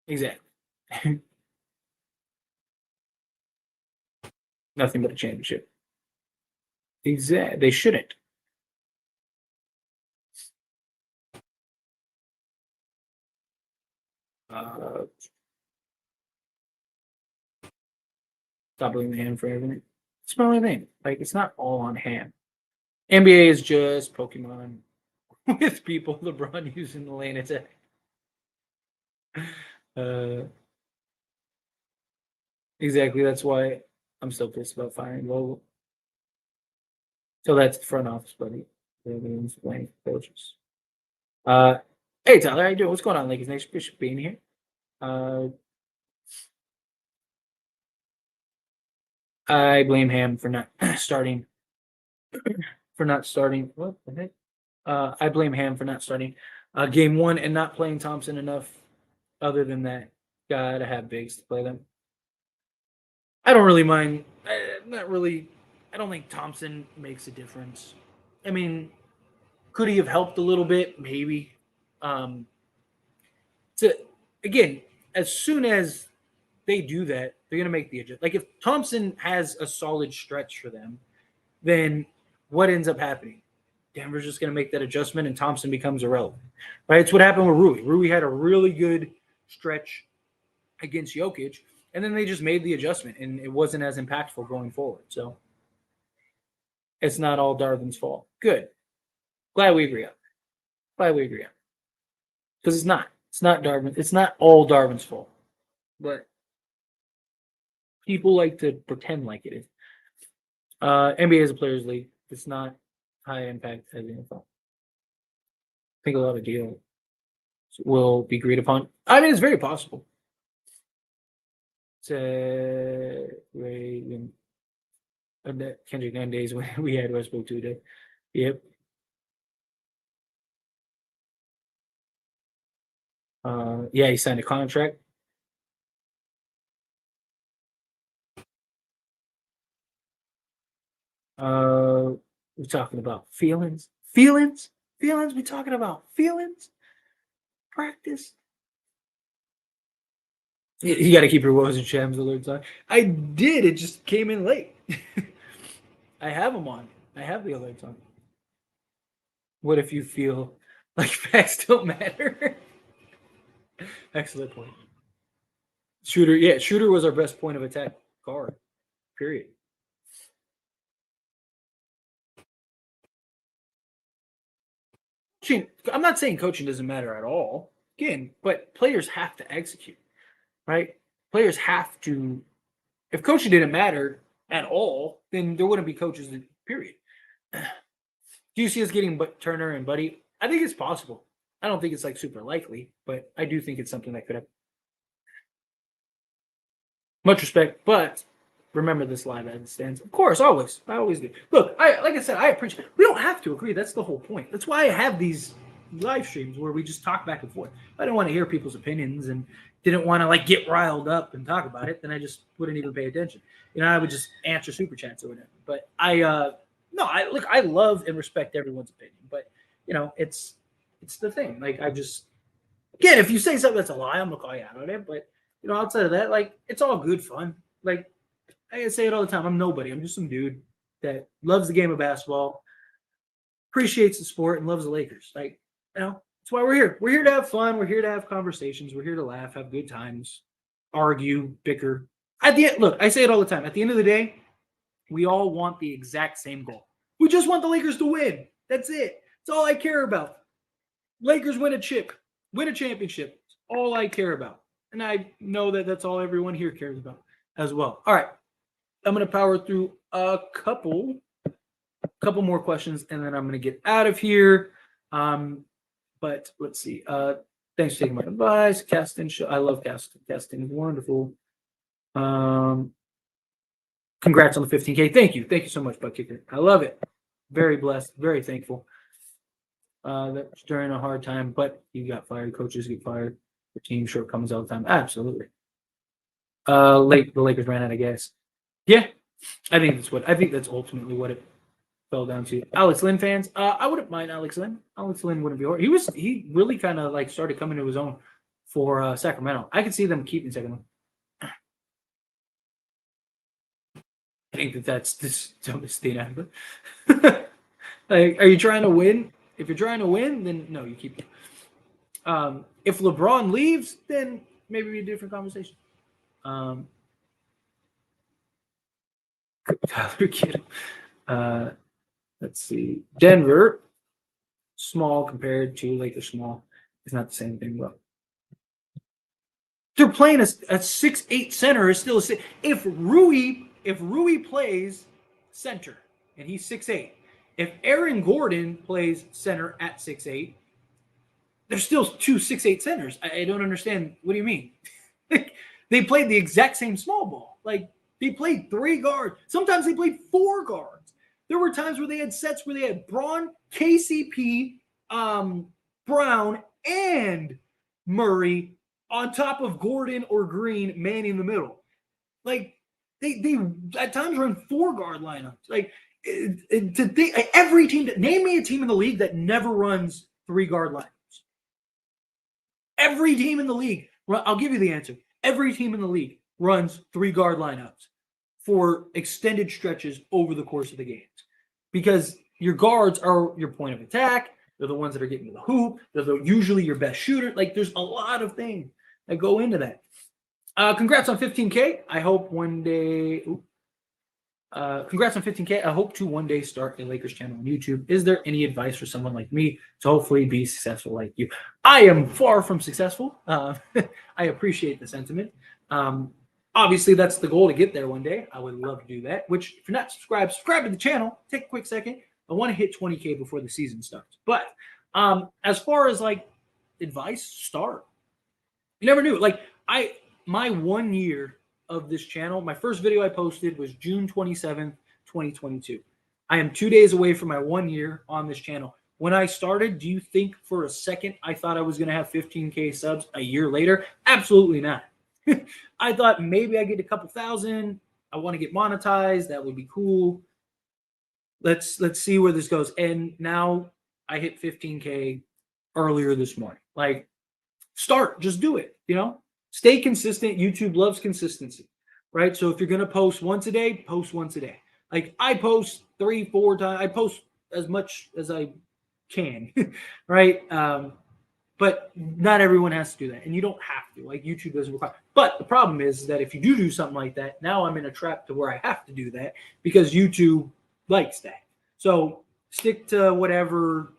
Exactly. Nothing but a championship. Exactly. They shouldn't. Uh, Stop blaming Ham for everything. It's my only thing. Like it's not all on Ham. NBA is just Pokemon with people. LeBron using the lane attack. Uh, exactly. That's why I'm so pissed about firing Vogel. So that's the front office, buddy. Everyone's playing coaches. Uh, hey Tyler, how you doing? What's going on, Lakers Nation? Appreciate being here. Uh, I blame Ham for not starting. For not starting. What the heck? I blame Ham for not starting game one and not playing Thompson enough. Other than that, gotta have bigs to play them. I don't really mind. Not really. I don't think Thompson makes a difference. I mean, could he have helped a little bit? Maybe. Um, to again, as soon as they do that, they're gonna make the adjustment. Like if Thompson has a solid stretch for them, then what ends up happening? Denver's just gonna make that adjustment, and Thompson becomes irrelevant. Right? It's what happened with Rui. Rui had a really good stretch against Jokic, and then they just made the adjustment, and it wasn't as impactful going forward. So it's not all Darvin's fault. Good. Glad we agree on. Glad we agree on. Because it's not. It's not Darvin. It's not all Darvin's fault. But people like to pretend like it is. NBA is a players' league. It's not high impact as the NFL. I think a lot of deals will be agreed upon. I mean, it's very possible. Raven. Kendrick 9 days when we had Westbrook 2 days. Yep. Yeah, he signed a contract. We're talking about feelings. Feelings? Feelings? We talking about feelings? Practice? You got to keep your woes and shams alerts on. I did. It just came in late. I have them on. I have the alerts on. What if you feel like facts don't matter? Excellent point. Shooter, yeah, Shooter was our best point of attack guard. Period. I'm not saying coaching doesn't matter at all. Again, but players have to execute, right? Players have to. If coaching didn't matter at all, then there wouldn't be coaches. Period. Do you see us getting Turner and Buddy? I think it's possible. I don't think it's like super likely, but I do think it's something that could happen. Much respect, but remember this live as it stands. Of course, always. I always do. Look, like I said, I appreciate. We don't have to agree. That's the whole point. That's why I have these live streams where we just talk back and forth. If I don't want to hear people's opinions and didn't want to like get riled up and talk about it, then I just wouldn't even pay attention. I would just answer super chats or whatever. But I love and respect everyone's opinion. But it's the thing. Like I just again, if you say something that's a lie, I'm gonna call you out on it. But outside of that, like it's all good fun. Like I say it all the time. I'm nobody. I'm just some dude that loves the game of basketball, appreciates the sport, and loves the Lakers. Like, that's why we're here. We're here to have fun. We're here to have conversations. We're here to laugh, have good times, argue, bicker. At the end, look, I say it all the time. At the end of the day, we all want the exact same goal. We just want the Lakers to win. That's it. That's all I care about. Lakers win a championship. It's all I care about. And I know that that's all everyone here cares about as well. All right. I'm going to power through a couple more questions, and then I'm going to get out of here. But let's see. Thanks for taking my advice. Casting show. I love casting. Casting is wonderful. Congrats on the 15K. Thank you. Thank you so much, Butt Kicker. I love it. Very blessed. Very thankful. That's during a hard time, but you got fired. Coaches get fired. The team shortcomings all the time. Absolutely. The Lakers ran out of gas. Yeah, I think that's ultimately what it fell down to. Alex Lynn fans, I wouldn't mind Alex Lynn. Alex Lynn wouldn't be hard. He really kind of like started coming to his own for Sacramento. I could see them keeping Sacramento. I think that's the dumbest thing ever. Like, are you trying to win? If you're trying to win, then no, you keep it. If LeBron leaves, then maybe a different conversation. Tyler Kidd. Let's see. Denver, small compared to Lakers small. It's not the same thing. Well, they're playing a 6'8" center is still a 6. If Rui plays center and he's 6'8", if Aaron Gordon plays center at 6'8", there's still two 6'8" centers. I don't understand. What do you mean? They played the exact same small ball. Like they played 3 guards. Sometimes they played 4 guards. There were times where they had sets where they had Braun, KCP, Brown, and Murray on top of Gordon or Green, man in the middle. Like they at times run 4-guard lineups. Like every team. Name me a team in the league that never runs 3-guard lineups. Every team in the league. I'll give you the answer. Every team in the league runs 3-guard lineups for extended stretches over the course of the games. Because your guards are your point of attack. They're the ones that are getting to the hoop. They're usually your best shooter. Like there's a lot of things that go into that. Congrats on 15K. I hope one day. Congrats on 15K. I hope to one day start a Lakers channel on YouTube. Is there any advice for someone like me to hopefully be successful like you? I am far from successful. I appreciate the sentiment. Obviously, that's the goal to get there one day. I would love to do that. Which, if you're not subscribed, subscribe to the channel. Take a quick second. I want to hit 20K before the season starts. But as far as like advice, start. You never knew. Like my 1 year of this channel, my first video I posted was June 27th, 2022. I am 2 days away from my 1 year on this channel. When I started, do you think for a second I thought I was going to have 15K subs a year later? Absolutely not. I thought maybe I get a couple thousand. I want to get monetized. That would be cool. Let's see where this goes. And now I hit 15K earlier this morning. Like, start. Just do it. Stay consistent. YouTube loves consistency, right? So if you're going to post once a day, post once a day. Like I post 3-4 times. I post as much as I can, right? But not everyone has to do that, and you don't have to. Like YouTube doesn't require. But the problem is that if you do something like that, now I'm in a trap to where I have to do that because YouTube likes that. So stick to whatever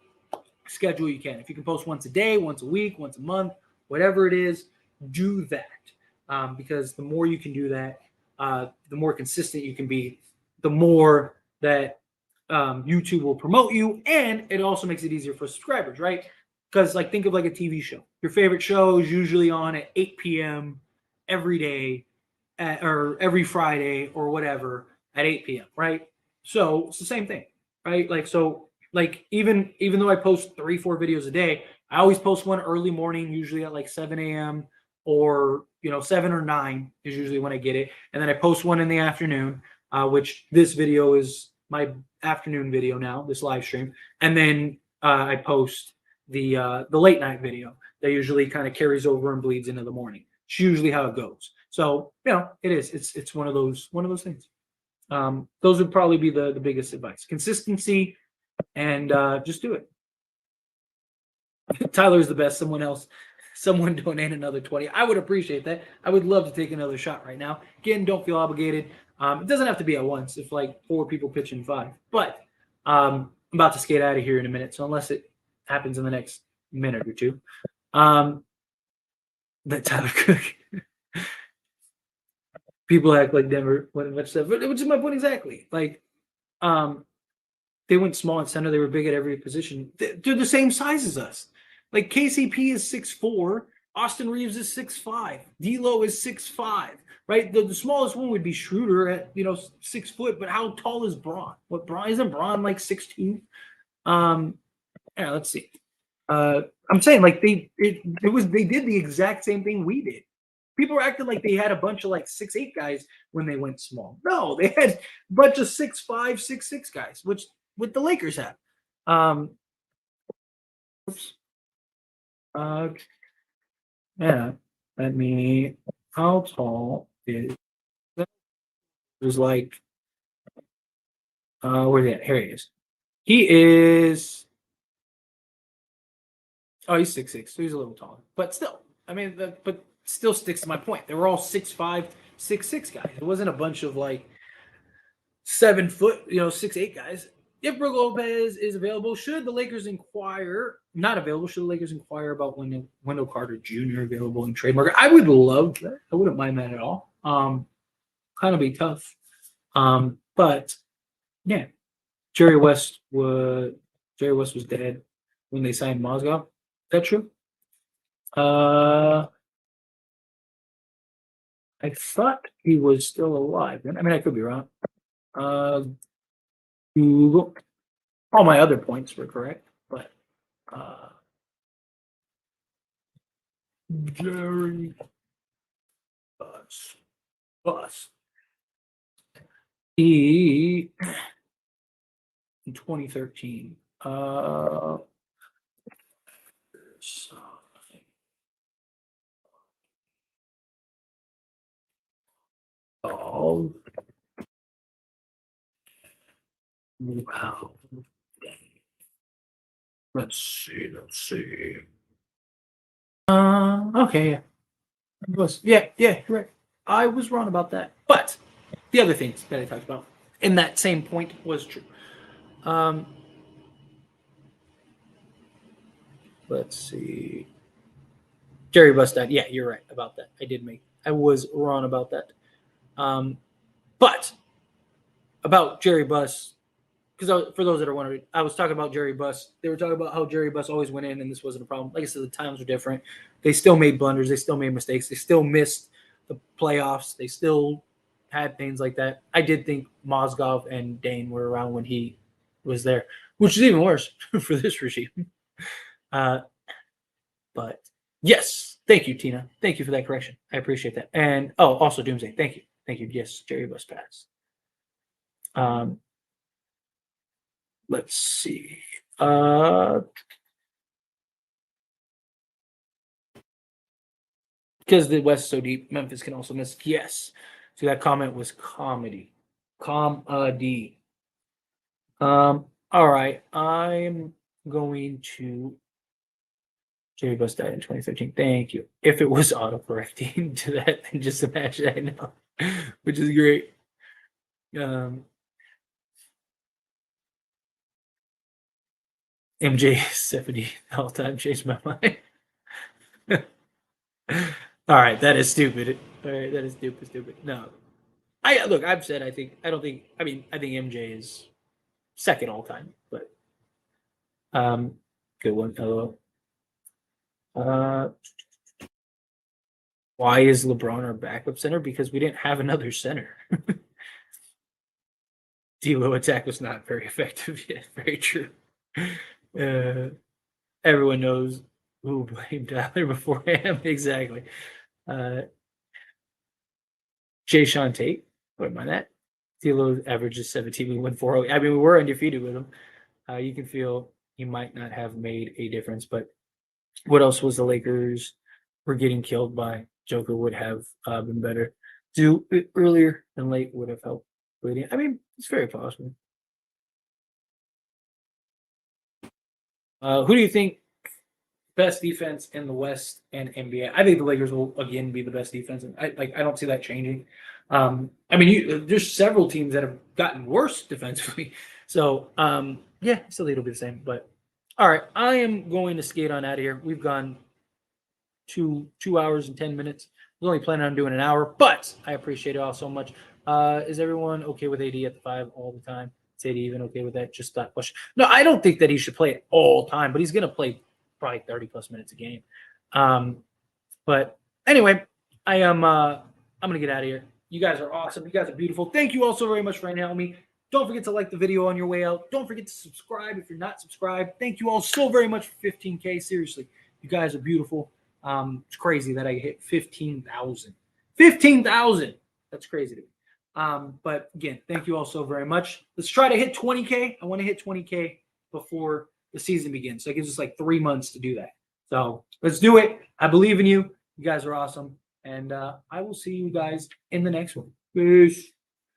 schedule you can. If you can post once a day, once a week, once a month, whatever it is, do that. Because the more you can do that, the more consistent you can be, the more that YouTube will promote you, and it also makes it easier for subscribers, right? Because like think of like a TV show. Your favorite show is usually on at 8 p.m. every day, or every Friday or whatever at 8 p.m. Right? So it's the same thing, right? Like so, like even though I post 3-4 videos a day, I always post one early morning, usually at like 7 a.m. or 7 or 9 is usually when I get it, and then I post one in the afternoon, which this video is my afternoon video now, this live stream, and then I post the late night video that usually kind of carries over and bleeds into the morning. It's usually how it goes. So it's one of those things. Those would probably be the biggest advice: consistency, and just do it. Tyler's the best. Someone donate another 20. I would appreciate that. I would love to take another shot right now. Again, don't feel obligated. It doesn't have to be at once if like 4 people pitch in 5. But I'm about to skate out of here in a minute. So unless it happens in the next minute or two, that Tyler Cook. People act like Denver went much stuff, which is my point exactly. Like, they went small and center. They were big at every position. They're the same size as us. Like KCP is 6'4", Austin Reeves is 6'5", D'Lo is 6'5", right? The smallest one would be Schroeder at 6 foot. But how tall is Braun? What Braun isn't Braun like 6'2"? Yeah, let's see. I'm saying like they did the exact same thing we did. People were acting like they had a bunch of like 6'8" guys when they went small. No, they had a bunch of 6'5", 6'6" guys, which what the Lakers have. Oops. Yeah. Let me. How tall is? It was like. Where's he at? Here he is. He is. Oh, he's 6'6", so he's a little taller, but still. I mean, but still sticks to my point. They were all 6'5", 6'6" guys. It wasn't a bunch of like 7 foot, 6'8" guys. If Brook Lopez is available, should the Lakers inquire? Not available. Should the Lakers inquire about Wendell Carter Jr. available in trade market? I would love that. I wouldn't mind that at all. Kind of be tough. But yeah, Jerry West was dead when they signed Mozgov. Is that true? I thought he was still alive. I mean, I could be wrong. Google. All my other points were correct, but Jerry Bus. He in 2013. Oh, wow. Let's see. Okay, yeah. You're right. I was wrong about that. But the other things that I talked about in that same point was true. Let's see. Jerry Buss died. Yeah, you're right about that. I was wrong about that. But about Jerry Buss, because for those that are wondering, I was talking about Jerry Buss. They were talking about how Jerry Buss always went in, and this wasn't a problem. Like I said, the times were different. They still made blunders. They still made mistakes. They still missed the playoffs. They still had things like that. I did think Mozgov and Dane were around when he was there, which is even worse for this regime. But yes, thank you, Tina. Thank you for that correction. I appreciate that. And also Doomsday. Thank you. Yes, Jerry Buss passed. Let's see. Because the West is so deep, Memphis can also miss. Yes. So that comment was comedy. Comedy. All right. I'm going to Jerry Buss died in 2013. Thank you. If it was autocorrecting to that, then just imagine. I know, which is great. MJ 70 all time changed my mind. All right, that is stupid. All right, that is stupid. No, I've said I think MJ is second all time, but good one. Hello. Why is LeBron our backup center? Because we didn't have another center. D'Lo attack was not very effective yet. Very true. Everyone knows who blamed Tyler before him. Exactly. Jay Sean Tate. What mind that? D'Lo averages 17. We won 4-0. I mean, we were undefeated with him. You can feel he might not have made a difference, but what else was the Lakers were getting killed by? Joker would have been better. Do it earlier than late would have helped. I mean, it's very possible. Who do you think best defense in the West and NBA? I think the Lakers will again be the best defense, and I don't see that changing. I mean, there's several teams that have gotten worse defensively, so yeah, still think it'll be the same. But all right, I am going to skate on out of here. We've gone 2 hours and 10 minutes. I was only planning on doing an hour, but I appreciate it all so much. Is everyone okay with AD at the 5 all the time? Is AD even okay with that? Just that question. No, I don't think that he should play it all time, but he's going to play probably 30 plus minutes a game. But anyway, I'm going to get out of here. You guys are awesome. You guys are beautiful. Thank you all so very much for hanging out with me. Don't forget to like the video on your way out. Don't forget to subscribe if you're not subscribed. Thank you all so very much for 15K. Seriously, you guys are beautiful. It's crazy that I hit 15,000. 15,000. That's crazy to me. But again, thank you all so very much. Let's try to hit 20K. I want to hit 20K before the season begins. So it gives us like 3 months to do that. So let's do it. I believe in you. You guys are awesome. And I will see you guys in the next one. Peace.